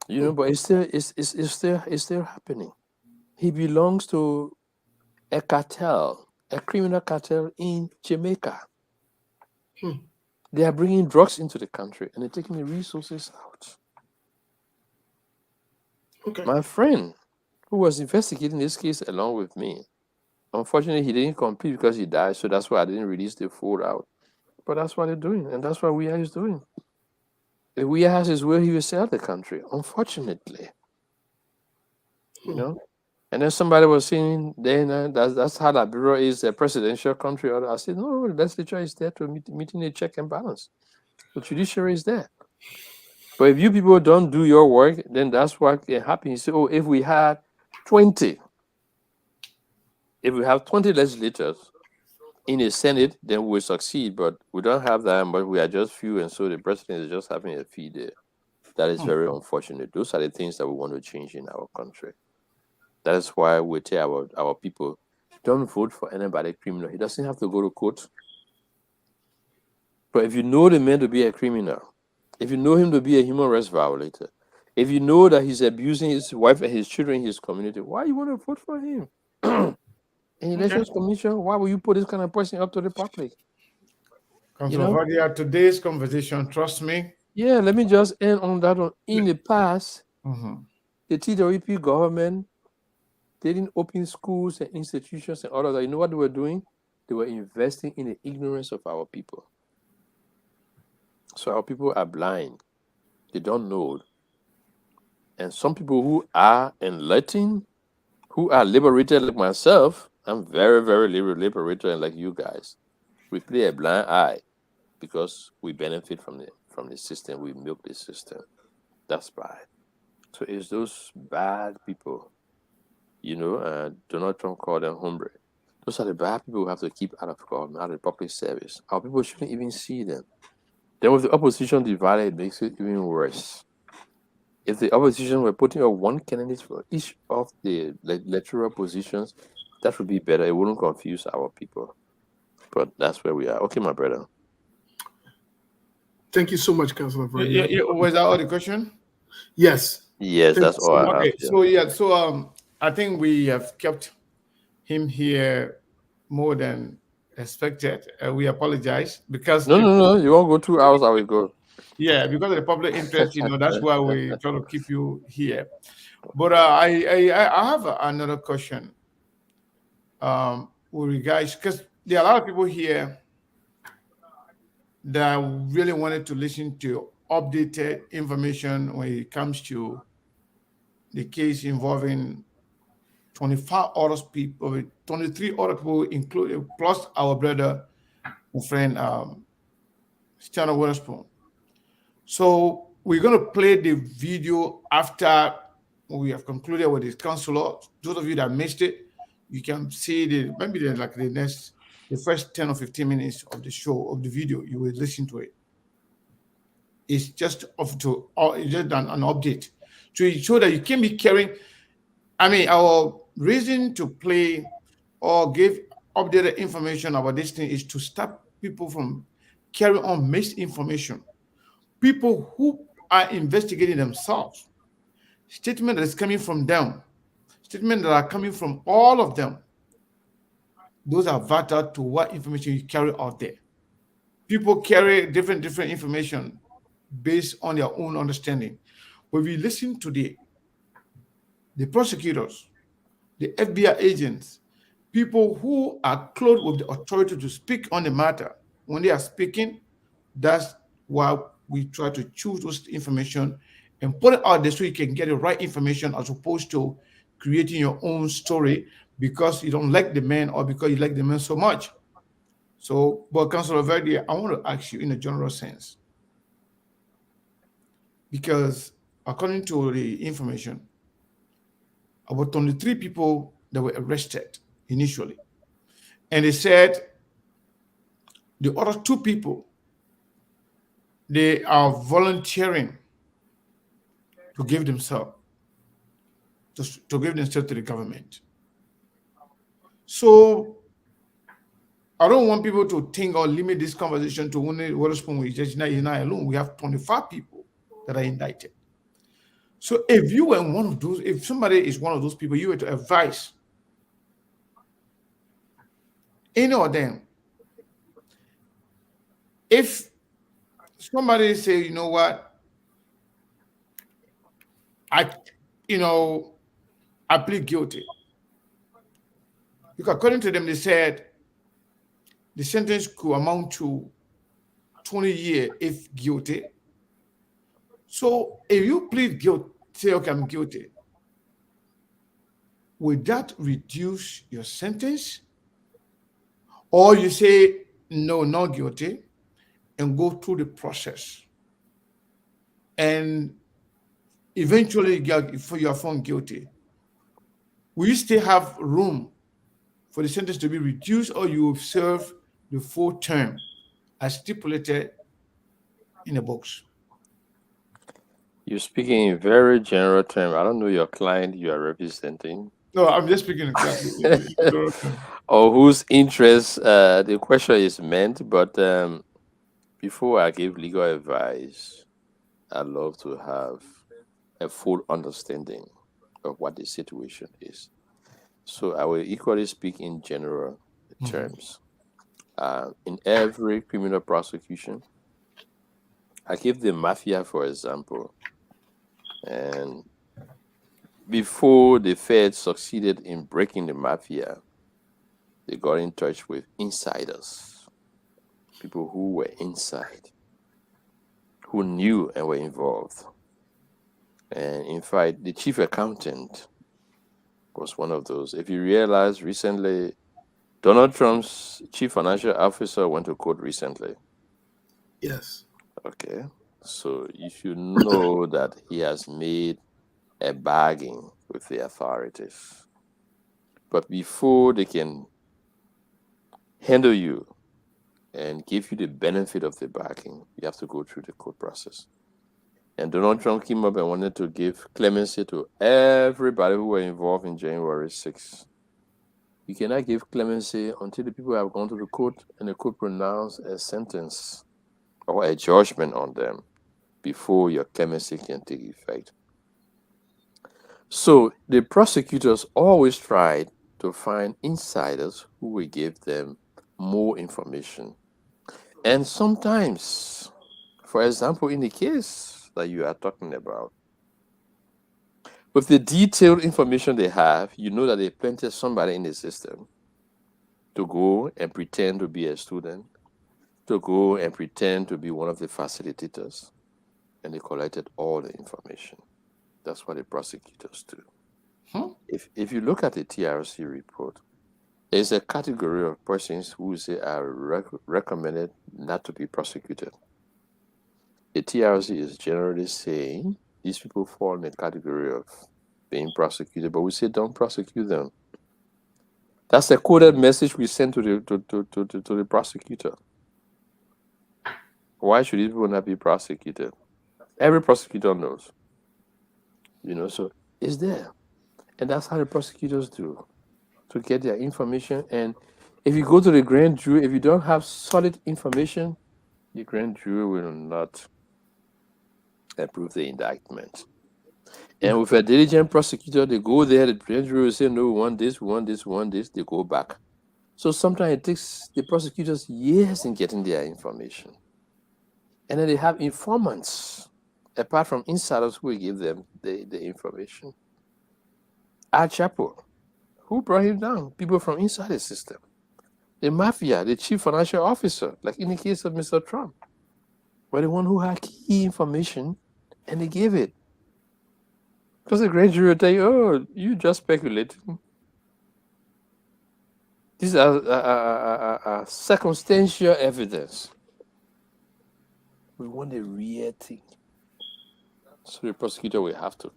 I: But it's still happening. He belongs to a cartel, a criminal cartel in Jamaica. They are bringing drugs into the country and they're taking the resources out.
H: Okay.
I: My friend, who was investigating this case along with me, unfortunately, he didn't compete because he died, so that's why I didn't release the full out. But that's what they're doing, and that's what WEA is doing. If WEA has his will, he will sell the country, unfortunately. And then somebody was saying, then that's how Liberia is a presidential country. I said, no, the legislature is there to meeting a check and balance. The judiciary is there. But if you people don't do your work, then that's what can happen. You say, oh, if we have 20 legislators in a Senate, then we'll succeed. But we don't have that, but we are just few, and so the president is just having a fee there. That is very unfortunate. Those are the things that we want to change in our country. That is why we tell our people, don't vote for anybody criminal. He doesn't have to go to court. But if you know the man to be a criminal, if you know him to be a human rights violator, if you know that he's abusing his wife and his children in his community, why you want to vote for him? In Elections Commission, why will you put this kind of person up to the public?
A: Councilor Verdier, today's conversation, trust me.
I: Yeah, let me just end on that one. In the past, the TWP government, they didn't open schools and institutions and all of that. You know what they were doing? They were investing in the ignorance of our people. So our people are blind. They don't know. And some people who are enlightened, who are liberated like myself, I'm very, very liberated and like you guys. We play a blind eye because we benefit from the system. We milk the system. That's bad. So it's those bad people. Donald Trump called them hombre. Those are the bad people who have to keep out of government, out of public service. Our people shouldn't even see them. Then with the opposition divided, it makes it even worse. If the opposition were putting up one candidate for each of the electoral positions, that would be better. It wouldn't confuse our people. But that's where we are. Okay, my brother.
H: Thank you so much, Councilor Verdi.
A: Was that all the question?
H: Yes.
I: Yes, that's all I have.
A: Okay, so I think we have kept him here more than expected. We apologize because
I: no, you won't go 2 hours. I will go.
A: Yeah, because of the public interest, that's why we try to keep you here. But I have another question. With regards, because there are a lot of people here that really wanted to listen to updated information when it comes to the case involving 25 other people, 23 other people, including plus our brother, my friend, Stana Witherspoon. So we're going to play the video after we have concluded with this counselor. Those of you that missed it, you can see the first 10 or 15 minutes of the show, of the video. You will listen to it. It's just it's just an update to show that you can be carrying. I mean, our reason to play or give updated information about this thing is to stop people from carrying on misinformation. People who are investigating themselves, statement that is coming from them, statements that are coming from all of them, those are vital to what information you carry out there. People carry different information based on their own understanding. When we listen to the prosecutors, the FBI agents, people who are clothed with the authority to speak on the matter, when they are speaking, that's why we try to choose those information and put it out there so you can get the right information as opposed to creating your own story because you don't like the man or because you like the man so much. So, but Councilor Verdier, I want to ask you in a general sense, because according to the information, about 23 people that were arrested initially, and they said the other 2 people, they are volunteering to give themselves to the government. So I don't want people to think or limit this conversation to only Witherspoon, which is not alone. We have 25 people that are indicted. So if you were one of those, if somebody is one of those people, you were to advise any of them, if somebody say, you know what, I plead guilty. Because according to them, they said the sentence could amount to 20 years if guilty. So if you plead guilty, say, okay, I'm guilty, will that reduce your sentence? Or you say, no, not guilty, and go through the process. And eventually you are found guilty. Will you still have room for the sentence to be reduced, or you will serve the full term as stipulated in the books?
I: You're speaking in very general terms. I don't know your client you are representing.
A: No, I'm just speaking in general terms.
I: Or whose interest the question is meant. But before I give legal advice, I'd love to have a full understanding of what the situation is. So I will equally speak in general terms. In every criminal prosecution, I give the mafia, for example, and before the Fed succeeded in breaking the mafia, they got in touch with insiders, people who were inside, who knew and were involved. And in fact, the chief accountant was one of those. If you realize recently, Donald Trump's chief financial officer went to court recently.
H: Yes.
I: Okay. So you should know that he has made a bargain with the authorities. But before they can handle you and give you the benefit of the bargain, you have to go through the court process. And Donald Trump came up and wanted to give clemency to everybody who were involved in January 6th. You cannot give clemency until the people have gone to the court and the court pronounce a sentence or a judgment on them before your clemency can take effect. So the prosecutors always tried to find insiders who will give them more information. And sometimes, for example, in the case that you are talking about, with the detailed information they have, you know that they planted somebody in the system to go and pretend to be a student, to go and pretend to be one of the facilitators, and they collected all the information. That's what the prosecutors do. If you look at the TRC report, there's a category of persons who say are recommended not to be prosecuted. The TRC is generally saying these people fall in the category of being prosecuted, but we say don't prosecute them. That's a coded message we send to the prosecutor. Why should these people not be prosecuted? Every prosecutor knows. So it's there. And that's how the prosecutors do, to get their information. And if you go to the grand jury, if you don't have solid information, the grand jury will not approve the indictment. And with a diligent prosecutor, they go there, the grand jury will say, no, we want this, we want this, we want this, they go back. So sometimes it takes the prosecutors years in getting their information. And then they have informants, apart from insiders who will give them the information. Al Chapo, who brought him down? People from inside the system. The mafia, the chief financial officer, like in the case of Mr. Trump, were the one who had key information and they gave it. Because the grand jury will tell you, oh, you just speculating. These are circumstantial evidence. We want the real thing. So the prosecutor will have to.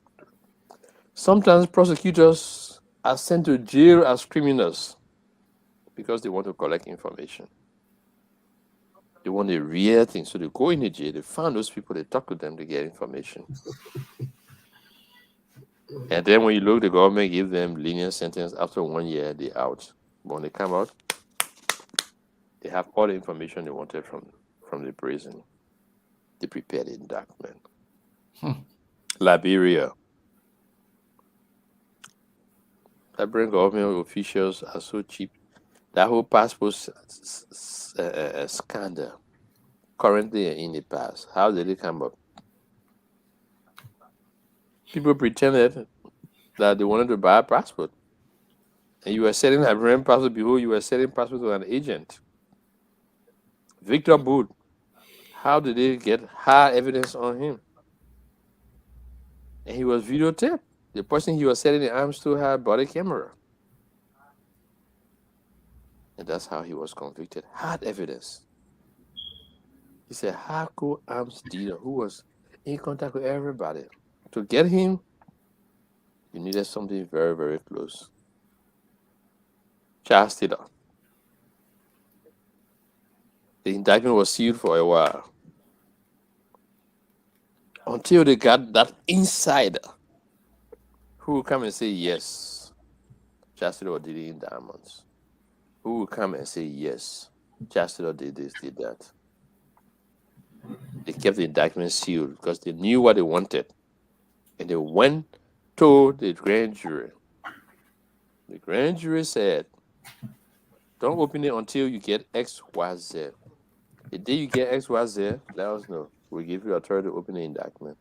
I: Sometimes prosecutors are sent to jail as criminals because they want to collect information. They want the real thing. So they go in the jail, they find those people, they talk to them, they get information. And then when you look, the government give them lenient sentence. After 1 year, they're out. But when they come out, they have all the information they wanted from the prison. They prepared the indictment. Liberia. Liberian government officials are so cheap. That whole passport scandal currently in the past. How did it come up? People pretended that they wanted to buy a passport. And you were selling Liberian passport. Behold, you were selling passport to an agent. Victor Boot. How did they get hard evidence on him? And he was videotaped. The person he was selling the arms to had body camera. And that's how he was convicted. Hard evidence. He's a hardcore arms dealer who was in contact with everybody. To get him, you needed something very, very close. Charles Taylor. The indictment was sealed for a while. Until they got that insider who will come and say, yes, Charles Taylor did it in diamonds. Who will come and say, yes, Charles Taylor did this, did that. They kept the indictment sealed because they knew what they wanted. And they went to the grand jury. The grand jury said, don't open it until you get X, Y, Z. The day you get X, Y, Z, let us know. We'll give you authority to open the indictment.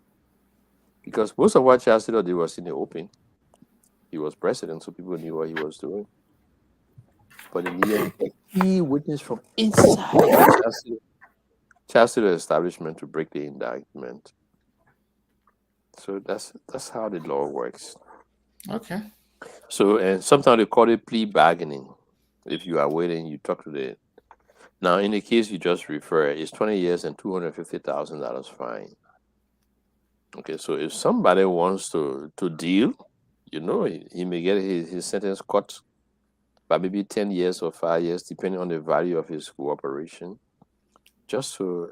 I: Because most of what Charles Taylor did was in the open. He was president, so people knew what he was doing. But they needed a key witness from inside the Charles Taylor establishment to break the indictment. So that's how the law works.
A: Okay.
I: So, and sometimes they call it plea bargaining. If you are waiting, you talk to the. Now, in the case you just refer, it's 20 years and $250,000 fine. Okay, so if somebody wants to deal, he may get his sentence cut by maybe 10 years or 5 years, depending on the value of his cooperation, just so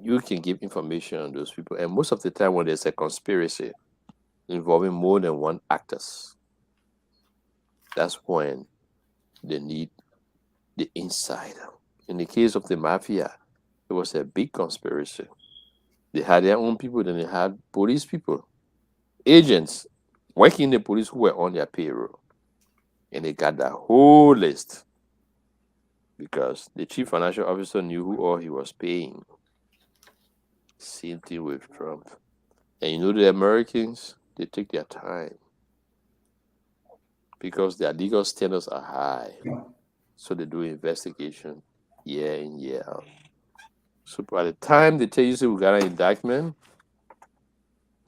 I: you can give information on those people. And most of the time when there's a conspiracy involving more than one actors, that's when they need the insider. In the case of the mafia, it was a big conspiracy. They had their own people, then they had police people, agents working in the police who were on their payroll. And they got that whole list because the chief financial officer knew who all he was paying. Same thing with Trump. And the Americans, they take their time because their legal standards are high. So they do investigation year in, year out. So by the time they tell you, say, we got an indictment,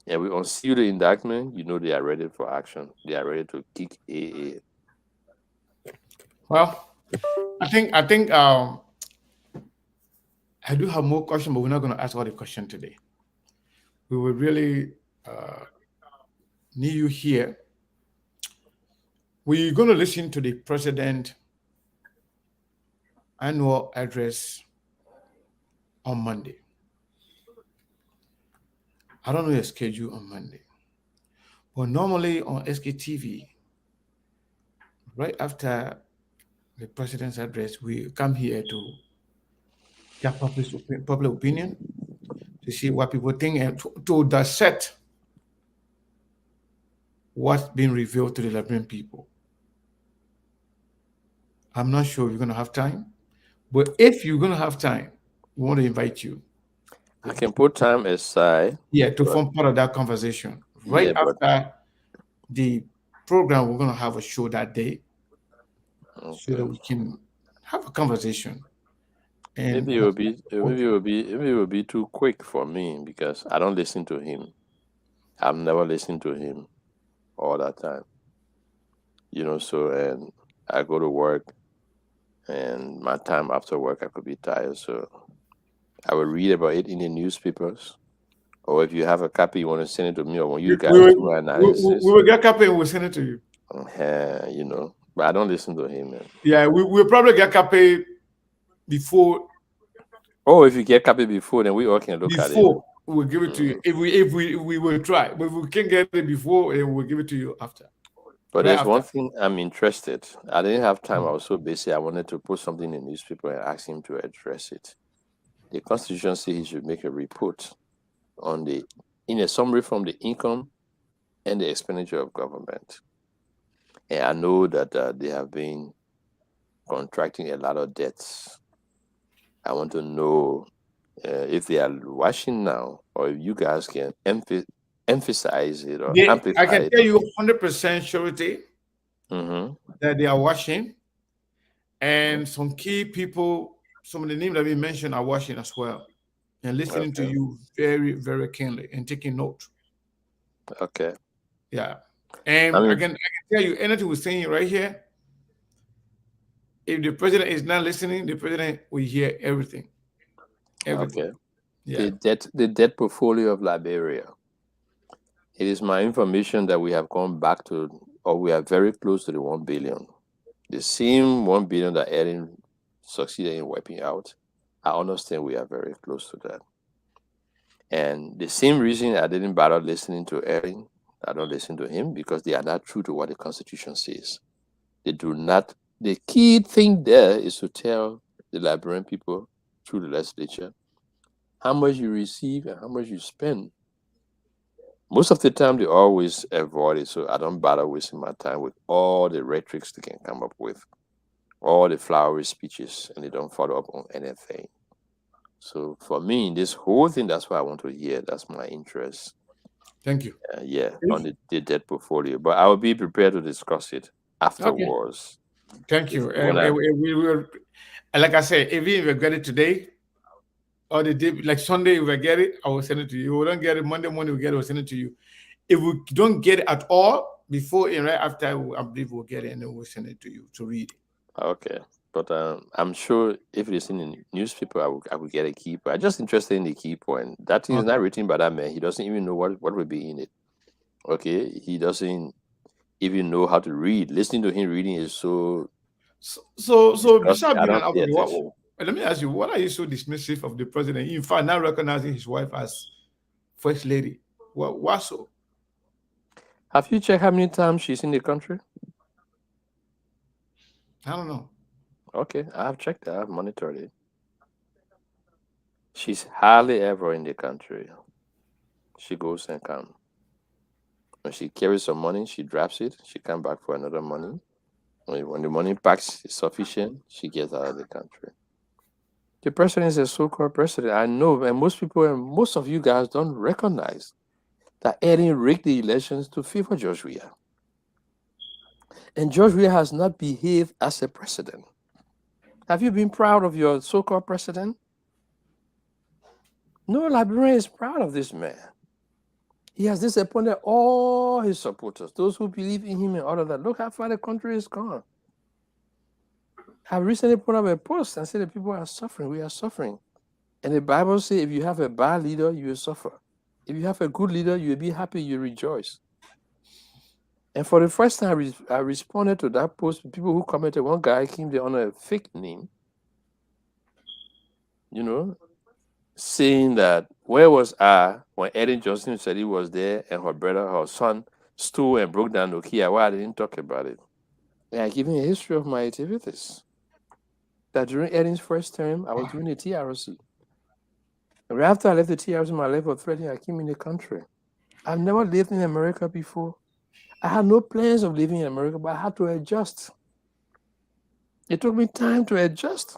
I: and we unseal the indictment, you know they are ready for action. They are ready to kick AA.
A: Well, I think I do have more questions, but we're not going to ask all the questions today. We will really need you here. We're going to listen to the president annual address on Monday. I don't know your schedule on Monday, but normally on SKTV, right after the president's address, we come here to get public opinion, to see what people think, and to dissect what's been revealed to the Liberian people. I'm not sure if you're going to have time, but if you're going to have time, we want to invite you.
I: I can put time aside.
A: Yeah, to form part of that conversation. Right after the program, we're going to have a show that day, so that we can have a conversation. And
I: maybe it will be too quick for me because I don't listen to him. I've never listened to him all that time. So and I go to work, and my time after work I could be tired, so I will read about it in the newspapers. Or if you have a copy, you want to send it to me, or when you guys do analysis.
A: We will get a copy and we'll send it to you.
I: But I don't listen to him, man.
A: Yeah, we'll probably get a copy before.
I: Oh, if you get a copy before, then we all can look at it.
A: Before we'll give it to you. If we will try, but if we can get it before, and we'll give it to you after.
I: But there's one thing I'm interested. I didn't have time. I was so busy. I wanted to put something in the newspaper and ask him to address it. The Constitution says he should make a report in a summary from the income and the expenditure of government. And I know that they have been contracting a lot of debts. I want to know if they are watching now, or if you guys can emphasize it or amplify it.
A: I can tell you 100% surety that they are watching, and some key people, some of the names that we mentioned, are watching as well and listening to you very, very keenly and taking note.
I: Okay.
A: Yeah. And I can tell you anything we're saying right here. If the president is not listening, the president will hear everything.
I: Okay.
A: Yeah.
I: The debt portfolio of Liberia. It is my information that we have gone back to, or we are very close to the 1 billion. The same 1 billion that Erin succeeded in wiping out. I understand we are very close to that. And the same reason I didn't bother listening to Erin, I don't listen to him, because they are not true to what the Constitution says. They do not. The key thing there is to tell the Liberian people through the legislature how much you receive and how much you spend. Most of the time, they always avoid it, so I don't bother wasting my time with all the rhetorics they can come up with, all the flowery speeches, and they don't follow up on anything. So for me, this whole thing, that's what I want to hear. That's my interest.
A: Thank you.
I: On the debt portfolio. But I will be prepared to discuss it afterwards.
A: Okay. Thank you. We will, like I said, if we get it today, or the day, like Sunday, if we get it, I will send it to you. If we don't get it Monday morning, we get it, we'll send it to you. If we don't get it at all before and right after, I believe we'll get it, and then we'll send it to you to read it.
I: Okay. But I'm sure if it is in the newspaper, I will get a key point. I'm just interested in the key point. That is not written by that man. He doesn't even know what will be in it. Okay? He doesn't even know how to read. Listening to him reading is so
A: besides being an advocate, let me ask you, what are you so dismissive of the president? In fact, not recognizing his wife as first lady. Why so?
I: Have you checked how many times she's in the country?
A: I don't know.
I: Okay, I have checked that. I've monitored it. She's hardly ever in the country. She goes and comes. When she carries some money, she drops it. She comes back for another money. When the money packs is sufficient, she gets out of the country. The president is a so-called president. I know, and most people and most of you guys don't recognize that Erin rigged the elections to favor George Weah. And George Weah has not behaved as a president. Have you been proud of your so-called president? No Liberian is proud of this man.
M: He has disappointed all his supporters, those who believe in him and all of that. Look how far the country is gone. I recently put up a post and said that people are suffering. We are suffering. And the Bible says if you have a bad leader, you will suffer. If you have a good leader, you will be happy, you rejoice. And for the first time, I responded to that post. People who commented, one guy came there on a fake name, saying that where was I when Eddie Johnson said he was there and her son stole and broke down Nokia? Why I didn't talk about it? And I give him a history of my activities. That during Eddie's first term, I was doing the TRC. And right after I left the TRC, my life was threatening. I came in the country. I've never lived in America before. I had no plans of living in America, but I had to adjust. It took me time to adjust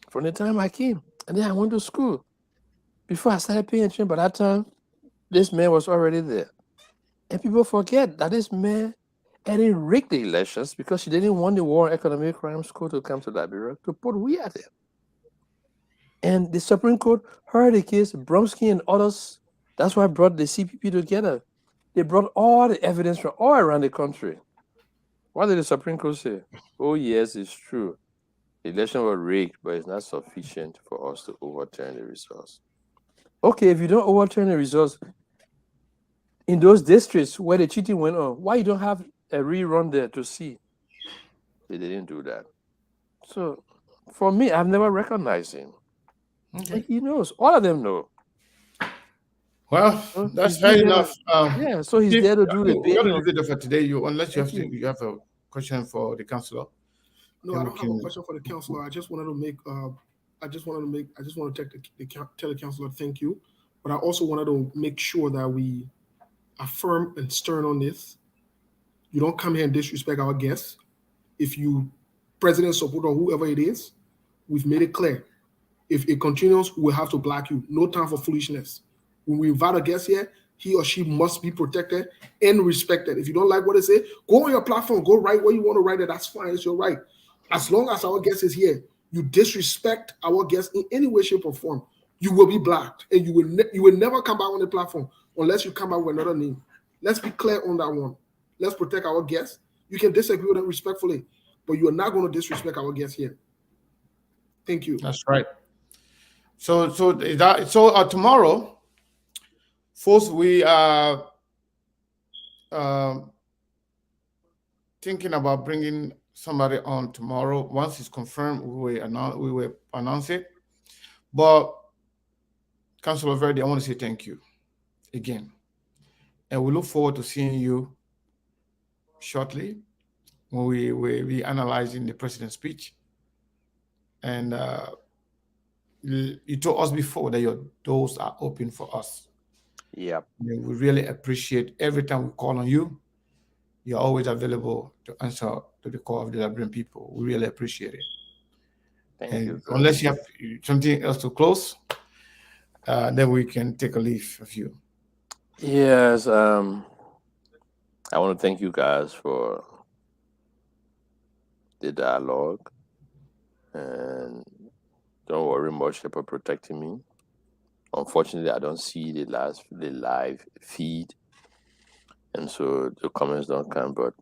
M: from the time I came. And then I went to school. Before I started paying attention, by that time, this man was already there. And people forget that this man hadn't rigged the elections because she didn't want the War on Economic Crimes Court to come to Liberia to put we at it. And the Supreme Court heard the case, Bromsky and others. That's why I brought the CPP together. They brought all the evidence from all around the country. What did the Supreme Court say? Oh, yes, it's true. The election was rigged, but it's not sufficient for us to overturn the results. Okay, if you don't overturn the results in those districts where the cheating went on, why you don't have a rerun there to see? They didn't do that. So, for me, I've never recognized him. Okay. He knows. All of them know.
A: Well, that's fair enough.
M: Yeah, so he's there to do the
A: We're going to leave it for today. Unless you have a question for the councillor.
H: No, I don't have a question for the councillor. I just wanted to tell the councillor thank you, but I also wanted to make sure that we are firm and stern on this. You don't come here and disrespect our guests. If you president support or whoever it is, we've made it clear. If it continues, we'll have to block you. No time for foolishness. When we invite a guest here, he or she must be protected and respected. If you don't like what they say, go on your platform, go write what you want to write it. That's fine. It's your right. As long as our guest is here, you disrespect our guest in any way, shape, or form, you will be blocked, and you will never come back on the platform unless you come back with another name. Let's be clear on that one. Let's protect our guests. You can disagree with them respectfully, but you are not going to disrespect our guests here. Thank you.
A: That's right. So tomorrow, first we are thinking about bringing somebody on tomorrow. Once it's confirmed, we will announce it. But Councillor Verdi, I want to say thank you again, and we look forward to seeing you shortly when we will be analyzing the president's speech. And you told us before that your doors are open for us.
M: Yeah.
A: We really appreciate every time we call on you. You're always available to answer to the call of the Liberian people. We really appreciate it.
M: Thank you.
A: Unless you have something else to close, then we can take a leave of you.
M: Yes. I want to thank you guys for the dialogue. And don't worry much about protecting me. Unfortunately, I don't see the live feed, and so the comments don't come. But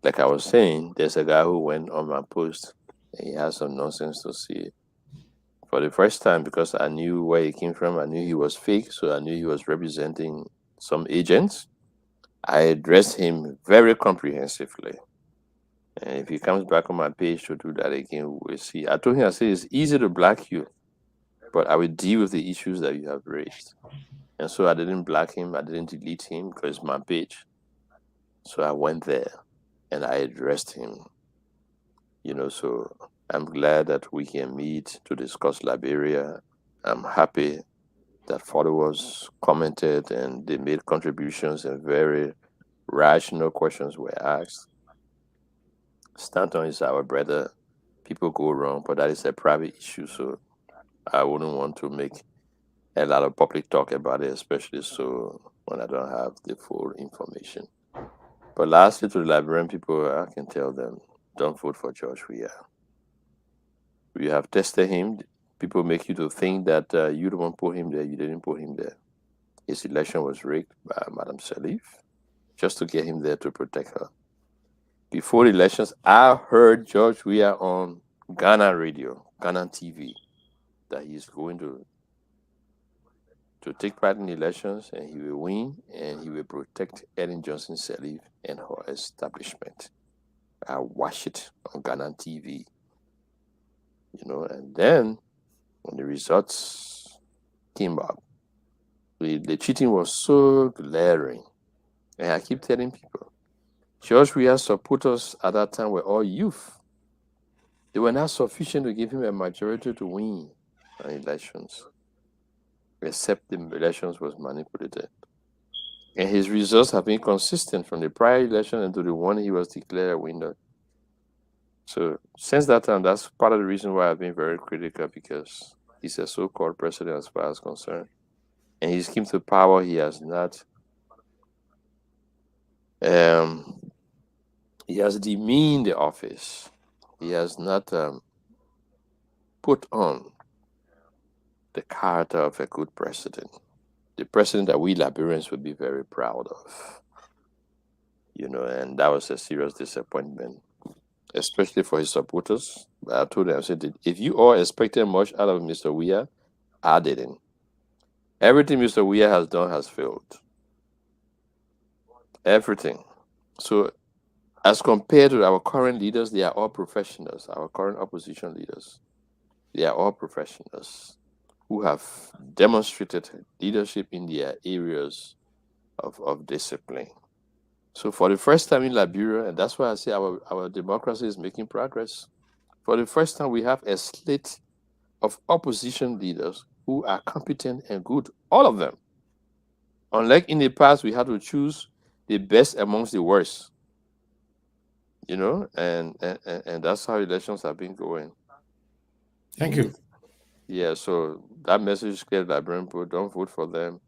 M: like I was saying, there's a guy who went on my post, and he has some nonsense to say. For the first time, because I knew where he came from, I knew he was fake, so I knew he was representing some agents. I addressed him very comprehensively. And if he comes back on my page to do that again, we'll see. I told him, I said, it's easy to block you, but I will deal with the issues that you have raised. And so I didn't block him. I didn't delete him because it's my page. So I went there and I addressed him. So I'm glad that we can meet to discuss Liberia. I'm happy that followers commented and they made contributions and very rational questions were asked. Stanton is our brother. People go wrong, but that is a private issue, so I wouldn't want to make a lot of public talk about it, especially so when I don't have the full information. But lastly, to the Liberian people, I can tell them, don't vote for George Weah. We have tested him. People make you to think that you don't put him there, you didn't put him there. his election was rigged by Madam Salif, just to get him there to protect her. Before the elections, I heard George Weah on Ghana radio, Ghana TV, that he's going to take part in the elections and he will win and he will protect Ellen Johnson Sirleaf and her establishment. I watched it on Ghana TV, and then when the results came up, the cheating was so glaring. And I keep telling people, George Weah's supporters at that time were all youth. They were not sufficient to give him a majority to win an elections, except the elections was manipulated. And his results have been consistent from the prior election into the one he was declared a winner. So since that time, that's part of the reason why I've been very critical, because he's a so-called president as far as concerned. And his came to power, he has not he has demeaned the office. He has not put on the character of a good president. The president that we Liberians would be very proud of. And that was a serious disappointment, especially for his supporters. But I told them, I said, if you all expected much out of Mr. Weah, I didn't. Everything Mr. Weah has done has failed. Everything. So as compared to our current leaders, they are all professionals. Our current opposition leaders, they are all professionals who have demonstrated leadership in their areas of discipline. So for the first time in Liberia, and that's why I say our democracy is making progress. For the first time, we have a slate of opposition leaders who are competent and good, all of them. Unlike in the past, we had to choose the best amongst the worst. And that's how elections have been going.
A: Thank you.
M: Yeah, so that message is clear, Liberian people. Don't vote for them.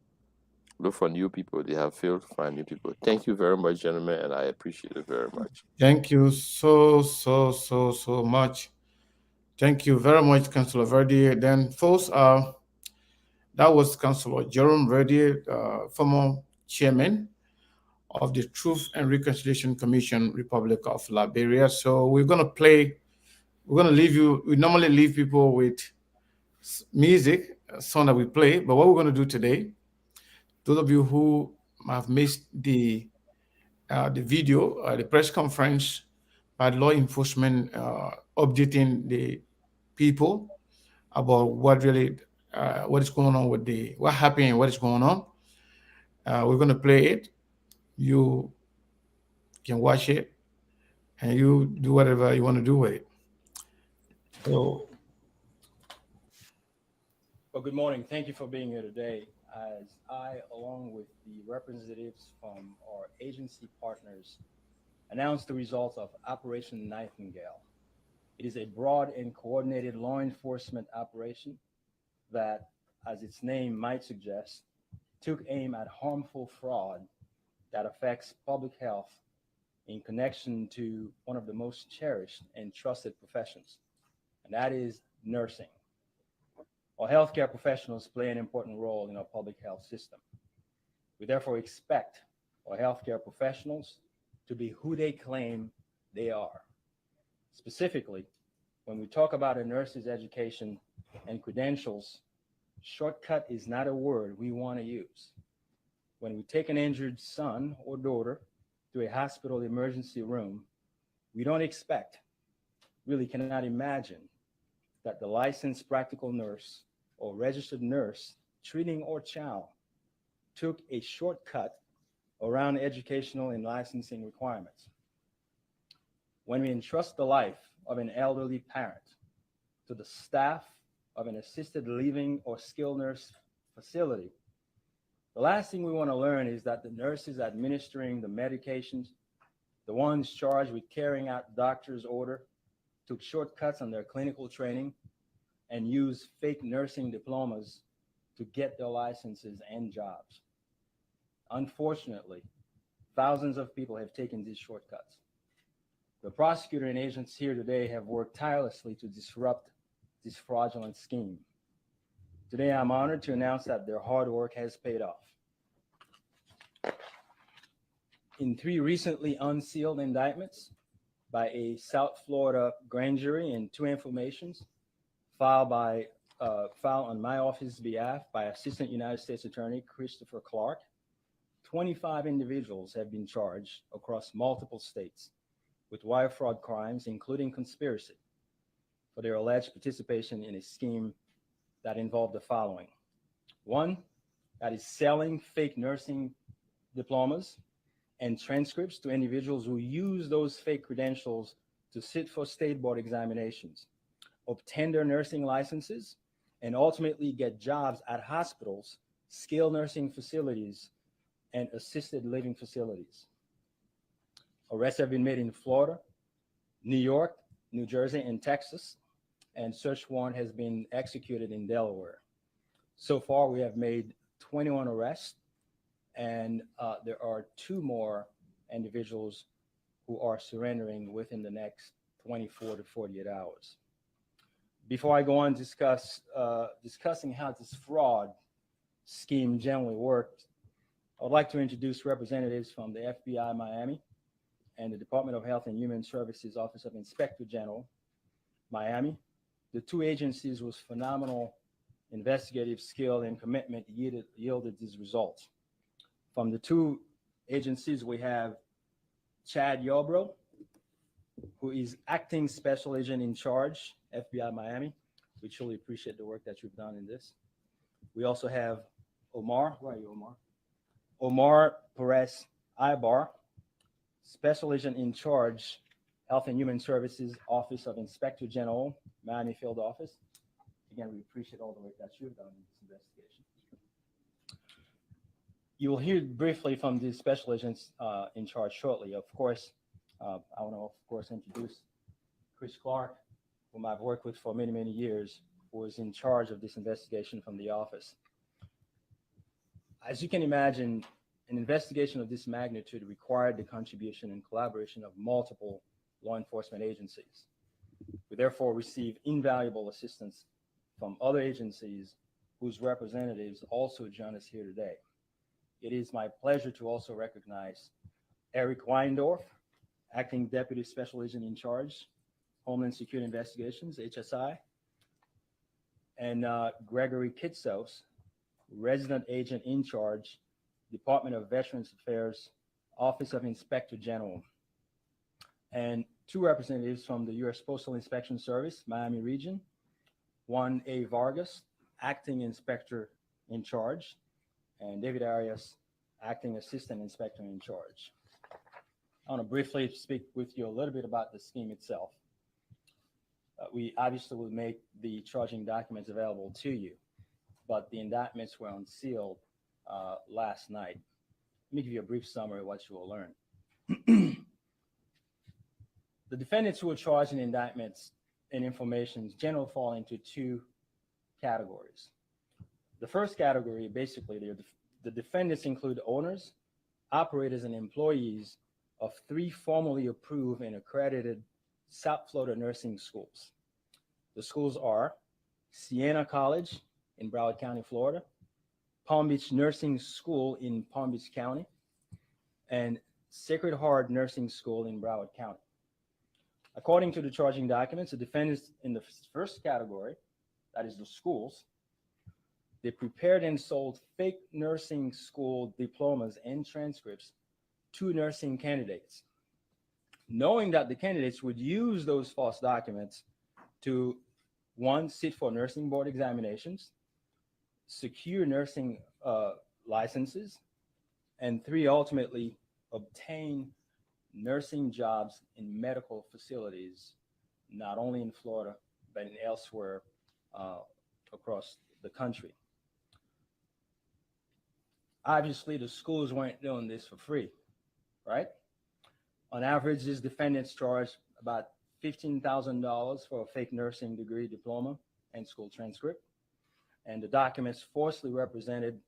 M: Look for new people. They have failed to find new people. Thank you very much, gentlemen, and I appreciate it very much.
A: Thank you so much. Thank you very much, Councillor Verdier. Then, folks, that was Councillor Jerome Verdier, former chairman of the Truth and Reconciliation Commission, Republic of Liberia. So we're going to leave you. We normally leave people with music, a song that we play, but what we're going to do today, those of you who have missed the video, the press conference by law enforcement updating the people about what is going on with what happened and what is going on. We're going to play it. You can watch it and you do whatever you want to do with it. So,
B: well, good morning. Thank you for being here today. As I, along with the representatives from our agency partners, announced the results of Operation Nightingale. It is a broad and coordinated law enforcement operation that, as its name might suggest, took aim at harmful fraud that affects public health in connection to one of the most cherished and trusted professions, and that is nursing. Our healthcare professionals play an important role in our public health system. We therefore expect our healthcare professionals to be who they claim they are. Specifically, when we talk about a nurse's education and credentials, shortcut is not a word we want to use. When we take an injured son or daughter to a hospital emergency room, we don't expect, really cannot imagine, that the licensed practical nurse or registered nurse treating our child took a shortcut around educational and licensing requirements. When we entrust the life of an elderly parent to the staff of an assisted living or skilled nurse facility, the last thing we want to learn is that the nurses administering the medications, the ones charged with carrying out doctor's order, took shortcuts on their clinical training and used fake nursing diplomas to get their licenses and jobs. Unfortunately, thousands of people have taken these shortcuts. The prosecutor and agents here today have worked tirelessly to disrupt this fraudulent scheme. Today, I'm honored to announce that their hard work has paid off. in 3 recently unsealed indictments by a South Florida grand jury and 2 informations filed on my office's behalf by Assistant United States Attorney Christopher Clark, 25 individuals have been charged across multiple states with wire fraud crimes, including conspiracy, for their alleged participation in a scheme that involved the following. 1, that is selling fake nursing diplomas and transcripts to individuals who use those fake credentials to sit for state board examinations, obtain their nursing licenses, and ultimately get jobs at hospitals, skilled nursing facilities, and assisted living facilities. Arrests have been made in Florida, New York, New Jersey, and Texas, and search warrant has been executed in Delaware. So far, we have made 21 arrests, and there are 2 more individuals who are surrendering within the next 24 to 48 hours. Before I go on discussing how this fraud scheme generally worked, I would like to introduce representatives from the FBI Miami and the Department of Health and Human Services Office of Inspector General, Miami. The 2 agencies with phenomenal investigative skill and commitment yielded these results. From the 2 agencies, we have Chad Yarbrough, who is acting special agent in charge, FBI Miami. We truly appreciate the work that you've done in this. We also have Omar, where are you, Omar? Omar Perez Ibar, special agent in charge, Health and Human Services Office of Inspector General, Miami Field Office. Again, we appreciate all the work that you've done in this investigation. You will hear briefly from the special agents in charge shortly. Of course, I want to, of course, introduce Chris Clark, whom I've worked with for many, many years, who was in charge of this investigation from the office. As you can imagine, an investigation of this magnitude required the contribution and collaboration of multiple law enforcement agencies. We therefore receive invaluable assistance from other agencies whose representatives also join us here today. It is my pleasure to also recognize Eric Weindorf, Acting Deputy Special Agent in Charge, Homeland Security Investigations, HSI, and Gregory Kitsos, Resident Agent in Charge, Department of Veterans Affairs, Office of Inspector General, and 2 representatives from the U.S. Postal Inspection Service, Miami Region, Juan A. Vargas, Acting Inspector in Charge, and David Arias, Acting Assistant Inspector in Charge. I want to briefly speak with you a little bit about the scheme itself. We obviously will make the charging documents available to you, but the indictments were unsealed last night. Let me give you a brief summary of what you will learn. The defendants who were charged in indictments and information generally fall into 2 categories. The first category, basically, the defendants include owners, operators, and employees of 3 formally approved and accredited South Florida nursing schools. The schools are Siena College in Broward County, Florida, Palm Beach Nursing School in Palm Beach County, and Sacred Heart Nursing School in Broward County. According to the charging documents, the defendants in the first category, that is the schools, they prepared and sold fake nursing school diplomas and transcripts to nursing candidates, knowing that the candidates would use those false documents to, 1, sit for nursing board examinations, secure nursing licenses, and 3, ultimately obtain nursing jobs in medical facilities, not only in Florida, but elsewhere across the country. Obviously, the schools weren't doing this for free, right? On average, these defendants charged about $15,000 for a fake nursing degree diploma and school transcript. And the documents falsely represented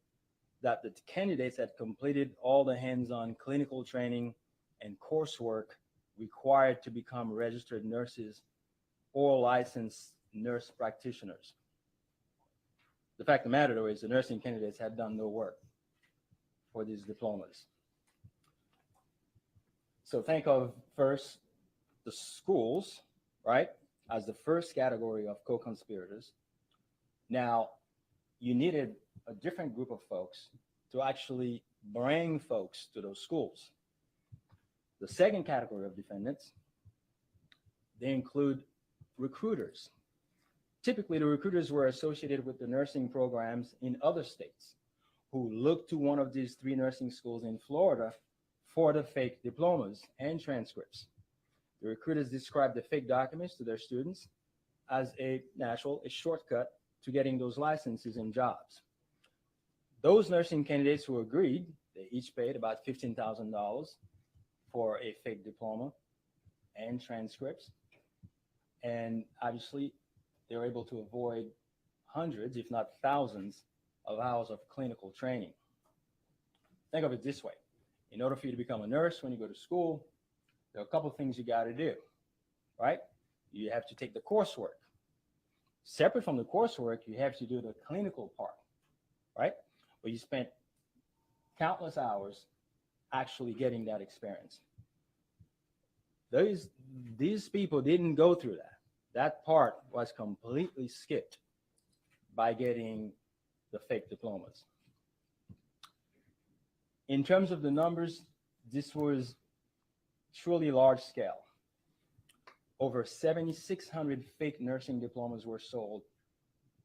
B: that the candidates had completed all the hands-on clinical training and coursework required to become registered nurses or licensed nurse practitioners. The fact of the matter, though, is the nursing candidates had done no work for these diplomas. So think of first the schools, right, as the first category of co-conspirators. Now, you needed a different group of folks to actually bring folks to those schools. The second category of defendants, they include recruiters. Typically, the recruiters were associated with the nursing programs in other states who looked to one of these 3 nursing schools in Florida for the fake diplomas and transcripts. The recruiters described the fake documents to their students as a shortcut to getting those licenses and jobs. Those nursing candidates who agreed, they each paid about $15,000 for a fake diploma and transcripts. And obviously, they were able to avoid hundreds, if not thousands, of hours of clinical training. Think of it this way. In order for you to become a nurse when you go to school, there are a couple of things you got to do, right? You have to take the coursework. Separate from the coursework, you have to do the clinical part, right? Where you spent countless hours actually getting that experience. These people didn't go through that. That part was completely skipped by getting the fake diplomas. In terms of the numbers, this was truly large scale. Over 7,600 fake nursing diplomas were sold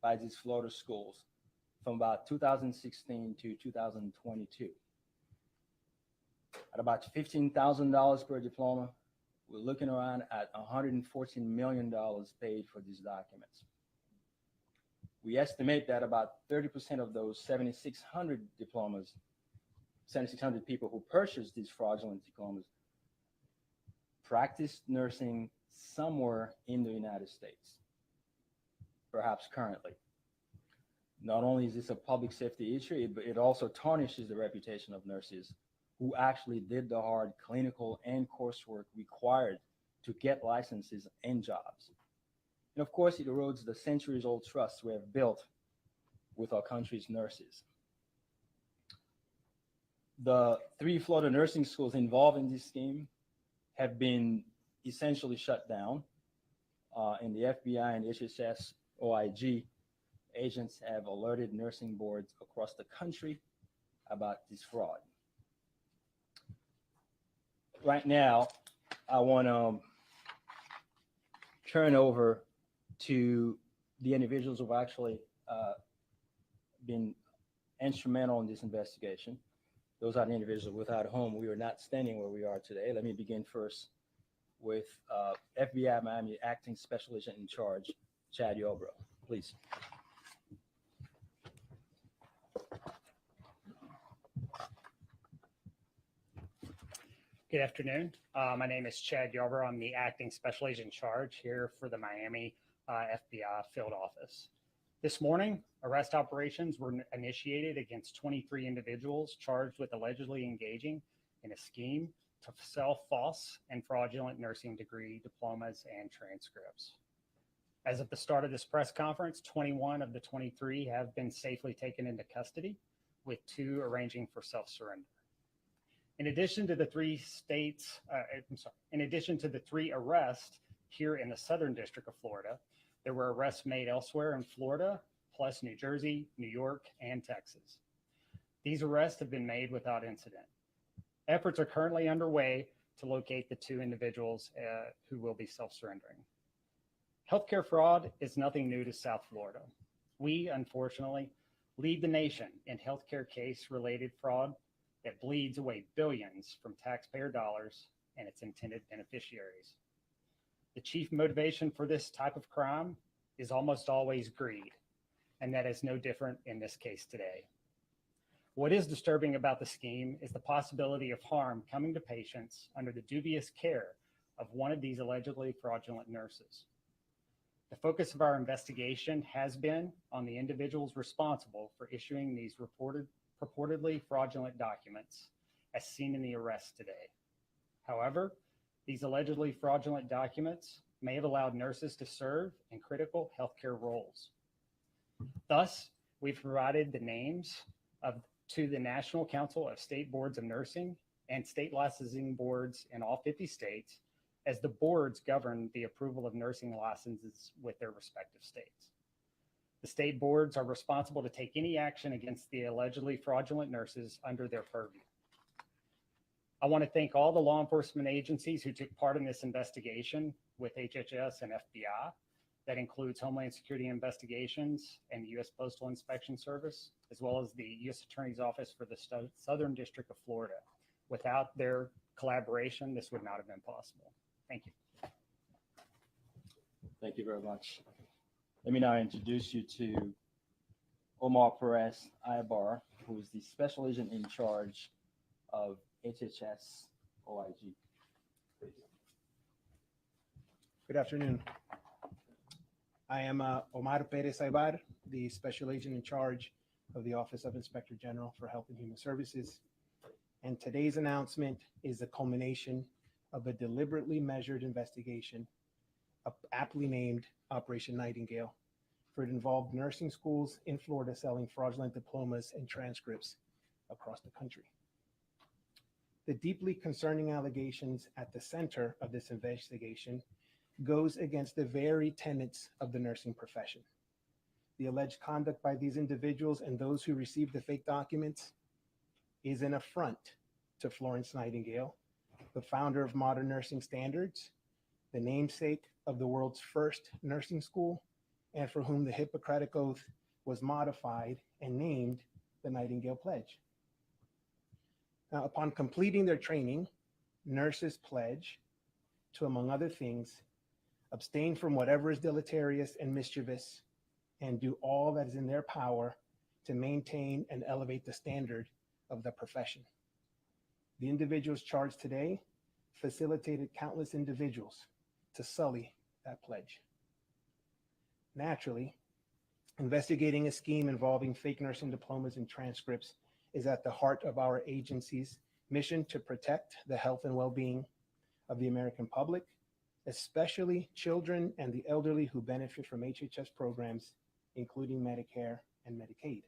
B: by these Florida schools from about 2016 to 2022. At about $15,000 per diploma, we're looking around at $114 million paid for these documents. We estimate that about 30% of those 7,600 diplomas, 7,600 people who purchased these fraudulent diplomas, practiced nursing somewhere in the United States, perhaps currently. Not only is this a public safety issue, but it also tarnishes the reputation of nurses who actually did the hard clinical and coursework required to get licenses and jobs. And of course, it erodes the centuries-old trust we have built with our country's nurses. The 3 Florida nursing schools involved in this scheme have been essentially shut down. And the FBI and HHS OIG agents have alerted nursing boards across the country about this fraud. Right now, I want to turn over to the individuals who've actually been instrumental in this investigation. Those are the individuals without whom we are not standing where we are today. Let me begin first with FBI Miami Acting Special Agent in Charge, Chad Yarbrough. Please.
E: Good afternoon. My name is Chad Yarbrough. I'm the Acting Special Agent in Charge here for the Miami FBI Field Office. This morning, arrest operations were initiated against 23 individuals charged with allegedly engaging in a scheme to sell false and fraudulent nursing degree diplomas and transcripts. As of the start of this press conference, 21 of the 23 have been safely taken into custody, with 2 arranging for self-surrender. In addition to the 3 arrests here in the Southern District of Florida, there were arrests made elsewhere in Florida, plus New Jersey, New York, and Texas. These arrests have been made without incident. Efforts are currently underway to locate the 2 individuals who will be self-surrendering. Healthcare fraud is nothing new to South Florida. We, unfortunately, lead the nation in healthcare case-related fraud that bleeds away billions from taxpayer dollars and its intended beneficiaries. The chief motivation for this type of crime is almost always greed, and that is no different in this case today. What is disturbing about the scheme is the possibility of harm coming to patients under the dubious care of one of these allegedly fraudulent nurses. The focus of our investigation has been on the individuals responsible for issuing these purportedly fraudulent documents, as seen in the arrest today. However, these allegedly fraudulent documents may have allowed nurses to serve in critical healthcare roles. Thus, we've provided the names to the National Council of State Boards of Nursing and state licensing boards in all 50 states, as the boards govern the approval of nursing licenses with their respective states. The state boards are responsible to take any action against the allegedly fraudulent nurses under their purview. I want to thank all the law enforcement agencies who took part in this investigation with HHS and FBI. That includes Homeland Security Investigations and the U.S. Postal Inspection Service, as well as the U.S. Attorney's Office for the Southern District of Florida. Without their collaboration, this would not have been possible. Thank you.
B: Thank you very much. Let me now introduce you to Omar Perez Ibar, who is the special agent in charge of HHS OIG. Please.
G: Good afternoon. I am Omar Perez Ibar, the special agent in charge of the Office of Inspector General for Health and Human Services. And today's announcement is the culmination of a deliberately measured investigation, aptly named Operation Nightingale, for it involved nursing schools in Florida selling fraudulent diplomas and transcripts across the country. The deeply concerning allegations at the center of this investigation goes against the very tenets of the nursing profession. The alleged conduct by these individuals and those who received the fake documents is an affront to Florence Nightingale, the founder of modern nursing standards, the namesake of the world's first nursing school, and for whom the Hippocratic Oath was modified and named the Nightingale Pledge. Now, upon completing their training, nurses pledge to, among other things, abstain from whatever is deleterious and mischievous, and do all that is in their power to maintain and elevate the standard of the profession. The individuals charged today facilitated countless individuals to sully that pledge. Naturally, investigating a scheme involving fake nursing diplomas and transcripts is at the heart of our agency's mission to protect the health and well-being of the American public, especially children and the elderly who benefit from HHS programs, including Medicare and Medicaid.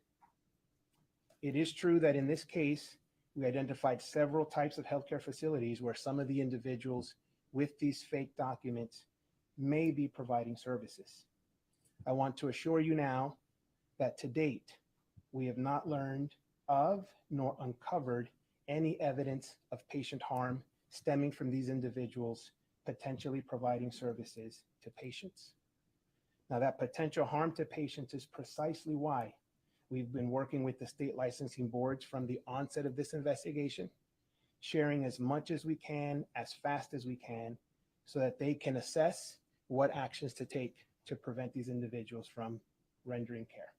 G: It is true that in this case, we identified several types of healthcare facilities where some of the individuals with these fake documents may be providing services. I want to assure you now that to date, we have not learned of nor uncovered any evidence of patient harm stemming from these individuals potentially providing services to patients. Now, that potential harm to patients is precisely why we've been working with the state licensing boards from the onset of this investigation, sharing as much as we can, as fast as we can, so that they can assess what actions to take to prevent these individuals from rendering care.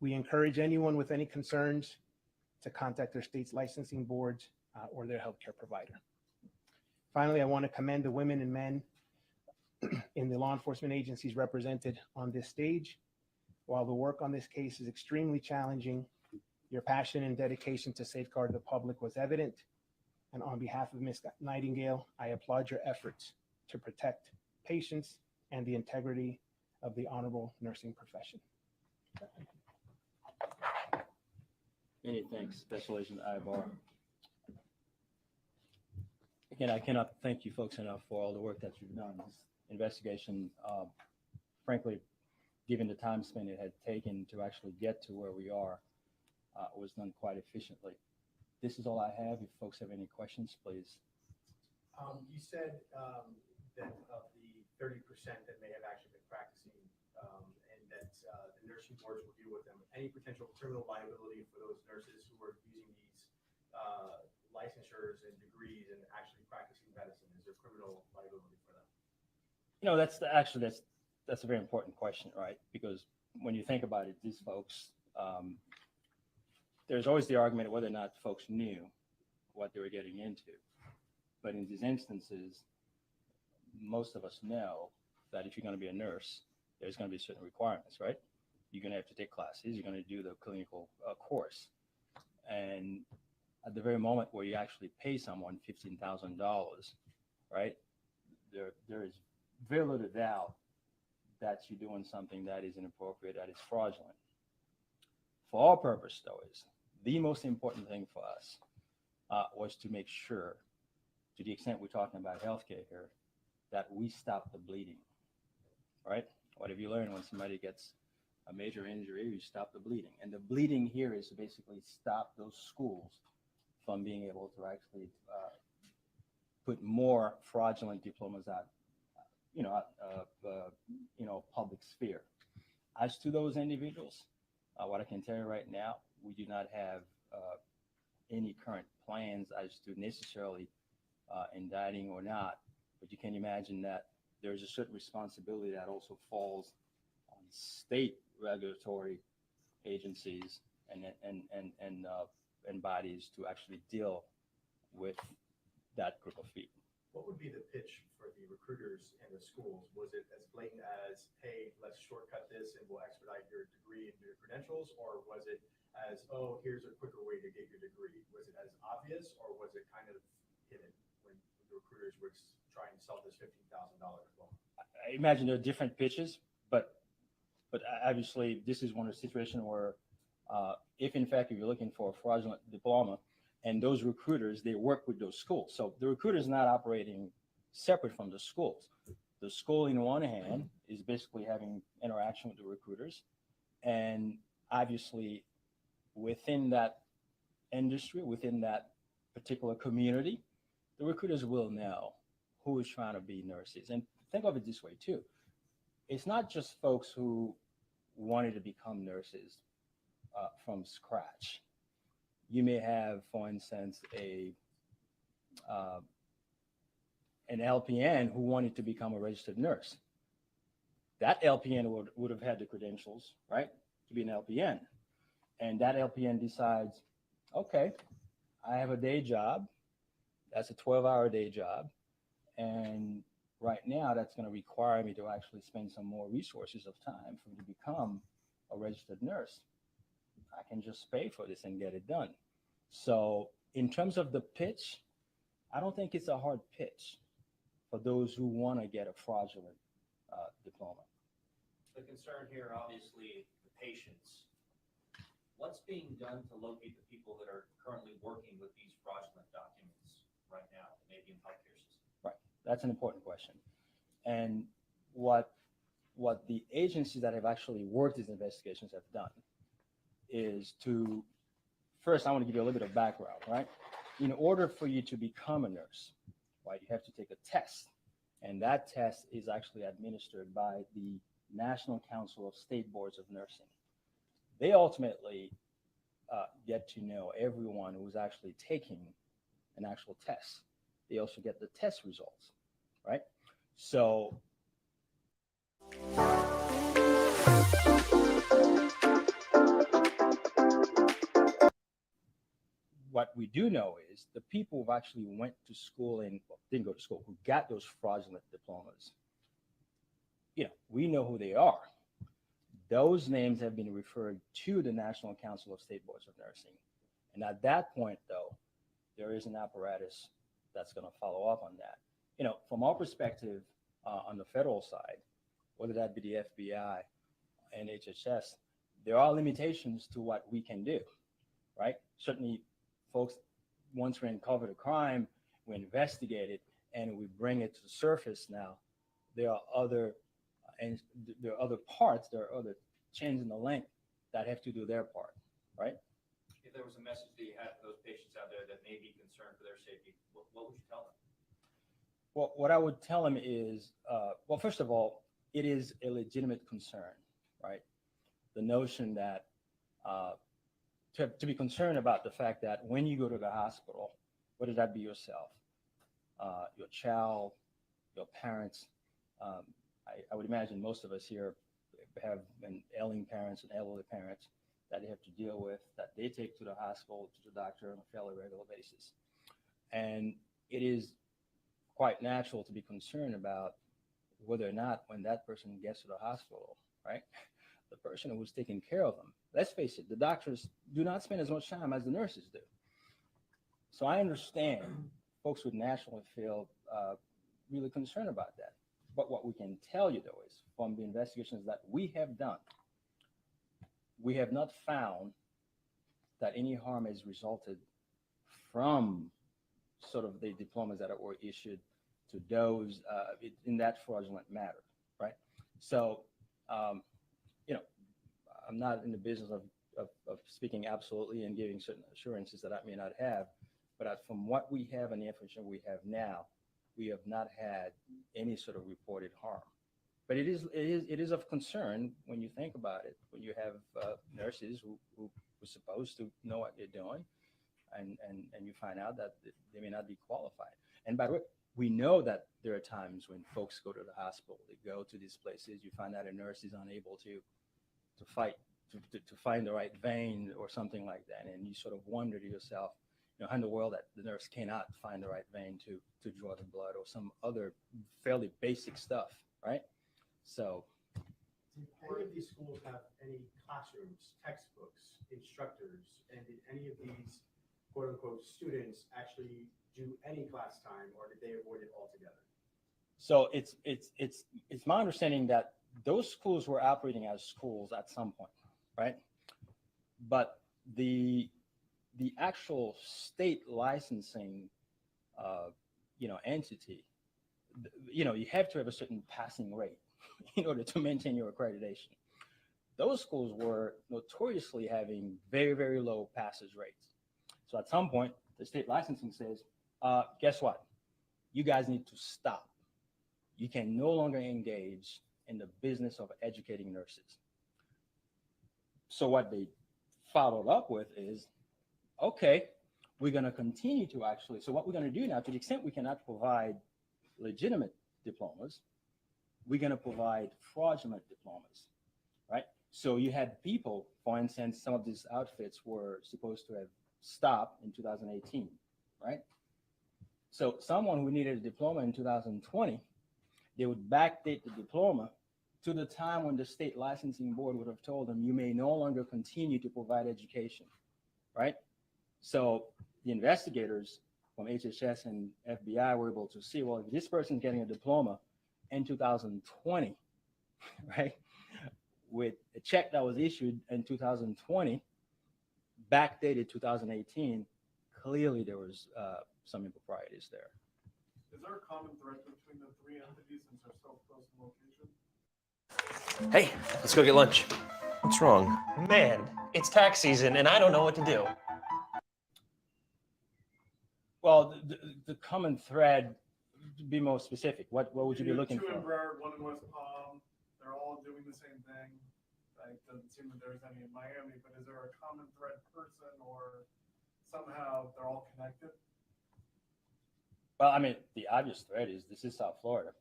G: We encourage anyone with any concerns to contact their state's licensing boards or their healthcare provider. Finally, I want to commend the women and men in the law enforcement agencies represented on this stage. While the work on this case is extremely challenging, your passion and dedication to safeguard the public was evident. And on behalf of Ms. Nightingale, I applaud your efforts to protect patients and the integrity of the honorable nursing profession.
B: Many thanks, Special Agent Ibar. Again, I cannot thank you folks enough for all the work that you've done. This investigation, frankly, given the time span it had taken to actually get to where we are, was done quite efficiently. This is all I have. If folks have any questions, please.
N: You said that of the 30% that may have actually been practicing and that the nursing boards will deal with them. Any potential criminal liability for those nurses who are using these licensures and degrees and actually practicing medicine? Is there criminal liability for them?
B: You know, that's a very important question, right? Because when you think about it, these folks, there's always the argument of whether or not folks knew what they were getting into. But in these instances, most of us know that if you're going to be a nurse, there's going to be certain requirements, right? You're going to have to take classes. You're going to do the clinical course. And at the very moment where you actually pay someone $15,000, right, there is very little doubt that you're doing something that is inappropriate, that is fraudulent. For our purpose, though, is the most important thing for us was to make sure, to the extent we're talking about healthcare here, that we stop the bleeding, right? What have you learned when somebody gets a major injury? You stop the bleeding. And the bleeding here is to basically stop those schools from being able to actually put more fraudulent diplomas out, out of, public sphere. As to those individuals, what I can tell you right now, we do not have any current plans as to necessarily indicting or not, but you can imagine that there's a certain responsibility that also falls on state regulatory agencies and bodies to actually deal with that group of people.
N: What would be the pitch for the recruiters and the schools? Was it as blatant as, hey, let's shortcut this and we'll expedite your degree and your credentials? Or was it as, oh, here's a quicker way to get your degree? Was it as obvious, or was it kind of hidden when the recruiters were trying to sell this $15,000 diploma?
B: I imagine there are different pitches, but obviously this is one of the situations where if in fact you're looking for a fraudulent diploma, and those recruiters, they work with those schools. So the recruiter is not operating separate from the schools. The school, in one hand, is basically having interaction with the recruiters. And obviously, within that industry, within that particular community, the recruiters will know who is trying to be nurses. And think of it this way, too. It's not just folks who wanted to become nurses from scratch. You may have, for instance, an LPN who wanted to become a registered nurse. That LPN would have had the credentials, right, to be an LPN. And that LPN decides, okay, I have a day job. That's a 12-hour day job. And right now, that's going to require me to actually spend some more resources of time for me to become a registered nurse. I can just pay for this and get it done. So in terms of the pitch, I don't think it's a hard pitch for those who want to get a fraudulent diploma.
O: The concern here, obviously, the patients. What's being done to locate the people that are currently working with these fraudulent documents right now, maybe in the healthcare system?
B: Right. That's an important question. And what the agencies that have actually worked these investigations have done is to, first, I want to give you a little bit of background, right? In order for you to become a nurse, right, you have to take a test. And that test is actually administered by the National Council of State Boards of Nursing. They ultimately get to know everyone who's actually taking an actual test. They also get the test results, right? So what we do know is the people who actually went to school and didn't go to school, who got those fraudulent diplomas, we know who they are. Those names have been referred to the National Council of State Boards of Nursing. And at that point, though, there is an apparatus that's going to follow up on that. From our perspective on the federal side, whether that be the FBI and HHS, there are limitations to what we can do, right? Certainly, folks, once we uncover the crime, we investigate it, and we bring it to the surface now. There are other parts, there are other chains in the link that have to do their part, right?
O: If there was a message that you had for those patients out there that may be concerned for their safety, what would you tell them?
B: Well, what I would tell them is, well, first of all, it is a legitimate concern, right? The notion that to be concerned about the fact that when you go to the hospital, whether that be yourself, your child, your parents, I would imagine most of us here have been ailing parents and elderly parents that they have to deal with, that they take to the hospital, to the doctor on a fairly regular basis. And it is quite natural to be concerned about whether or not when that person gets to the hospital, right, the person who's taking care of them, let's face it, the doctors do not spend as much time as the nurses do. So I understand folks would naturally feel really concerned about that. But what we can tell you, though, is from the investigations that we have done, we have not found that any harm has resulted from sort of the diplomas that were issued to those in that fraudulent matter, right? So, you know, I'm not in the business of speaking absolutely and giving certain assurances that I may not have, but from what we have and the information we have now, we have not had any sort of reported harm. But it is of concern when you think about it, when you have nurses who were supposed to know what they're doing, and you find out that they may not be qualified. And by the way, we know that there are times when folks go to the hospital, they go to these places, you find out a nurse is unable to find the right vein or something like that, and you sort of wonder to yourself, you know, how in the world that the nurse cannot find the right vein to draw the blood or some other fairly basic stuff, right? So,
N: did any of these schools have any classrooms, textbooks, instructors, and did any of these quote unquote students actually do any class time, or did they avoid it altogether?
B: so it's my understanding that those schools were operating as schools at some point, right? But the actual state licensing, entity, you have to have a certain passing rate in order to maintain your accreditation. Those schools were notoriously having very, very low passage rates. So at some point, the state licensing says, guess what? You guys need to stop. You can no longer engage in the business of educating nurses. So what they followed up with is, okay, we're going to continue to actually, so what we're going to do now, to the extent we cannot provide legitimate diplomas, we're going to provide fraudulent diplomas, right? So you had people, for instance, some of these outfits were supposed to have stopped in 2018, right? So someone who needed a diploma in 2020, they would backdate the diploma to the time when the state licensing board would have told them, you may no longer continue to provide education, right? So the investigators from HHS and FBI were able to see, well, if this person's getting a diploma in 2020, right, with a check that was issued in 2020, backdated 2018, clearly there was some improprieties there.
P: Is there a common thread between the three entities since they're so close in location?
Q: Hey, let's go get lunch. What's wrong? Man, it's tax season and I don't know what to do.
B: Well, the common thread, to be more specific, what would you be looking
P: two
B: for?
P: in Broward, one in West Palm. They're all doing the same thing. It doesn't seem that there's any in Miami, but is there a common thread person or somehow they're all connected?
B: Well, I mean, the obvious thread is this is South Florida,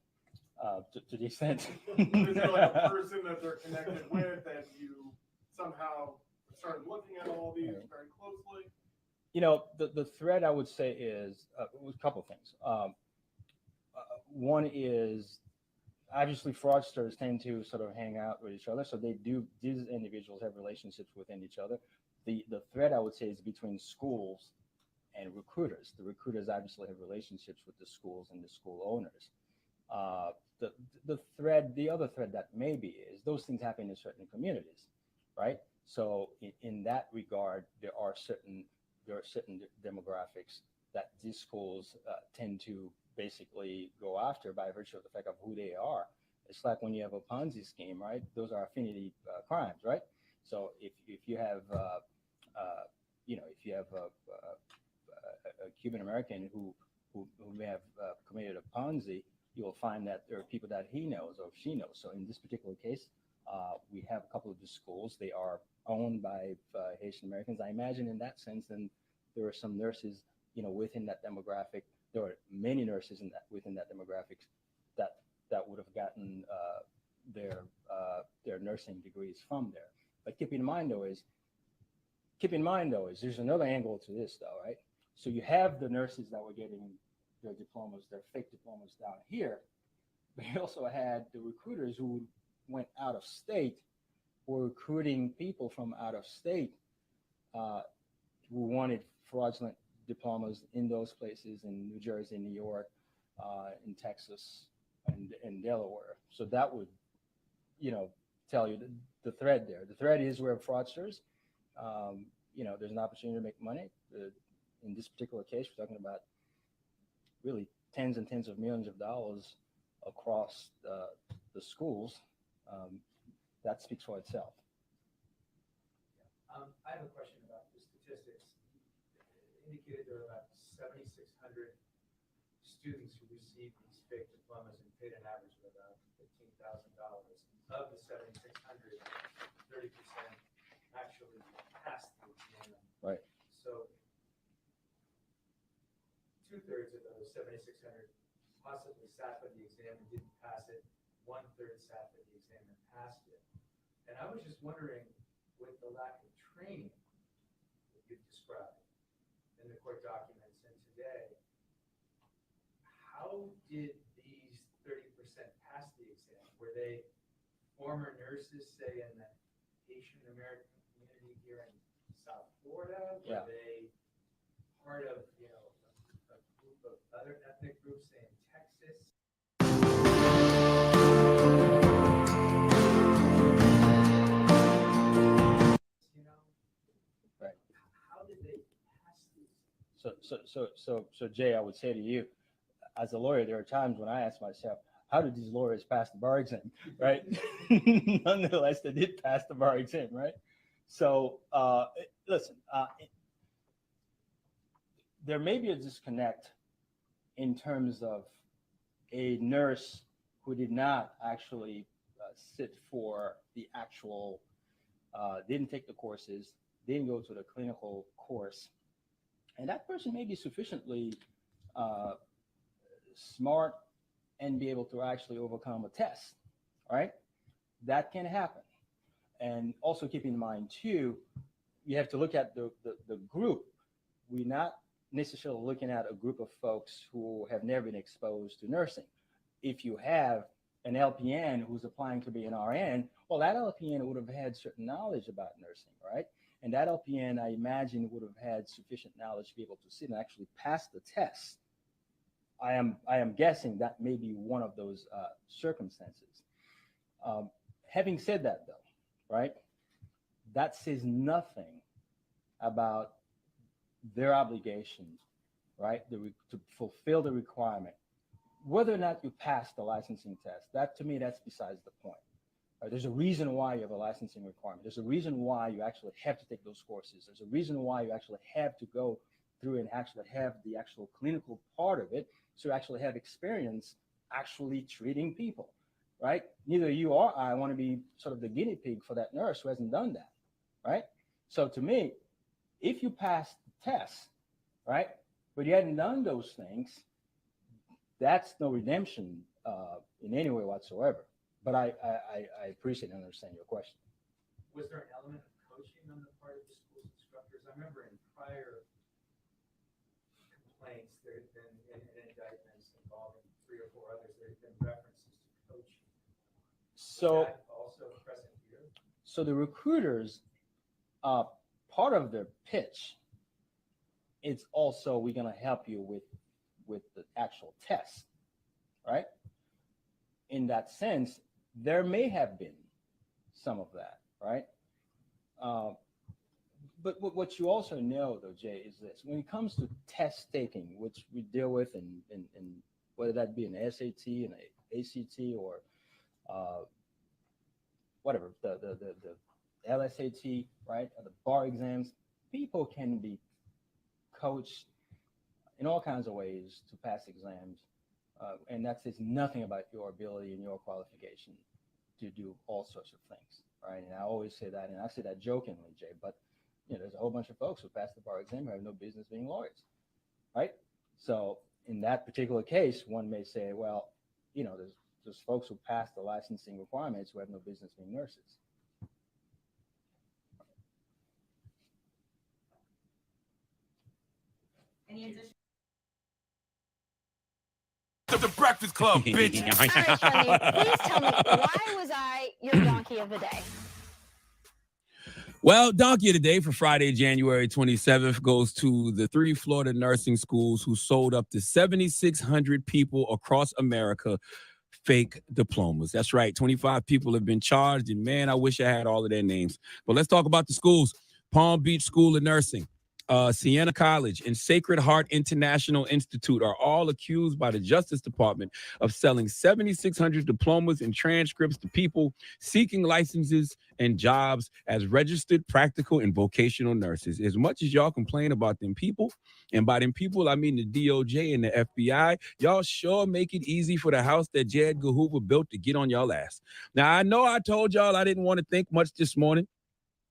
B: to the extent.
P: Is there like a person that they're connected with that you somehow started looking at all these very closely?
B: You know, the thread I would say is a couple of things. One is obviously fraudsters tend to sort of hang out with each other. So these individuals have relationships within each other. The thread I would say is between schools and recruiters. The recruiters obviously have relationships with the schools and the school owners. The other thread that maybe is those things happen in certain communities, right? So in that regard, there are certain demographics that these schools tend to basically go after by virtue of the fact of who they are. It's like when you have a Ponzi scheme, right? Those are affinity crimes, right? So if you have a Cuban American who may have committed a Ponzi, you will find that there are people that he knows or she knows. So in this particular case, we have a couple of the schools. They are owned by Haitian Americans. I imagine in that sense, then there are some nurses, within that demographic. There are many nurses within that demographic that would have gotten their nursing degrees from there. But keep in mind though is there's another angle to this though, right? So you have the nurses that were getting their diplomas, their fake diplomas down here, but you also had the recruiters who went out of state, were recruiting people from out of state who wanted fraudulent diplomas in those places in New Jersey, New York, in Texas, and in Delaware. So that would, tell you the thread there. The thread is we're fraudsters. There's an opportunity to make money. in this particular case, we're talking about really tens and tens of millions of dollars across the schools. That speaks for itself.
N: I have a question about the statistics. It indicated there were about 7,600 students who received these fake diplomas and paid an average of about $15,000. Of the 7,600, 30% actually passed the exam.
B: Right.
N: So 2/3 of those 7,600 possibly sat for the exam and didn't pass it. 1/3 sat for the exam and passed it. And I was just wondering, with the lack of training that you've described in the court documents and today, how did these 30% pass the exam? Were they former nurses, say, in the Haitian American community here in South Florida?
B: Yeah.
N: Were they part of, a group of other ethnic groups, say, in Texas?
B: Right.
N: How did they pass these?
B: So Jay, I would say to you, as a lawyer, there are times when I ask myself, how did these lawyers pass the bar exam, right? Nonetheless, they did pass the bar exam, right? So listen, there may be a disconnect in terms of a nurse who did not actually sit for the actual, didn't take the courses, didn't go to the clinical course. And that person may be sufficiently smart and be able to actually overcome a test, right? That can happen. And also keep in mind too, you have to look at the group. We're not necessarily looking at a group of folks who have never been exposed to nursing. If you have an LPN who's applying to be an RN, well, that LPN would have had certain knowledge about nursing, right? And that LPN, I imagine, would have had sufficient knowledge to be able to sit and actually pass the test. I am guessing that may be one of those circumstances. Having said that, though, right, that says nothing about their obligation, right, to fulfill the requirement. Whether or not you pass the licensing test, that to me, that's besides the point. There's a reason why you have a licensing requirement. There's a reason why you actually have to take those courses. There's a reason why you actually have to go through and actually have the actual clinical part of it, so you actually have experience actually treating people, right? Neither you or I want to be sort of the guinea pig for that nurse who hasn't done that, right? So to me, if you pass the test, right, but you hadn't done those things, that's no redemption in any way whatsoever. But I appreciate and understand your question.
N: Was there an element of coaching on the part of the school's instructors? I remember in prior complaints, there had been in indictments involving 3 or 4 others, there had been references to coaching.
B: So
N: that also present here?
B: So the recruiters, part of their pitch, it's also, we're going to help you with the actual test, right? In that sense, there may have been some of that, right? But what you also know, though, Jay, is this: when it comes to test taking, which we deal with in whether that be an SAT, an ACT, or whatever, the LSAT, right, or the bar exams, people can be coached in all kinds of ways to pass exams. And that says nothing about your ability and your qualification to do all sorts of things, right? And I always say that, and I say that jokingly, Jay, but there's a whole bunch of folks who pass the bar exam who have no business being lawyers, right? So in that particular case, one may say, well, there's folks who pass the licensing requirements who have no business being nurses.
R: Any additional?
S: The Breakfast Club, bitch.
R: All right, Charlie, please tell me, why was I your donkey of the day?
S: Well, Donkey of the Day for Friday, January 27th goes to the 3 Florida nursing schools who sold up to 7,600 people across America fake diplomas. That's right. 25 people have been charged, and man, I wish I had all of their names. But let's talk about the schools. Palm Beach School of Nursing. Siena College, and Sacred Heart International Institute are all accused by the Justice Department of selling 7,600 diplomas and transcripts to people seeking licenses and jobs as registered practical and vocational nurses. As much as y'all complain about them people, and by them people, I mean the DOJ and the FBI, y'all sure make it easy for the house that J. Edgar Hoover built to get on y'all ass. Now, I know I told y'all I didn't want to think much this morning,